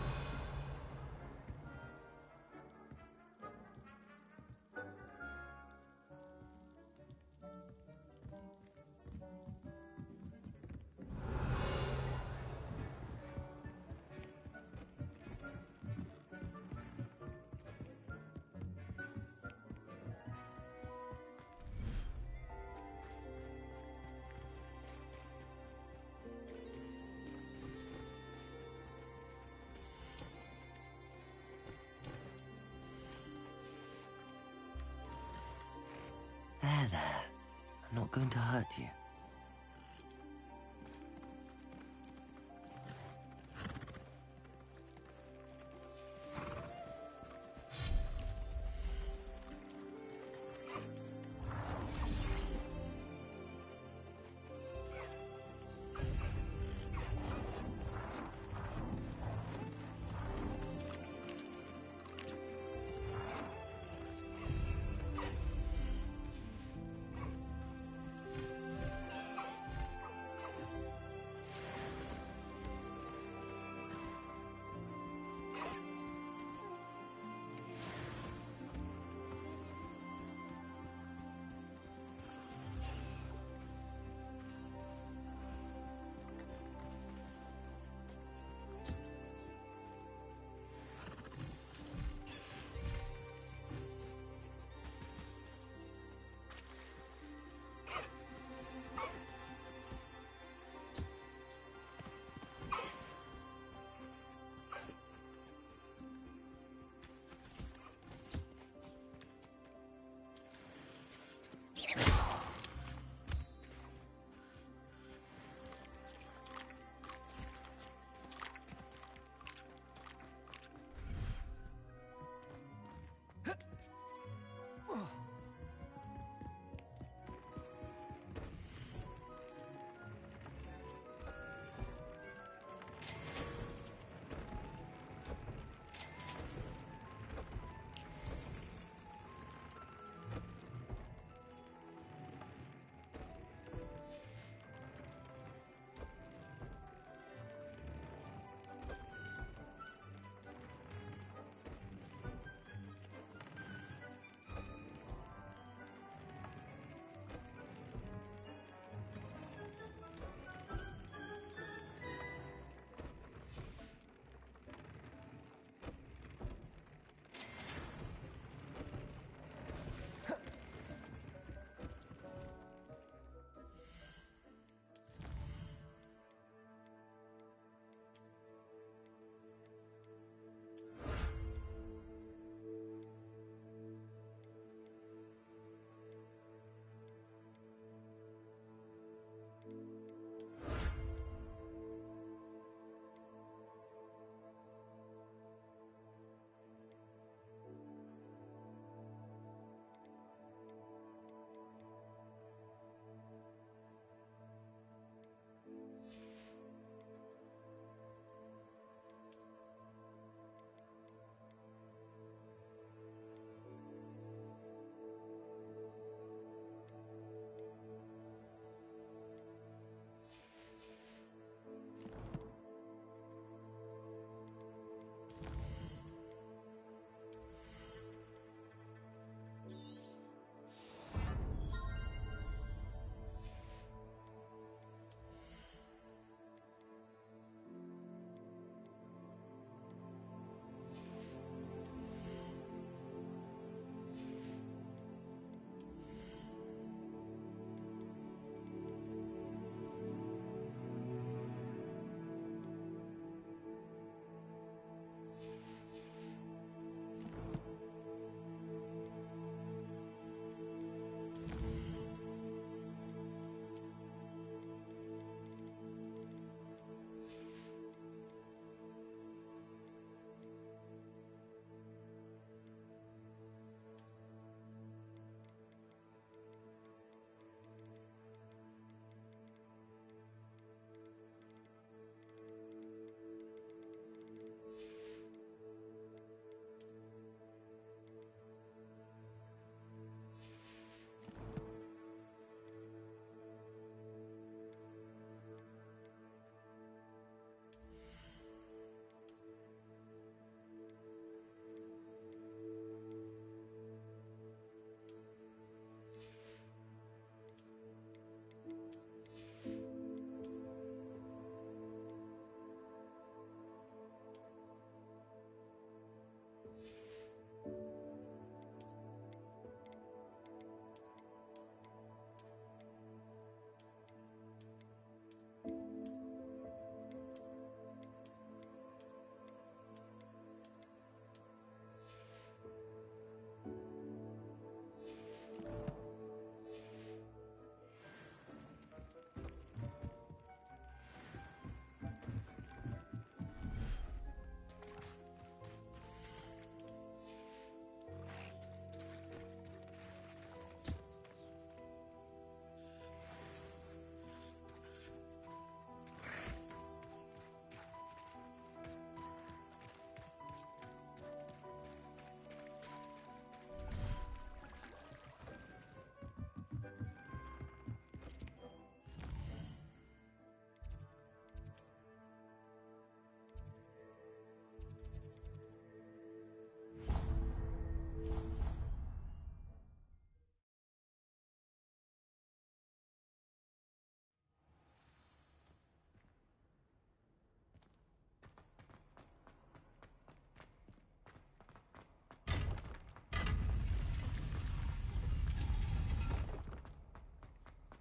There. I'm not going to hurt you.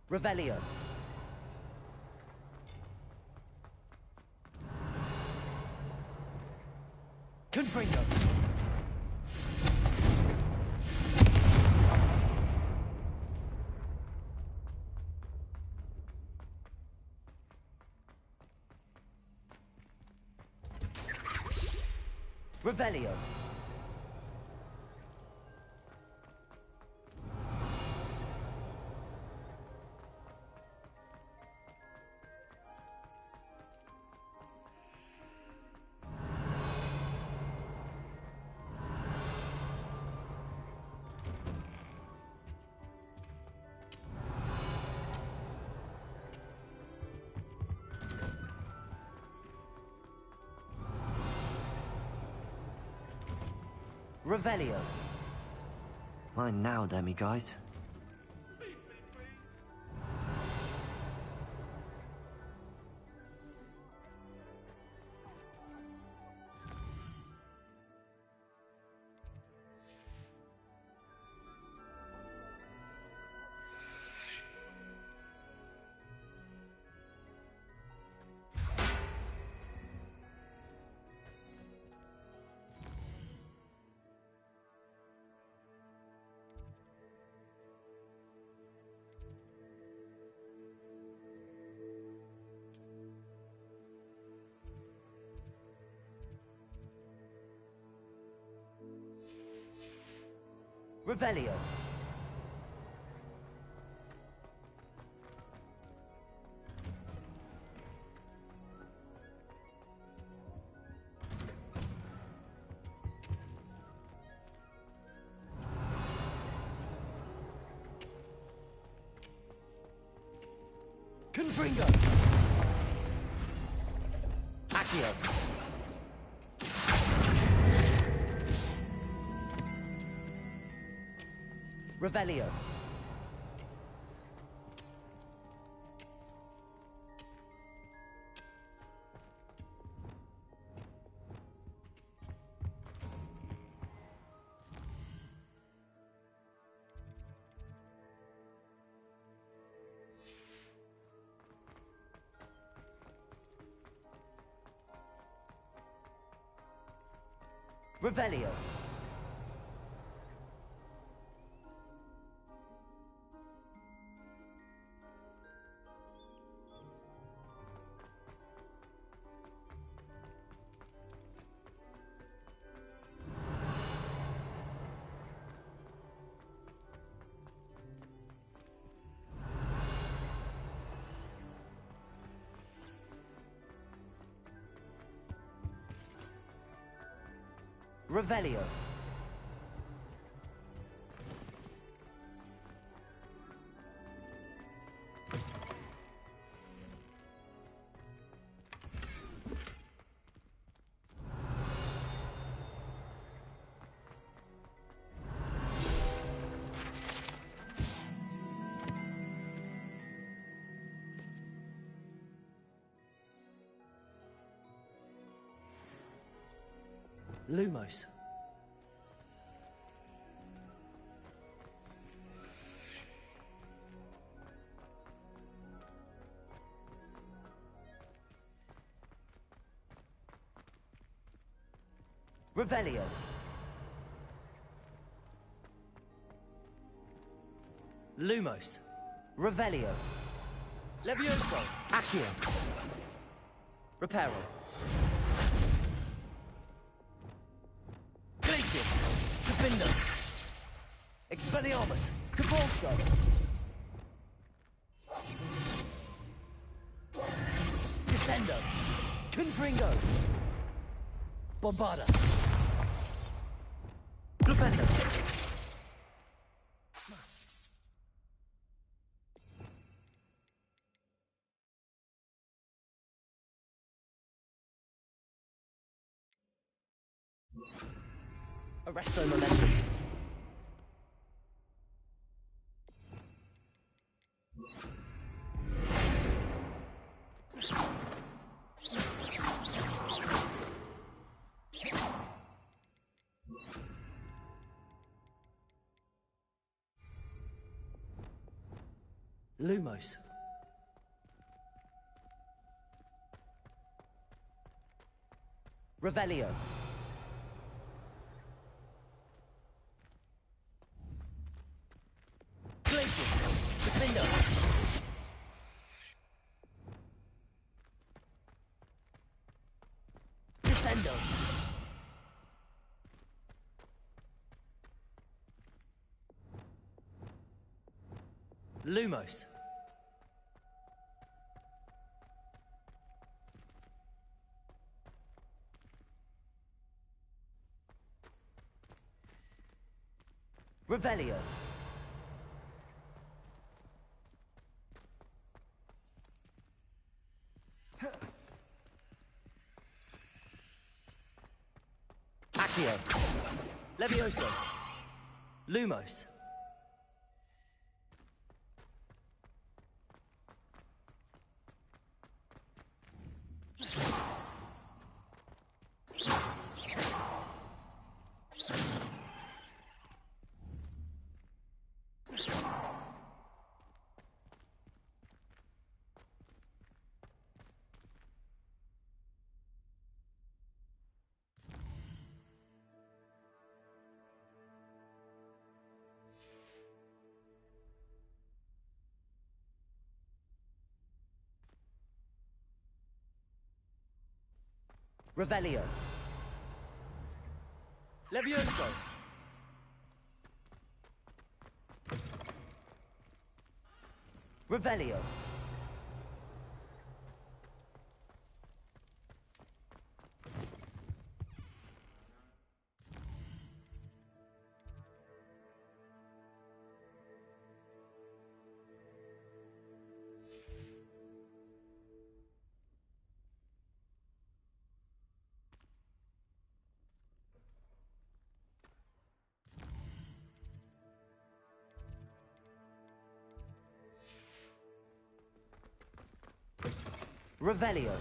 Revelio. Confringo. Revelio. Revelio. Mine now, demi-guys. Revelio. Confringo. Accio. Revelio. Revelio. Revelio. Lumos. Revelio. Lumos. Revelio. Levioso. Accio. Reparo. Glacius. Defendo. Expelliarmus. Convulso. Descendo. Confringo. Bombarda. Flipendo. Arresto momentum. Lumos. Revelio. Glacius. Defendo. Descendo. Lumos. Revelio. Accio. Levioso. Lumos. Revelio. Levioso. Revelio. Revelio.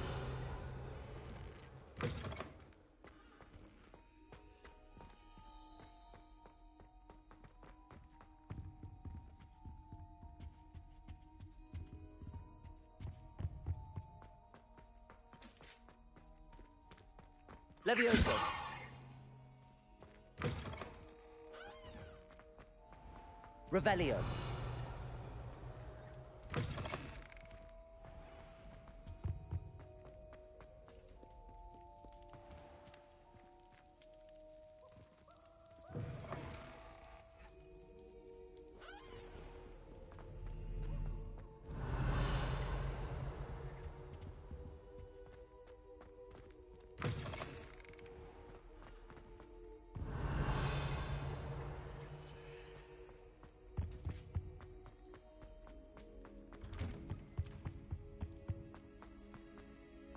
Levioso. Revelio.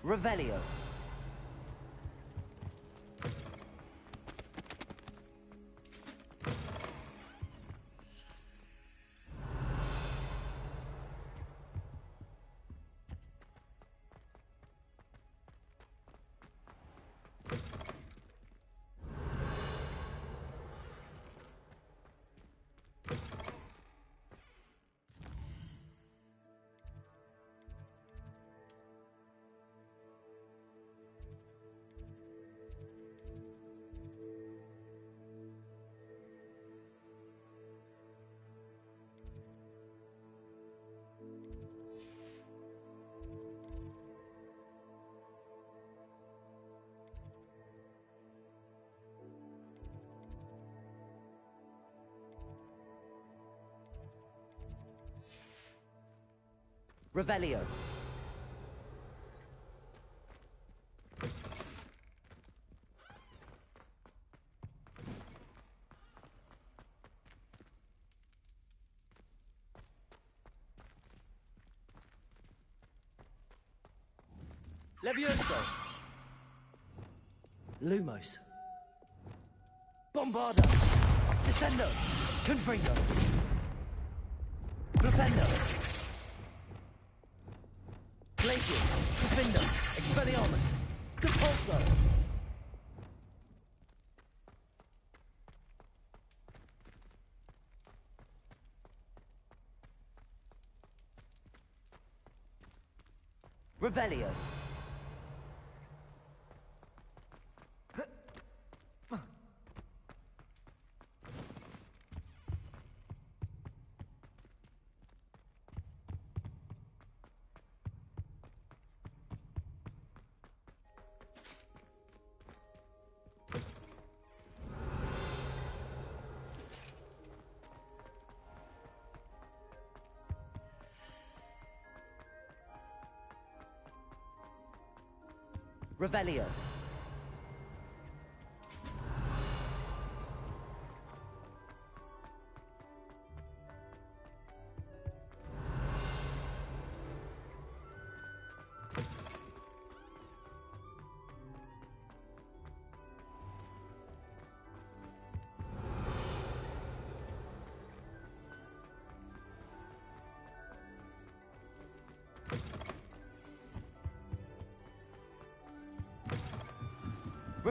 Revelio. Revelio. Levioso. Lumos. Bombarda. Descendo. Confringo. Flipendo. Glacius. Confindo. Expelliarmus. Compulso. Revelio. Revelio.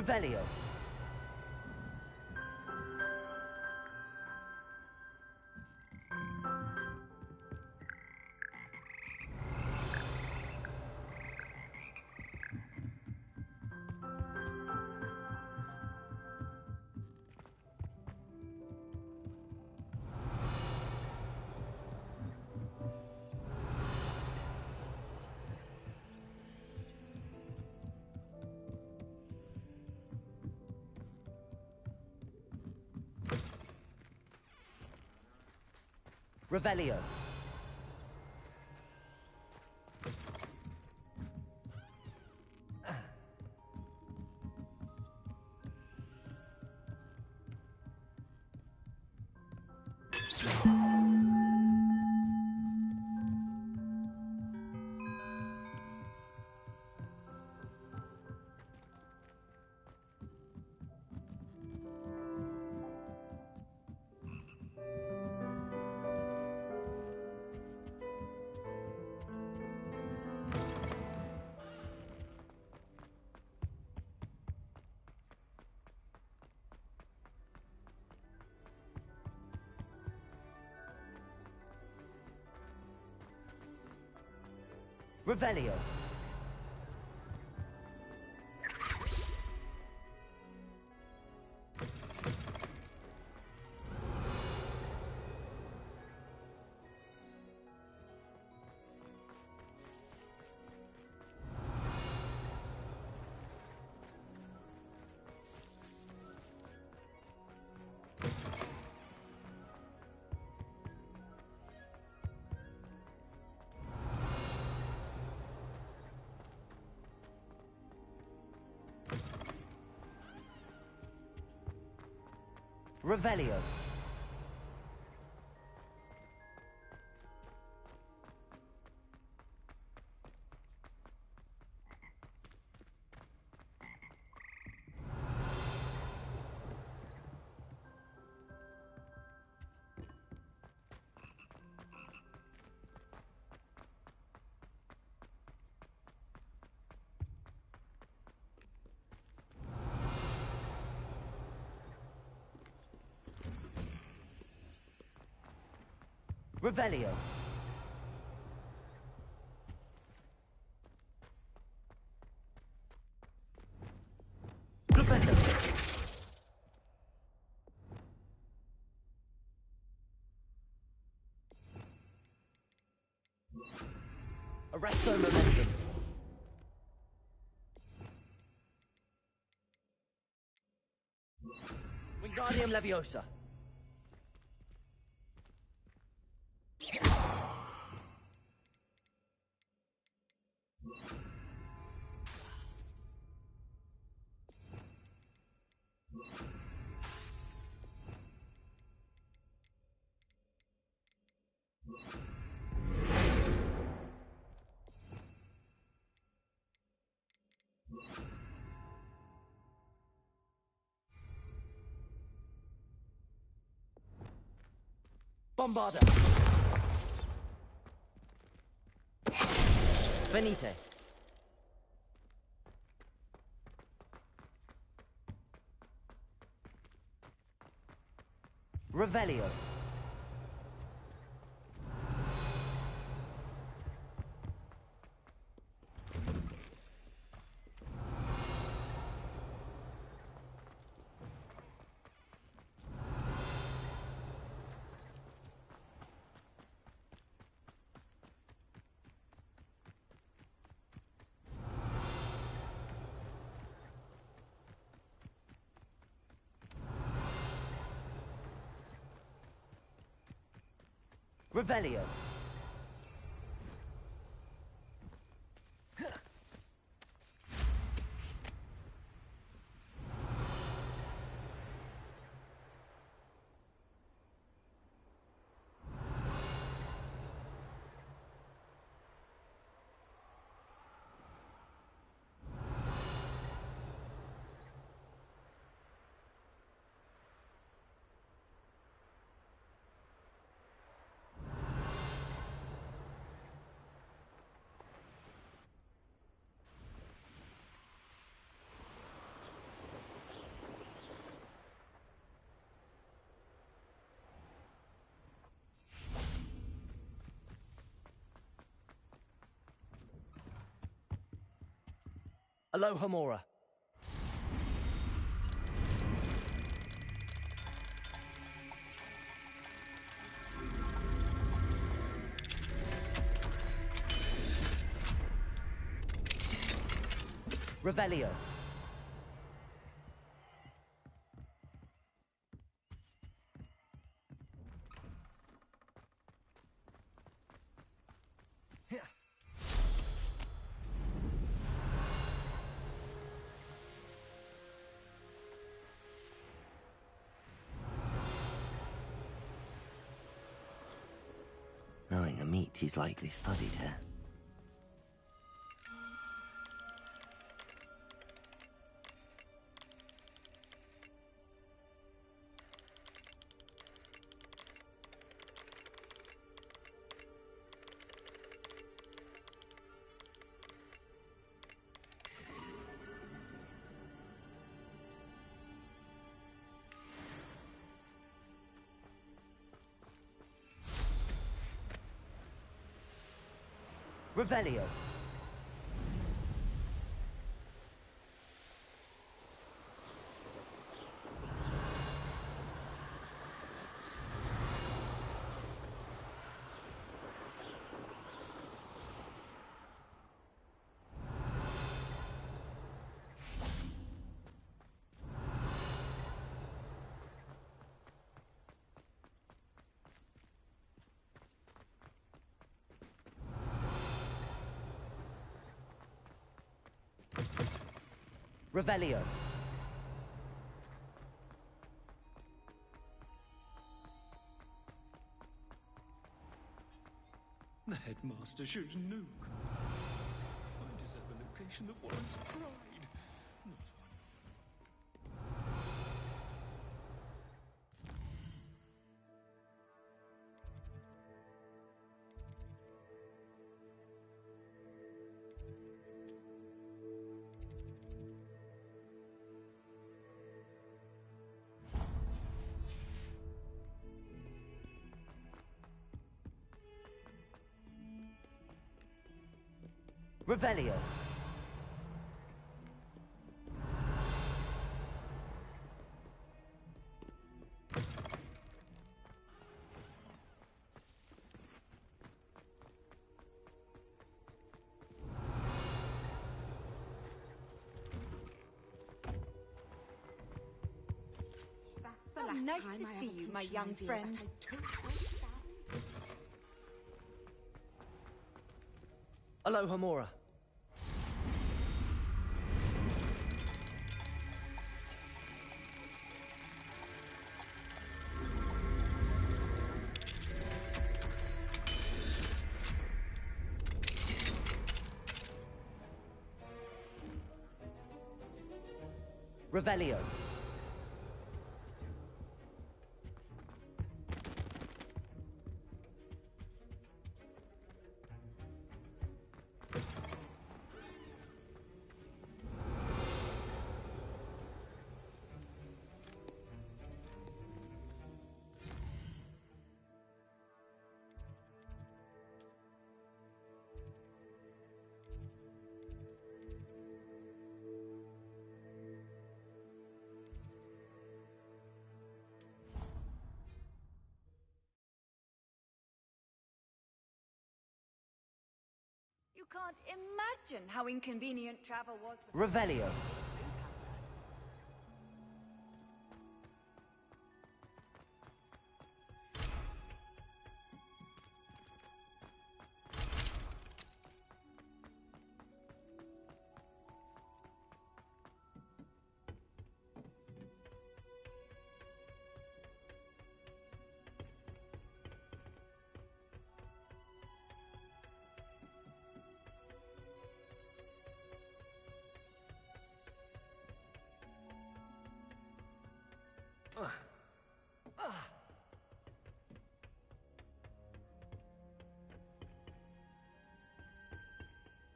Revelio. Revelio. Revelio. Revelio. Revelio. Revelio. Arresto momentum. Wingardium Leviosa. Bombarda. Venite. Revelio. Revelio. Aloha Mora. Revelio. Knowing a meat, he's likely studied here. Revelio. Revelio. The headmaster shows Nuke. I deserve a location that warrants pride. Not Revelio. Oh, nice to see you, my young friend. Aloha Mora. Revelio. You can't imagine how inconvenient travel was. Revelio.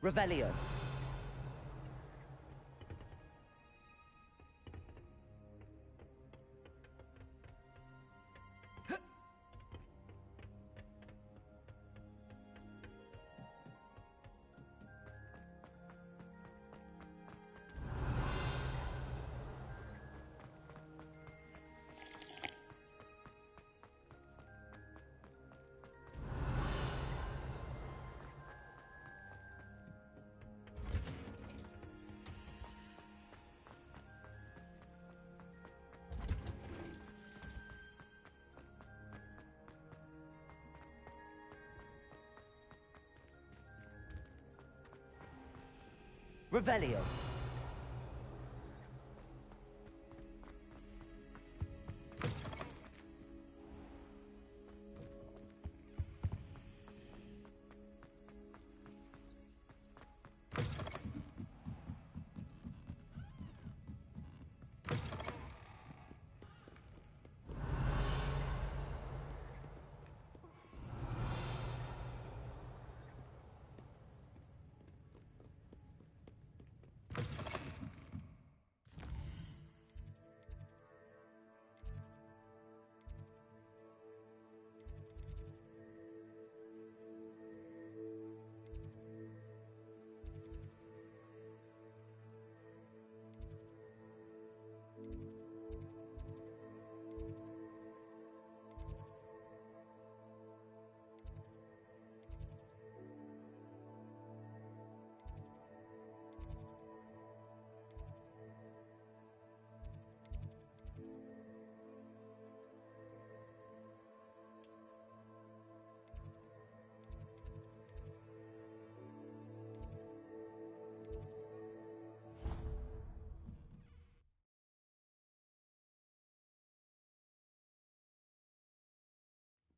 Revelio. Revelio.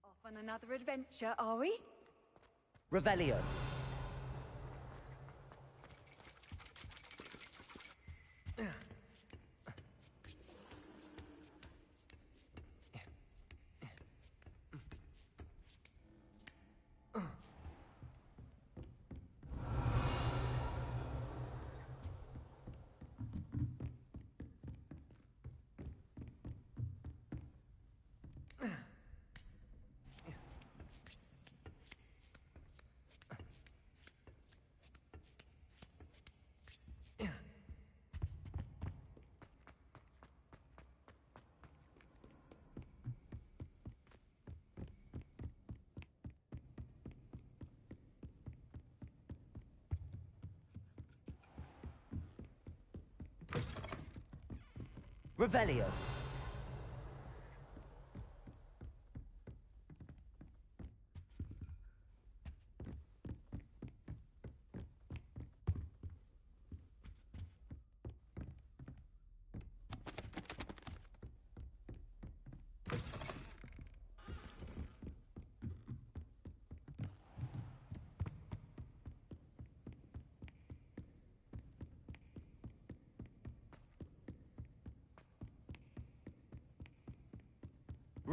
Off on another adventure, are we? Revelio. Revelio.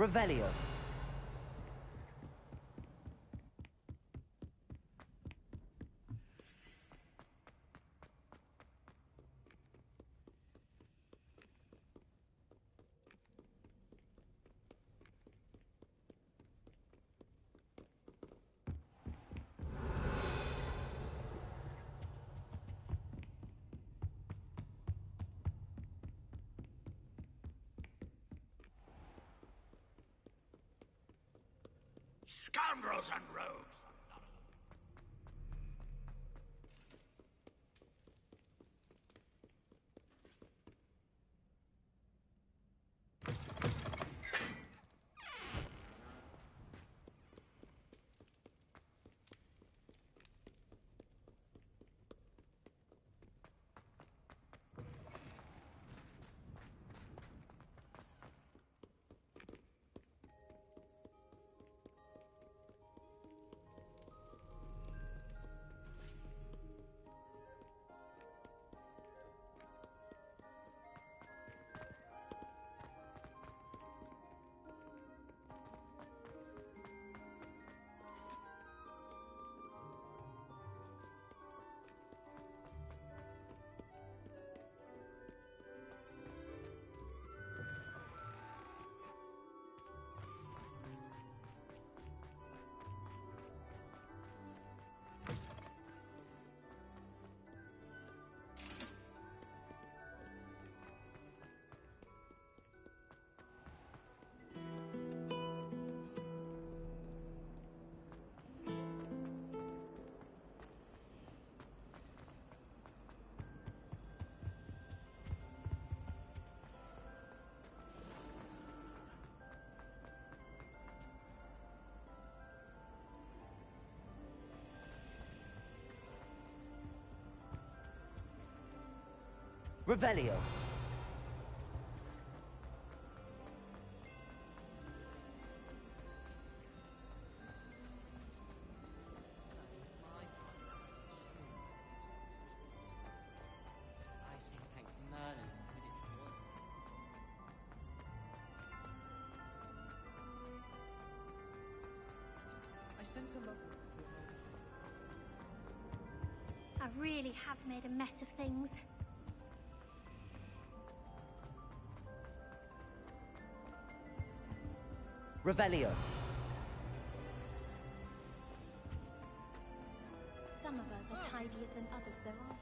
Revelio. Scoundrels and rogues! Revelio. I say thank Merlin when it was. I sent a letter to her. I really have made a mess of things. Revelio. Some of us are tidier than others, there are.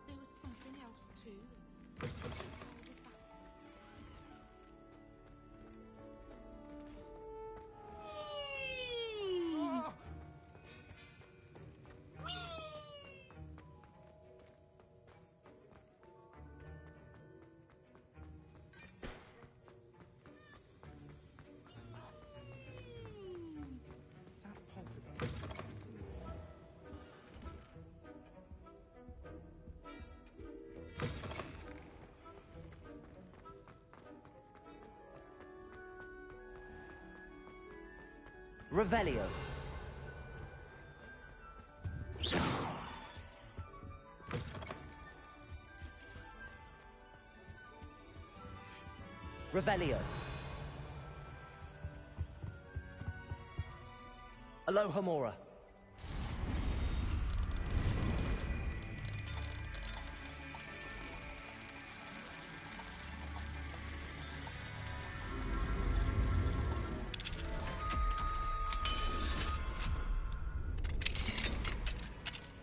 There was something else too. Revelio. Revelio. Alohomora.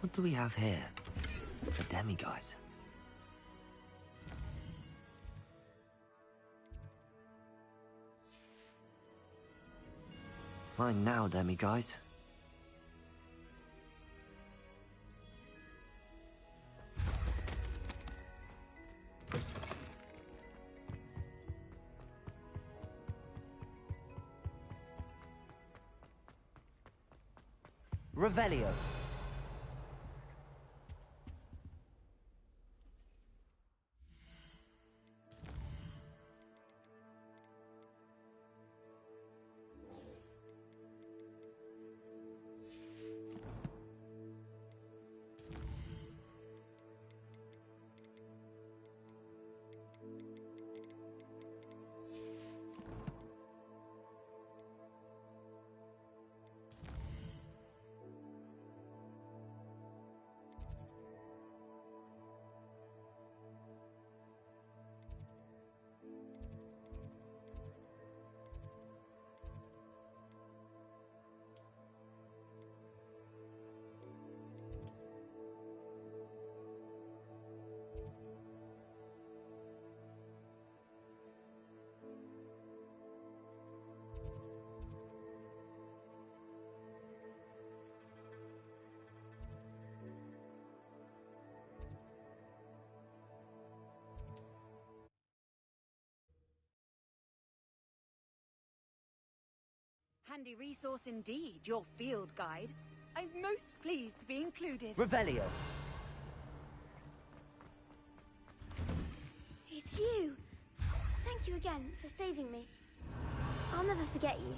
What do we have here? The demiguise. Mine now, demiguise. Revelio. Handy resource indeed, your field guide. I'm most pleased to be included. Revelio. It's you! Thank you again for saving me. I'll never forget you.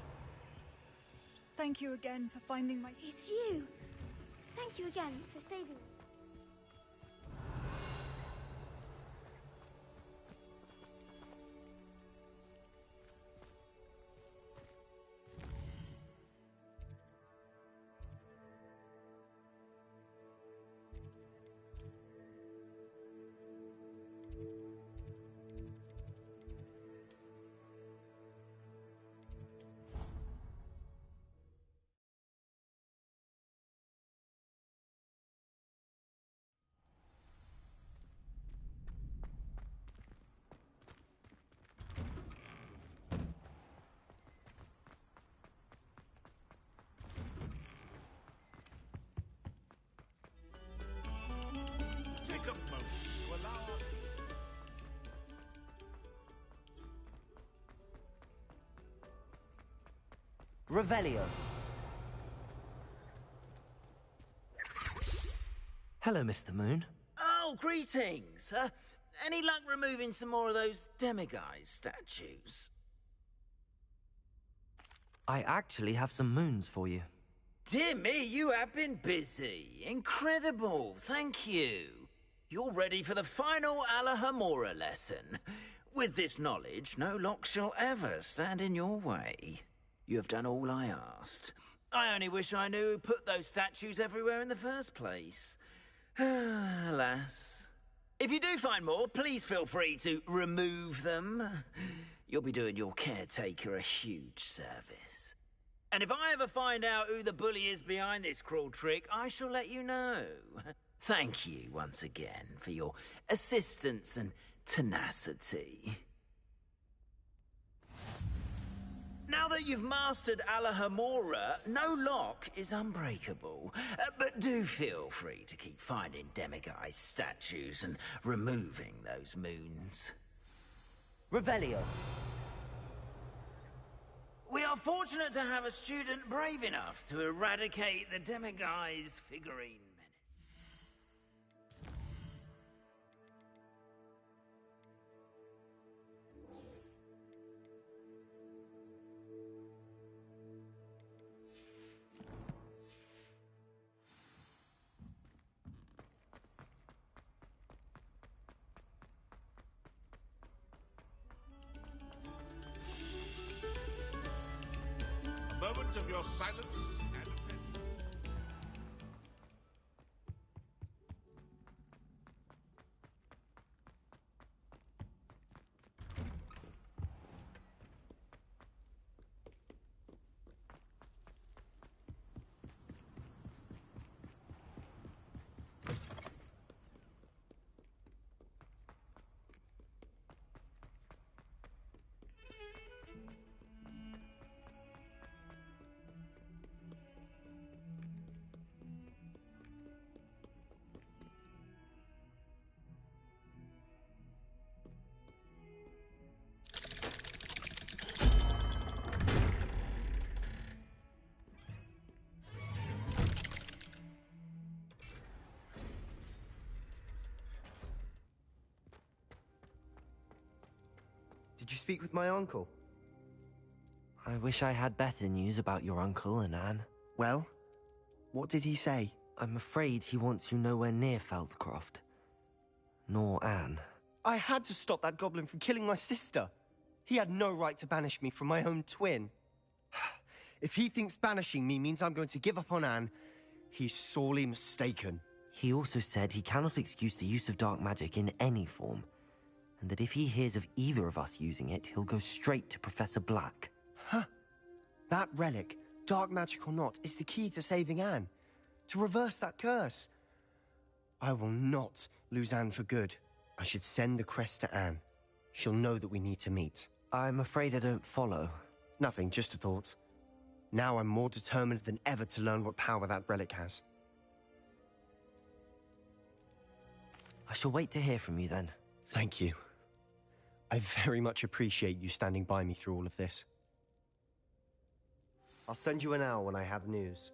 Thank you again for finding my... It's you! Thank you again for saving me. Revelio. Hello, Mr. Moon. Oh, greetings. Any luck removing some more of those demiguise statues? I actually have some moons for you. Dear me, you have been busy. Incredible, thank you. You're ready for the final Alahamora lesson. With this knowledge, no lock shall ever stand in your way. You have done all I asked. I only wish I knew who put those statues everywhere in the first place. Alas. If you do find more, please feel free to remove them. You'll be doing your caretaker a huge service. And if I ever find out who the bully is behind this cruel trick, I shall let you know. Thank you once again for your assistance and tenacity. Now that you've mastered Alahamora, no lock is unbreakable. But do feel free to keep finding demiguise statues and removing those moons. Revelio. We are fortunate to have a student brave enough to eradicate the demiguise figurine. Moment of your silence and attention. Did you speak with my uncle? I wish I had better news about your uncle and Anne. Well, what did he say? I'm afraid he wants you nowhere near Feldcroft. Nor Anne. I had to stop that goblin from killing my sister. He had no right to banish me from my own twin. If he thinks banishing me means I'm going to give up on Anne, he's sorely mistaken. He also said he cannot excuse the use of dark magic in any form, and that if he hears of either of us using it, he'll go straight to Professor Black. Huh. That relic, dark magic or not, is the key to saving Anne. To reverse that curse. I will not lose Anne for good. I should send the crest to Anne. She'll know that we need to meet. I'm afraid I don't follow. Nothing, just a thought. Now I'm more determined than ever to learn what power that relic has. I shall wait to hear from you then. Thank you. I very much appreciate you standing by me through all of this. I'll send you an owl when I have news.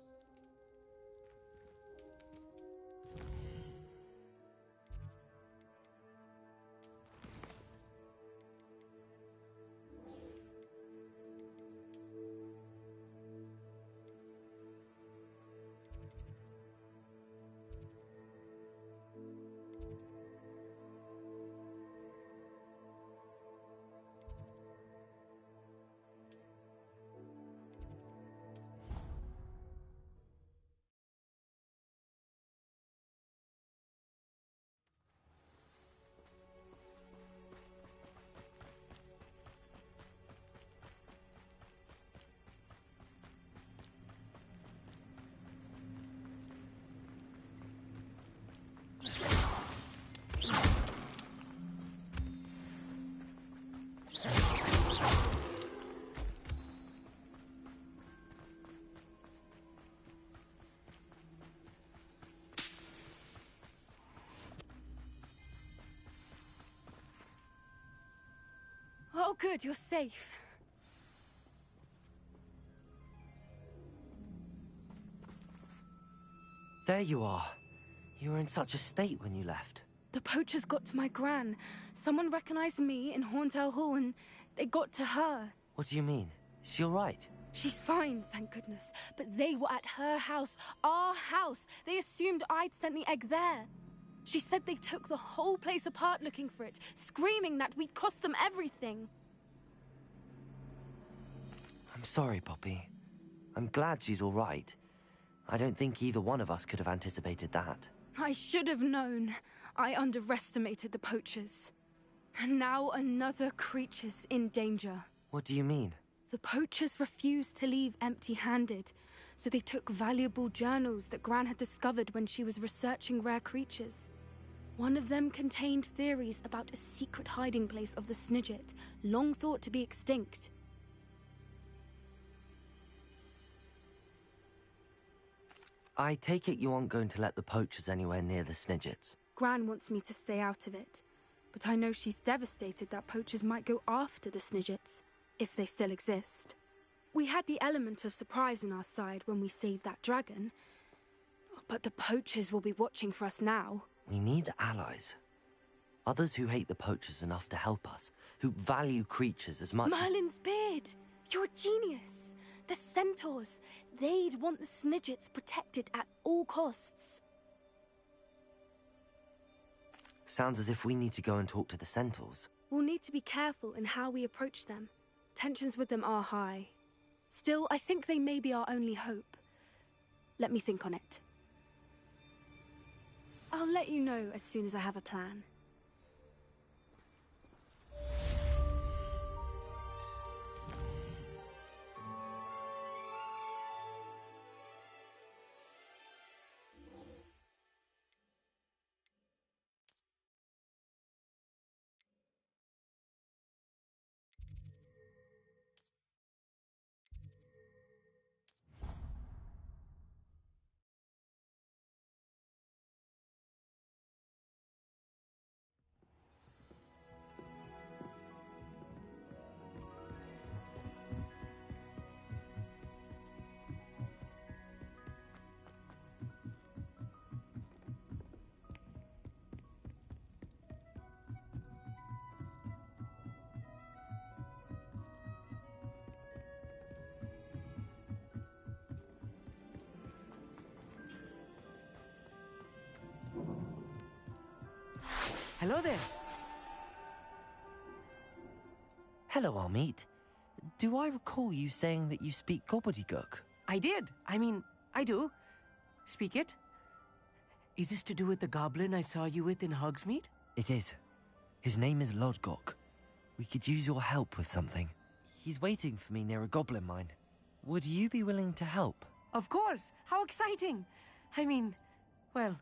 Oh, good, you're safe. There you are. You were in such a state when you left. The poachers got to my gran. Someone recognized me in Horntail Hall and they got to her. What do you mean? Is she all right? She's fine, thank goodness. But they were at her house, our house. They assumed I'd sent the egg there. She said they took the whole place apart looking for it, screaming that we'd cost them everything. I'm sorry, Poppy. I'm glad she's all right. I don't think either one of us could have anticipated that. I should have known. I underestimated the poachers. And now another creature's in danger. What do you mean? The poachers refused to leave empty-handed, so they took valuable journals that Gran had discovered when she was researching rare creatures. One of them contained theories about a secret hiding place of the Snidget, long thought to be extinct. I take it you aren't going to let the poachers anywhere near the Snidgets. Gran wants me to stay out of it, but I know she's devastated that poachers might go after the Snidgets, if they still exist. We had the element of surprise on our side when we saved that dragon, but the poachers will be watching for us now. We need allies. Others who hate the poachers enough to help us, who value creatures as much Merlin's beard! You're a genius! The centaurs! They'd want the Snidgets protected at all costs. Sounds as if we need to go and talk to the centaurs. We'll need to be careful in how we approach them. Tensions with them are high. Still, I think they may be our only hope. Let me think on it. I'll let you know as soon as I have a plan. Hello there. Hello, Amit. Do I recall you saying that you speak gobbledygook? I did. I do. Speak it. Is this to do with the goblin I saw you with in Hogsmeade? It is. His name is Lodgok. We could use your help with something. He's waiting for me near a goblin mine. Would you be willing to help? Of course. How exciting. Well,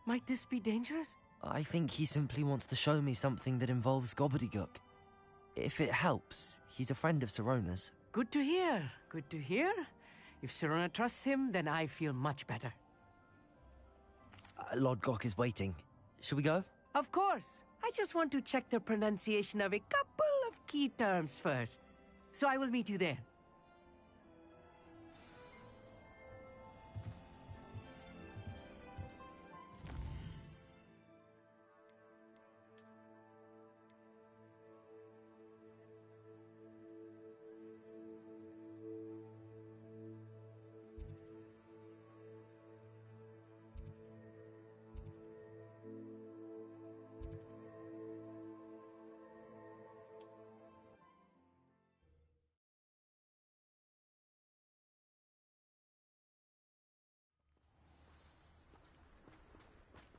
might this be dangerous? I think he simply wants to show me something that involves gobbledygook. If it helps, he's a friend of Sirona's. Good to hear. Good to hear. If Sirona trusts him, then I feel much better. Lodgok is waiting. Shall we go? Of course. I just want to check the pronunciation of a couple of key terms first. So I will meet you there.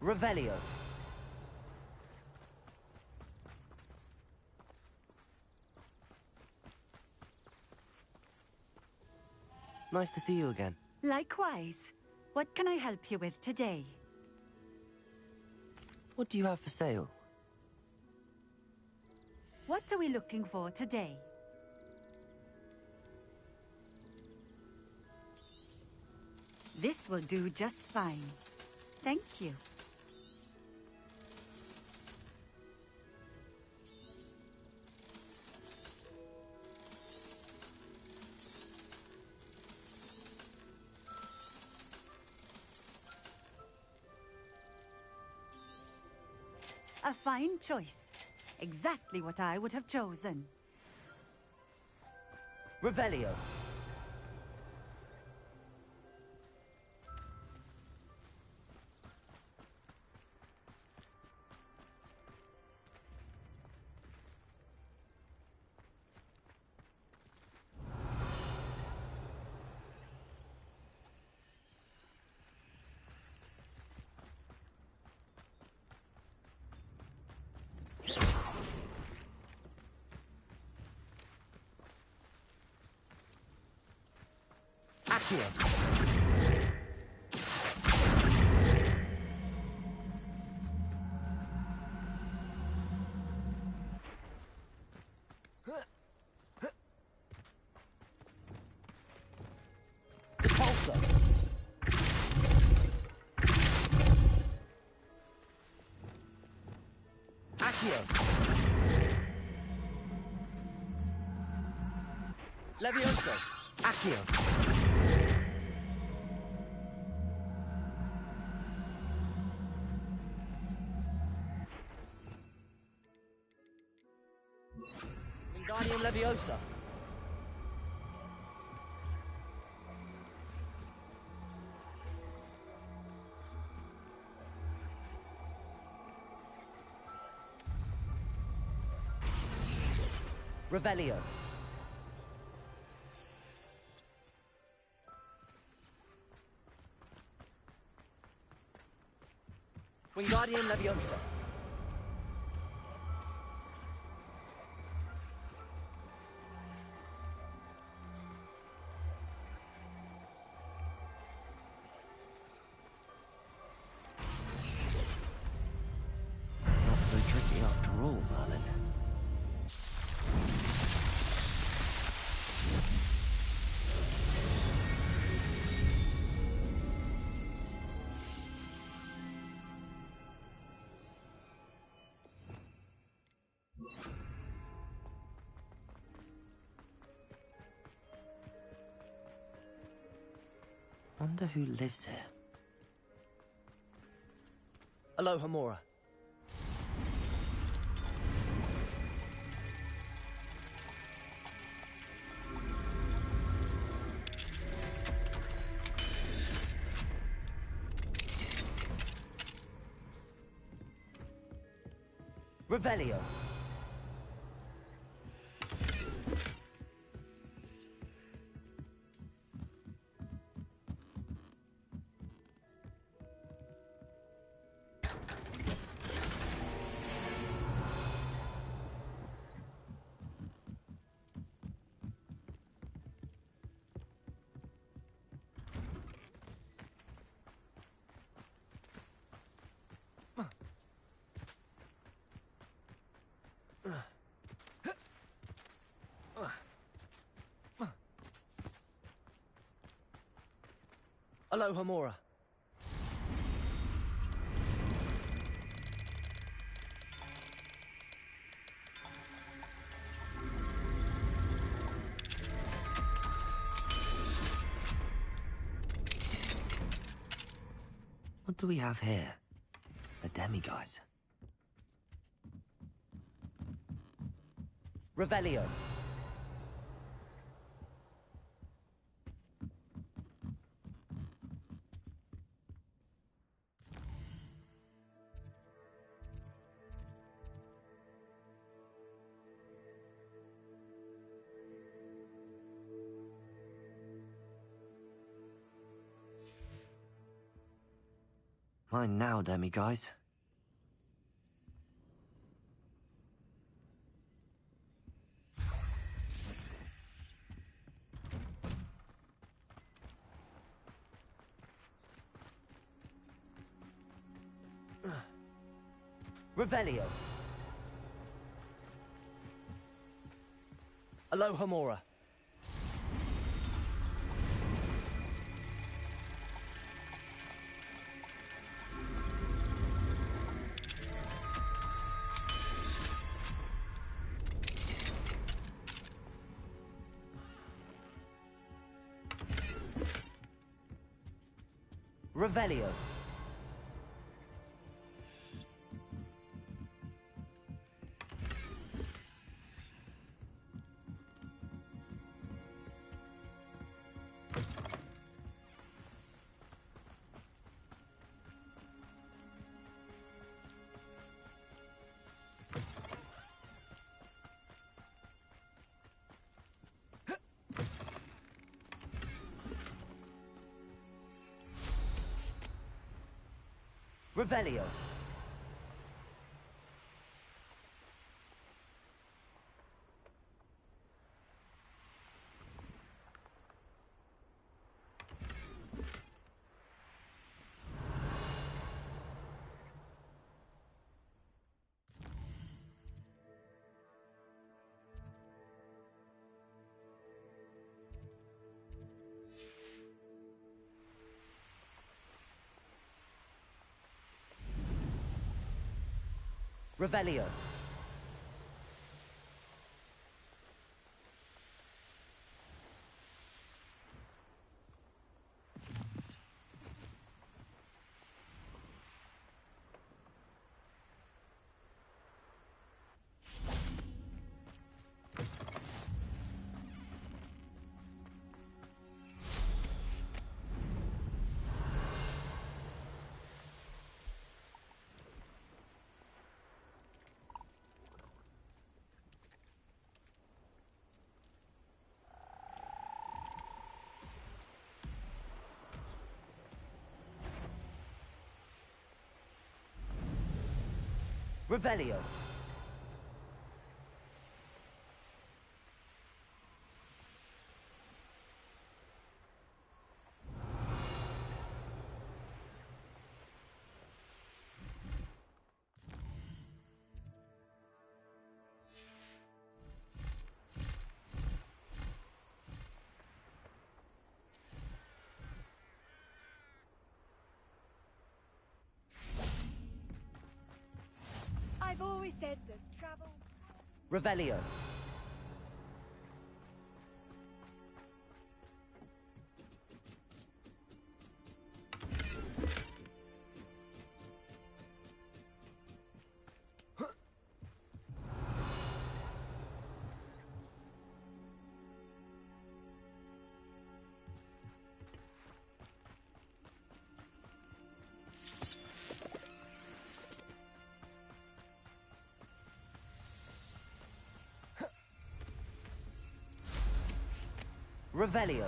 Revelio. Nice to see you again. Likewise. What can I help you with today? What do you have for sale? What are we looking for today? This will do just fine. Thank you. A fine choice. Exactly what I would have chosen. Revelio. Accio. Repulso. Accio. Levioso. Accio. Wingardium Leviosa. Revelio. Wingardium Leviosa. Not so tricky after all, Merlin. Wonder who lives here. Aloha Mora. Revelio. Aloha Mora. What do we have here? A demiguise. Revelio. Mine now, demiguise. Revelio. Aloha Mora. Revelio. Revelio. Revelio. Revelio. I've always said that travel... Revelio. Revelio.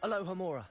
Aloha Mora.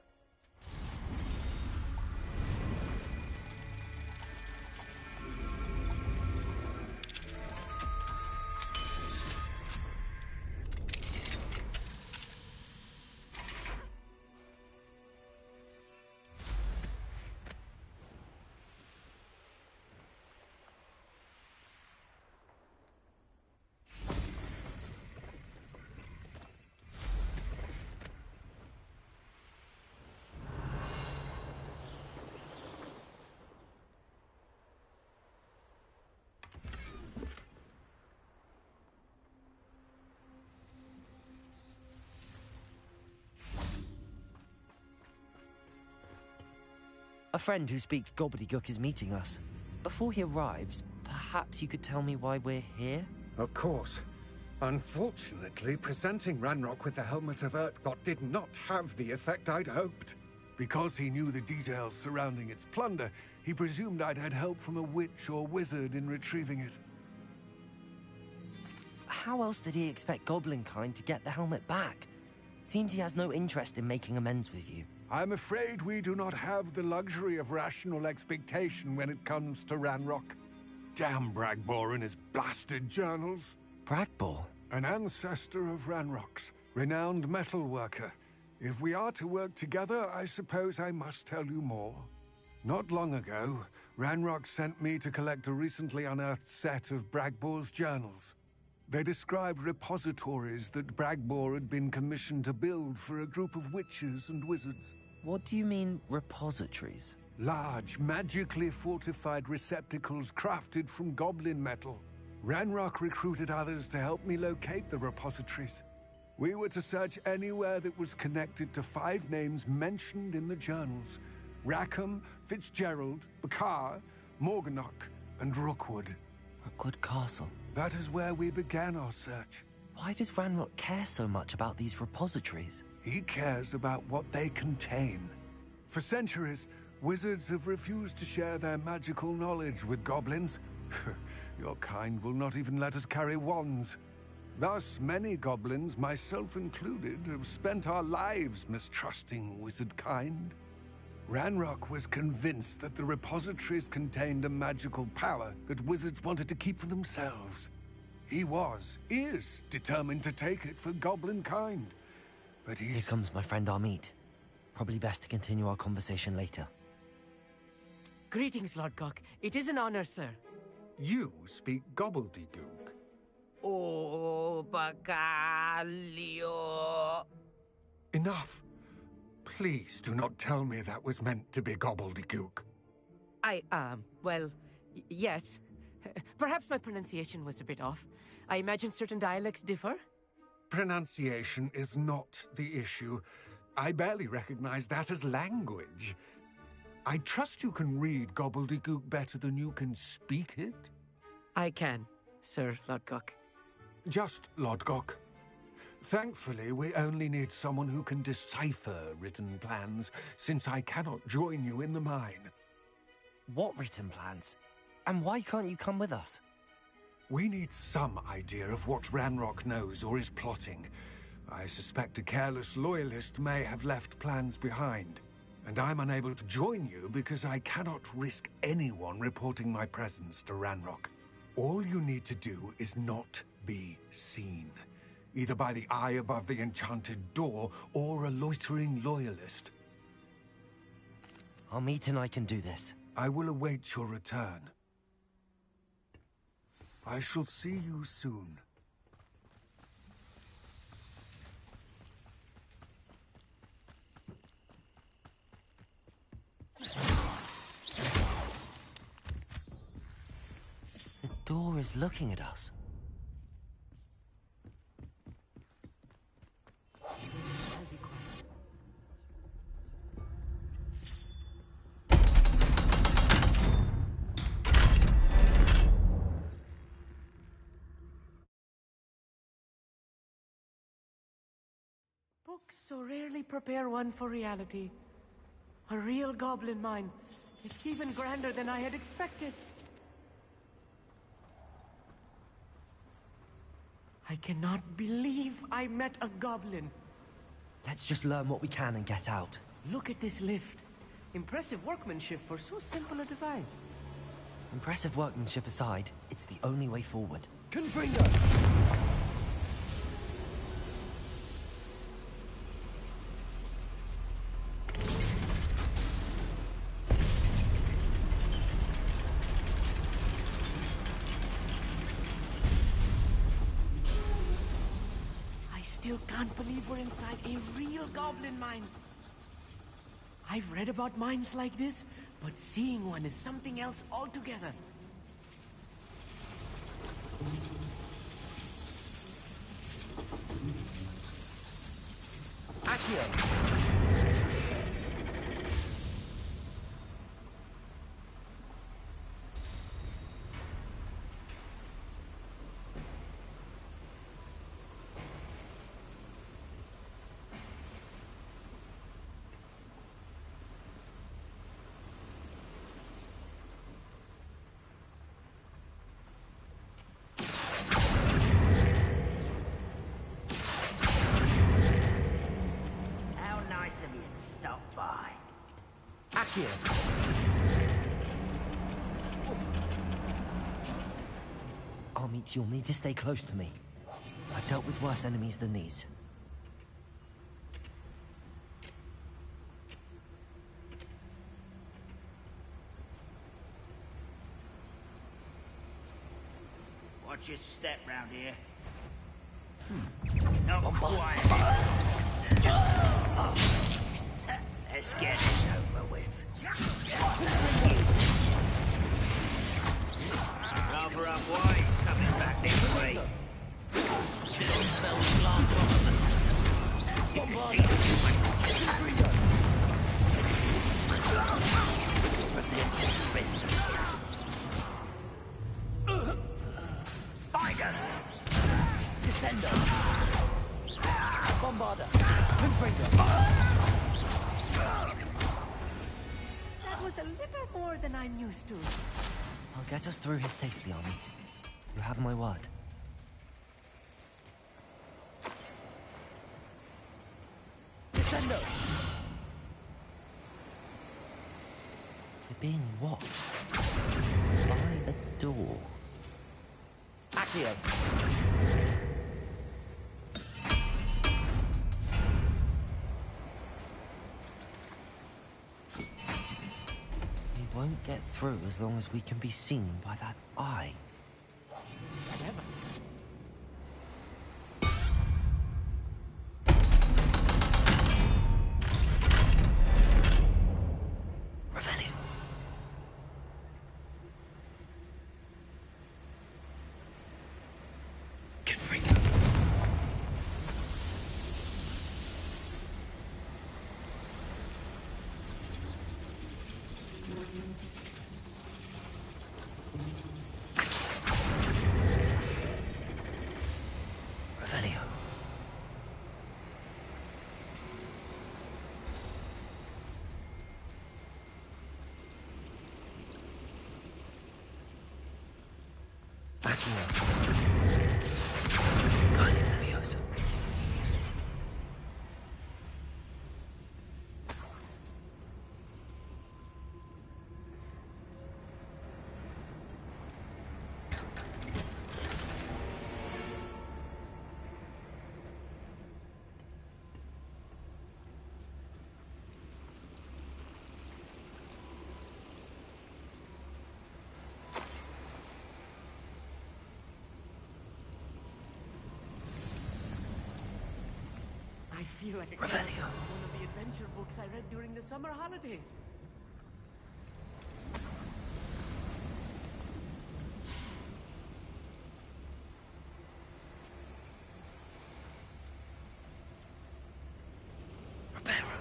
A friend who speaks gobbledygook is meeting us. Before he arrives, perhaps you could tell me why we're here? Of course. Unfortunately, presenting Ranrock with the Helmet of Urtkot did not have the effect I'd hoped. Because he knew the details surrounding its plunder, he presumed I'd had help from a witch or wizard in retrieving it. How else did he expect Goblinkind to get the helmet back? Seems he has no interest in making amends with you. I'm afraid we do not have the luxury of rational expectation when it comes to Ranrock. Damn Bragbor and his blasted journals. Bragbor? An ancestor of Ranrock's, renowned metal worker. If we are to work together, I suppose I must tell you more. Not long ago, Ranrock sent me to collect a recently unearthed set of Bragbor's journals. They described repositories that Bragbor had been commissioned to build for a group of witches and wizards. What do you mean, repositories? Large, magically fortified receptacles crafted from goblin metal. Ranrock recruited others to help me locate the repositories. We were to search anywhere that was connected to 5 names mentioned in the journals. Rackham, Fitzgerald, Bakar, Morganach, and Rookwood. Rookwood Castle. That is where we began our search. Why does Ranrock care so much about these repositories? He cares about what they contain. For centuries, wizards have refused to share their magical knowledge with goblins. Your kind will not even let us carry wands. Thus, many goblins, myself included, have spent our lives mistrusting wizard kind. Ranrock was convinced that the repositories contained a magical power that wizards wanted to keep for themselves. He is determined to take it for goblin kind. But he's... Here comes my friend Amit. Probably best to continue our conversation later. Greetings, Lord Cock. It is an honor, sir. You speak gobbledygook. Oh, Bacalio. Enough. Please do not tell me that was meant to be gobbledygook. Well, yes. Perhaps my pronunciation was a bit off. I imagine certain dialects differ. Pronunciation is not the issue. I barely recognize that as language. I trust you can read gobbledygook better than you can speak it? I can, Sir Lodgok. Just Lodgok. Thankfully, we only need someone who can decipher written plans, since I cannot join you in the mine. What written plans? And why can't you come with us? We need some idea of what Ranrock knows or is plotting. I suspect a careless loyalist may have left plans behind. And I'm unable to join you because I cannot risk anyone reporting my presence to Ranrock. All you need to do is not be seen. Either by the eye above the enchanted door, or a loitering loyalist. Amit and I can do this. I will await your return. I shall see you soon. The door is looking at us. Books so rarely prepare one for reality. A real goblin mine. It's even grander than I had expected. I cannot believe I met a goblin. Let's just learn what we can and get out. Look at this lift. Impressive workmanship for so simple a device. Impressive workmanship aside, it's the only way forward. Confringo! I still can't believe we're inside a real goblin mine. I've read about mines like this, but seeing one is something else altogether. Accio! Amit, you'll need to stay close to me. I've dealt with worse enemies than these. Watch your step round here. Not quiet. Let's get this over with. Rather up wise, coming back this way. Chill spells last longer than Finder! Descender! Bombarder! Windbreaker! That was a little more than I'm used to. I'll get us through here safely, Amit. You have my word. Descender! You're being watched by a door. Accio! We won't get through as long as we can be seen by that eye. Never. Revelio. Get free. Revelio. Backing up. Vaya nervioso. I feel like a Revelio. character in one of the adventure books I read during the summer holidays. Reparo.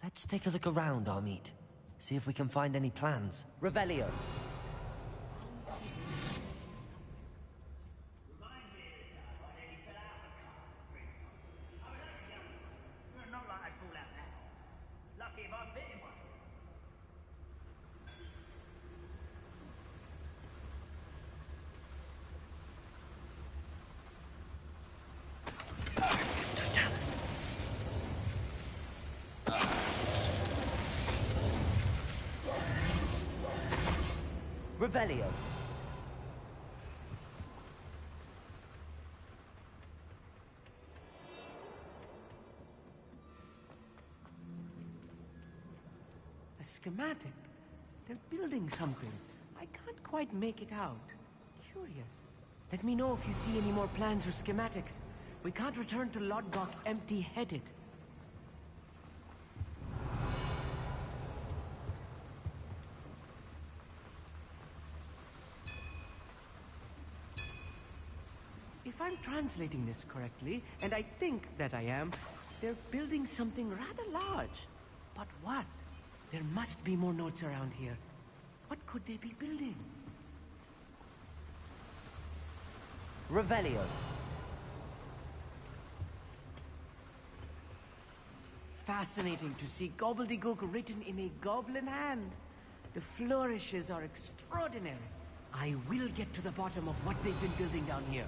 Let's take a look around, Amit. See if we can find any plans. Revelio. Revelio. A schematic. They're building something. I can't quite make it out. Curious. Let me know if you see any more plans or schematics. We can't return to Lodgok empty-headed. If I'm translating this correctly, and I think that I am, they're building something rather large. But what? There must be more notes around here. What could they be building? Revelio. Fascinating to see gobbledygook written in a goblin hand. The flourishes are extraordinary. I will get to the bottom of what they've been building down here.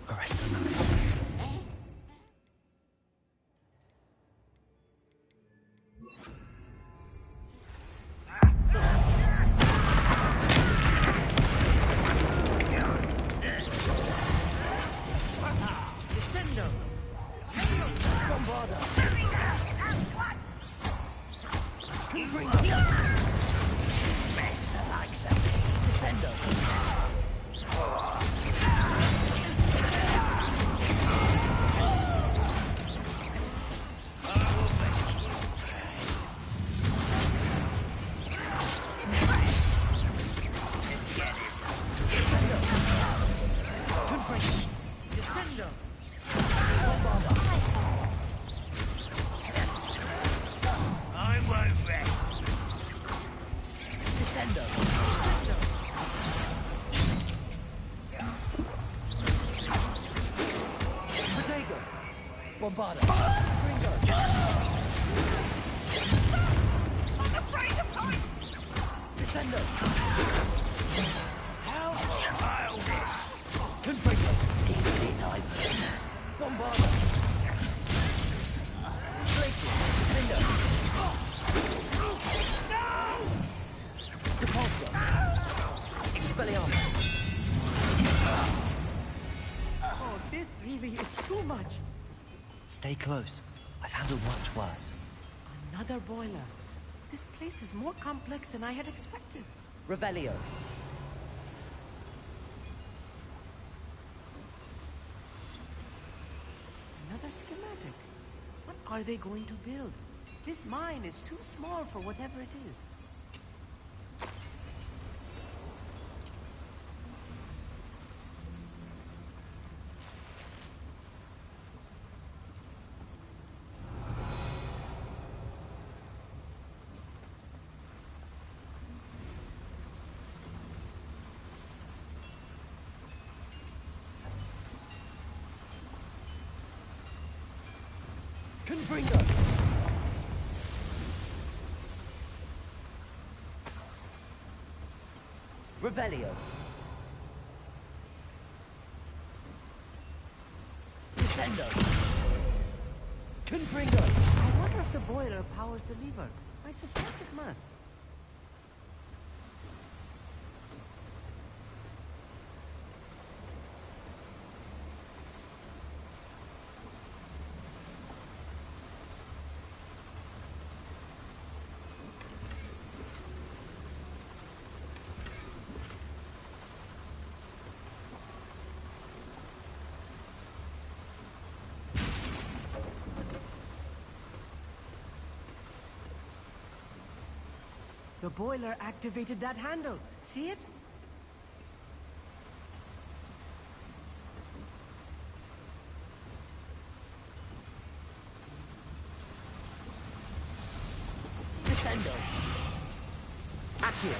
Arrest them. Descendo. Protego. Bombarda. Ringo. I'm afraid of heights! Descendo. How childish! Confringo. Easy, Nightmare. Bombarda. Glacier. Defender. No! Depulso. Expelliarmus. Oh, this really is too much. Stay close. I've handled much worse. Another boiler. This place is more complex than I had expected. Revelio. Another schematic. What are they going to build? This mine is too small for whatever it is. Confringo. Revelio. Descendo. Confringo. I wonder if the boiler powers the lever. I suspect it must. The boiler activated that handle. See it? Descendo. Accio.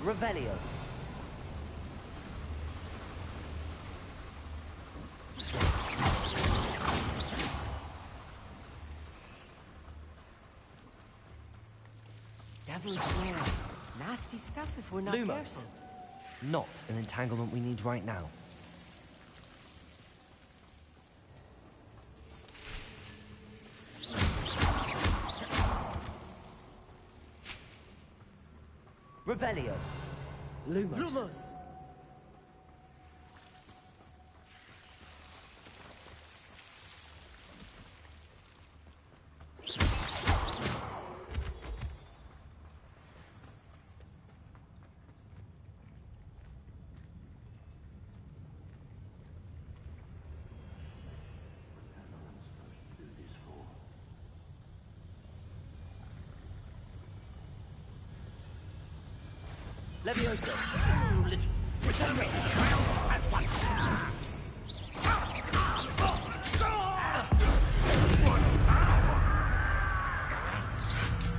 Revelio. Devil's snare. Nasty stuff if we're not Lumos. careful. Not an entanglement we need right now. Revelio. Lumos. Lumos! Levioso. Descendo. At once.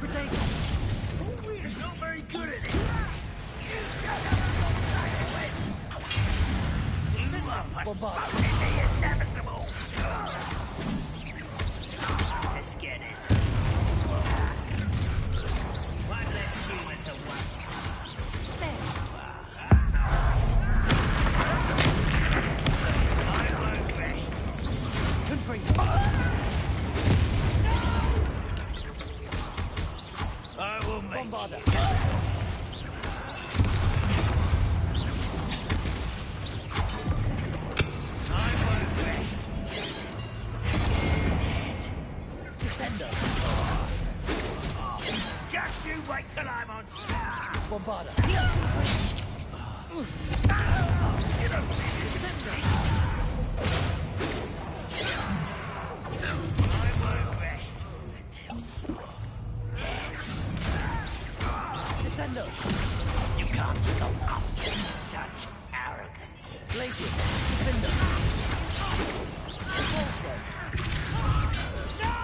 Protego. We're not very good at it. Bombard. The inevitable. Let's get this. One less human to work. I will make Bombarda. I won't rest. Descendo. Just you wait till I'm on. Bombarda. I won't rest until you're dead. Descendo. You can't stop us with such arrogance. Glacier. Defender. Repulso. No!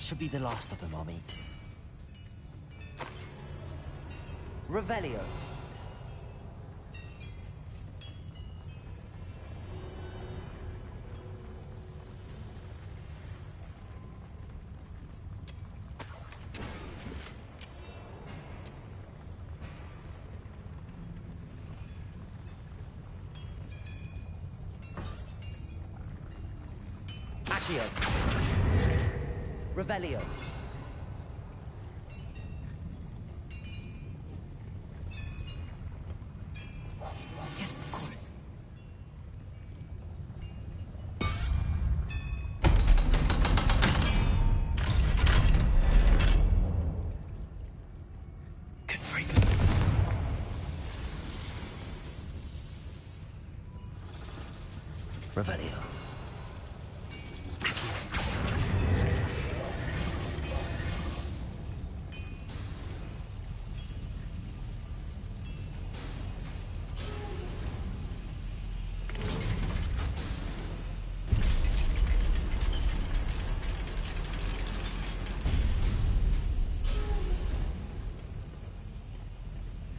should be the last of them, Amit. Revelio. Accio. Revelio. Yes, of course. Good freak. Revelio.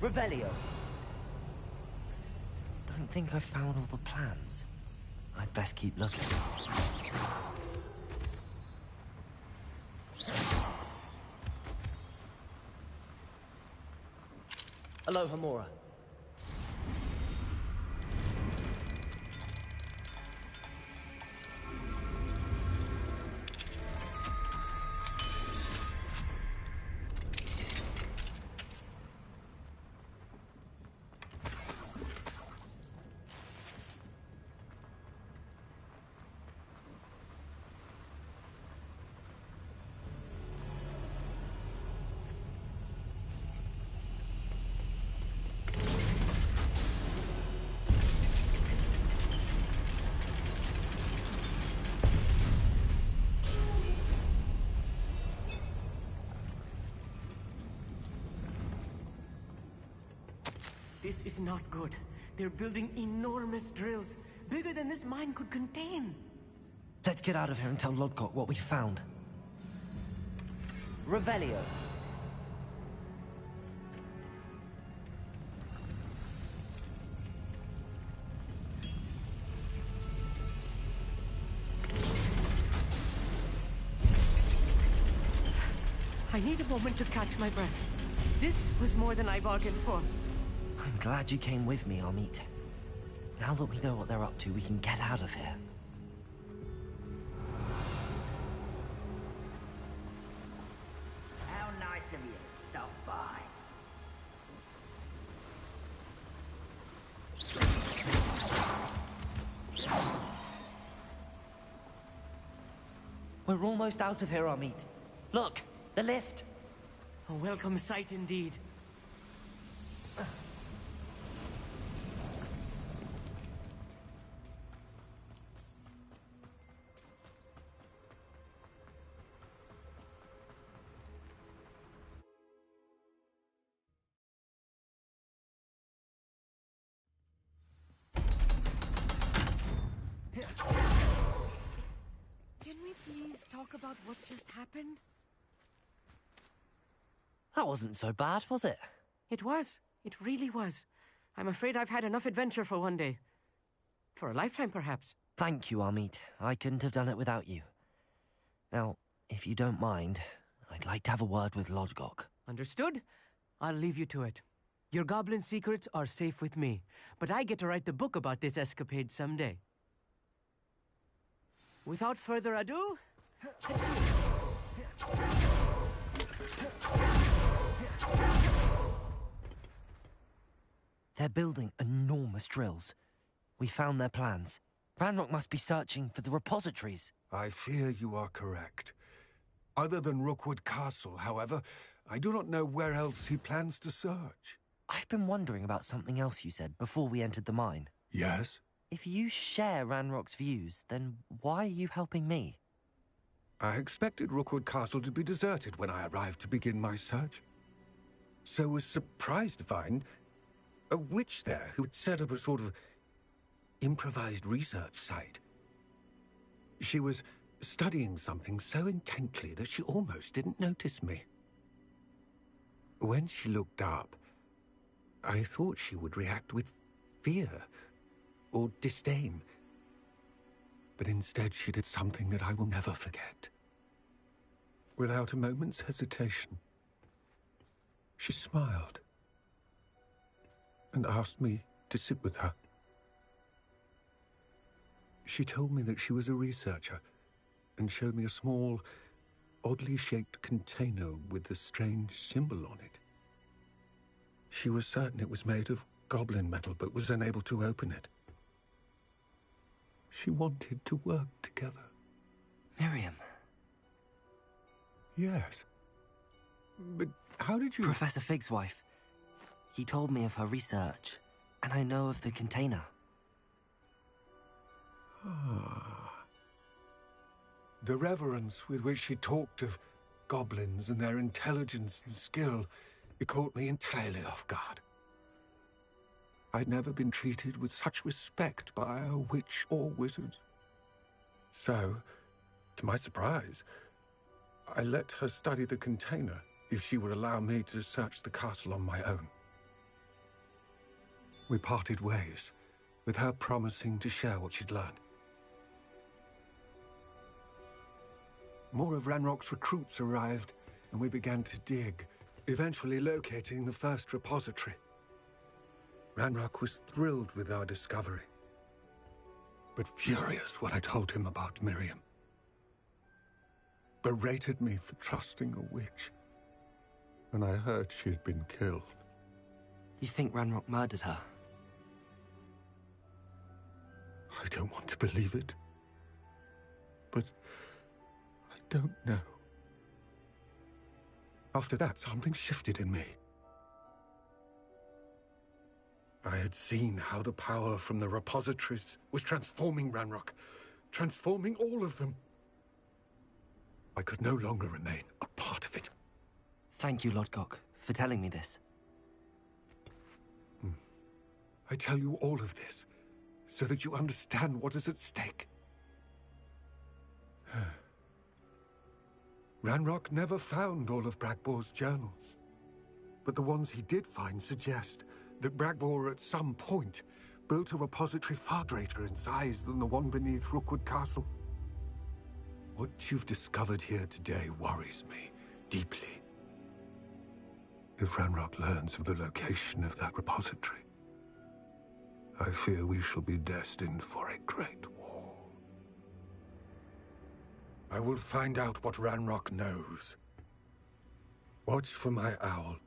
Revelio. Don't think I've found all the plans. I'd best keep looking. Hello, Hamura. This is not good. They're building enormous drills, bigger than this mine could contain. Let's get out of here and tell Lodgok what we found. Revelio. I need a moment to catch my breath. This was more than I bargained for. I'm glad you came with me, Amit. Now that we know what they're up to, we can get out of here. How nice of you to stop by. We're almost out of here, Amit. Look, the lift. A welcome sight indeed. Can we please talk about what just happened? That wasn't so bad, was it? It was. It really was. I'm afraid I've had enough adventure for one day. For a lifetime, perhaps. Thank you, Amit. I couldn't have done it without you. Now, if you don't mind, I'd like to have a word with Lodgok. Understood? I'll leave you to it. Your goblin secrets are safe with me, but I get to write the book about this escapade someday. Without further ado, They're building enormous drills. We found their plans. Ranrock must be searching for the repositories. I fear you are correct. Other than Rookwood Castle, however, I do not know where else he plans to search. I've been wondering about something else you said before we entered the mine. Yes? If you share Ranrock's views, then why are you helping me? I expected Rookwood Castle to be deserted when I arrived to begin my search. So was surprised to find a witch there who had set up a sort of improvised research site. She was studying something so intently that she almost didn't notice me. When she looked up, I thought she would react with fear or disdain. But instead she did something that I will never forget. Without a moment's hesitation, she smiled and asked me to sit with her. She told me that she was a researcher and showed me a small, oddly shaped container with a strange symbol on it. She was certain it was made of goblin metal, but was unable to open it. She wanted to work together. Miriam. Yes. But how did you... Professor Fig's wife. He told me of her research, and I know of the container. Ah. The reverence with which she talked of goblins and their intelligence and skill, it caught me entirely off guard. I'd never been treated with such respect by a witch or wizard. So, to my surprise, I let her study the container if she would allow me to search the castle on my own. We parted ways, with her promising to share what she'd learned. More of Ranrock's recruits arrived, and we began to dig, eventually locating the first repository. Ranrock was thrilled with our discovery, but furious when I told him about Miriam. Berated me for trusting a witch, and I heard she had been killed. You think Ranrock murdered her? I don't want to believe it, but I don't know. After that, something shifted in me. I had seen how the power from the repositories was transforming Ranrock, transforming all of them. I could no longer remain a part of it. Thank you, Lodgok, for telling me this. I tell you all of this so that you understand what is at stake. Ranrock never found all of Bragbor's journals, but the ones he did find suggest that Bragbor at some point built a repository far greater in size than the one beneath Rookwood Castle. What you've discovered here today worries me deeply. If Ranrock learns of the location of that repository, I fear we shall be destined for a great war. I will find out what Ranrock knows. Watch for my owl.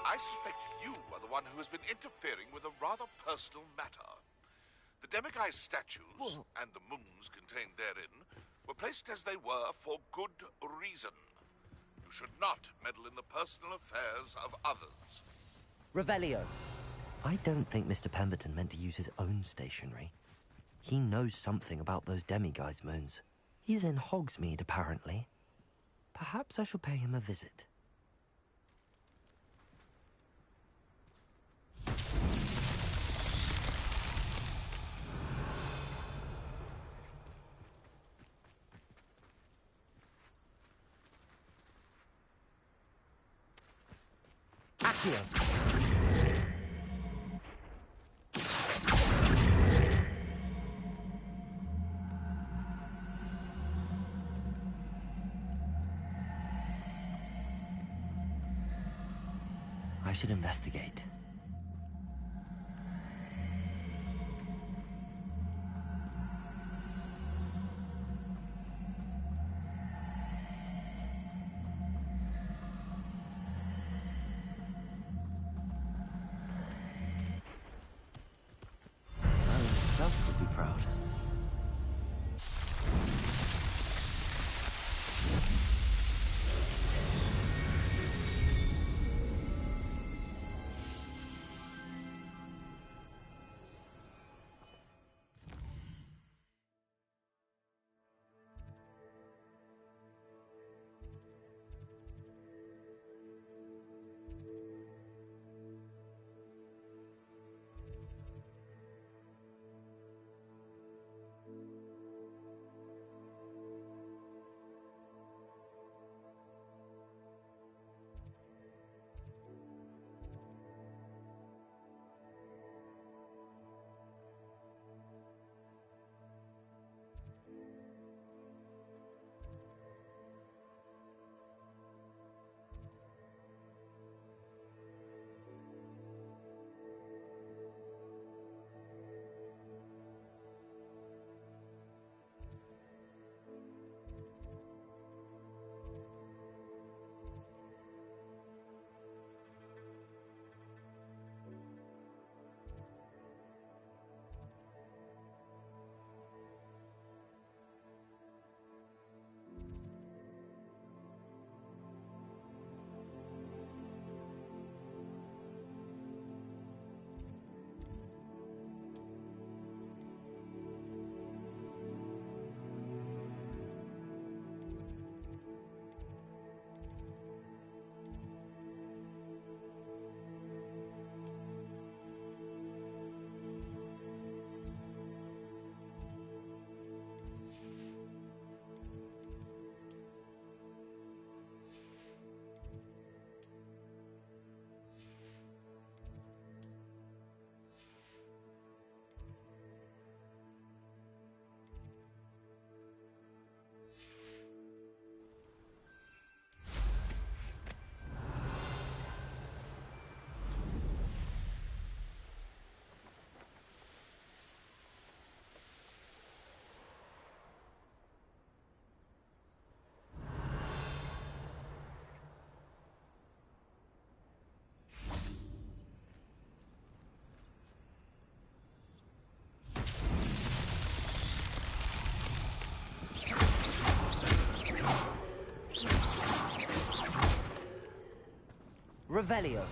I suspect you are the one who has been interfering with a rather personal matter. The Demiguise statues and the moons contained therein were placed as they were for good reason. You should not meddle in the personal affairs of others. Revelio. I don't think Mr. Pemberton meant to use his own stationery. He knows something about those Demiguise moons. He's in Hogsmeade, apparently. Perhaps I shall pay him a visit. Accio. I should investigate. Would be proud. Revelio.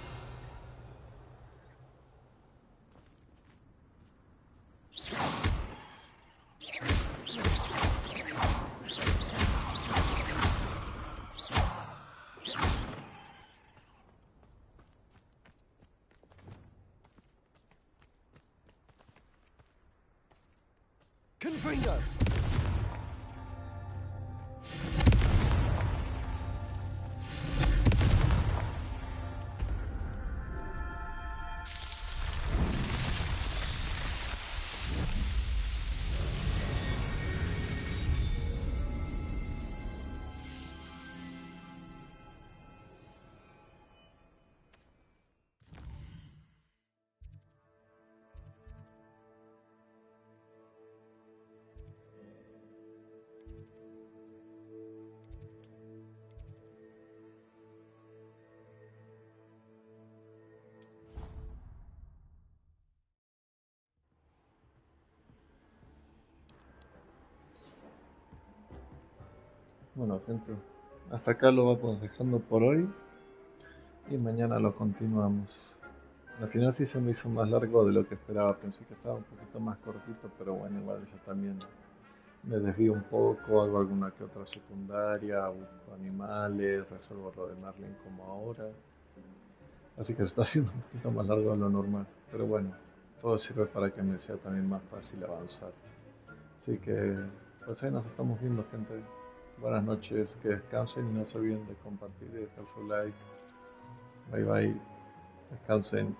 Confringo! Bueno, gente, hasta acá lo vamos dejando por hoy y mañana lo continuamos. Al final sí se me hizo más largo de lo que esperaba, pensé que estaba un poquito más cortito, pero bueno, igual yo también me desvío un poco, hago alguna que otra secundaria, busco animales, resuelvo lo de Marlin como ahora. Así que se está haciendo un poquito más largo de lo normal, pero bueno, todo sirve para que me sea también más fácil avanzar. Así que, pues ahí nos estamos viendo, gente. Buenas noches, que descansen y no se olviden de compartir y dejar su like. Bye bye, descansen.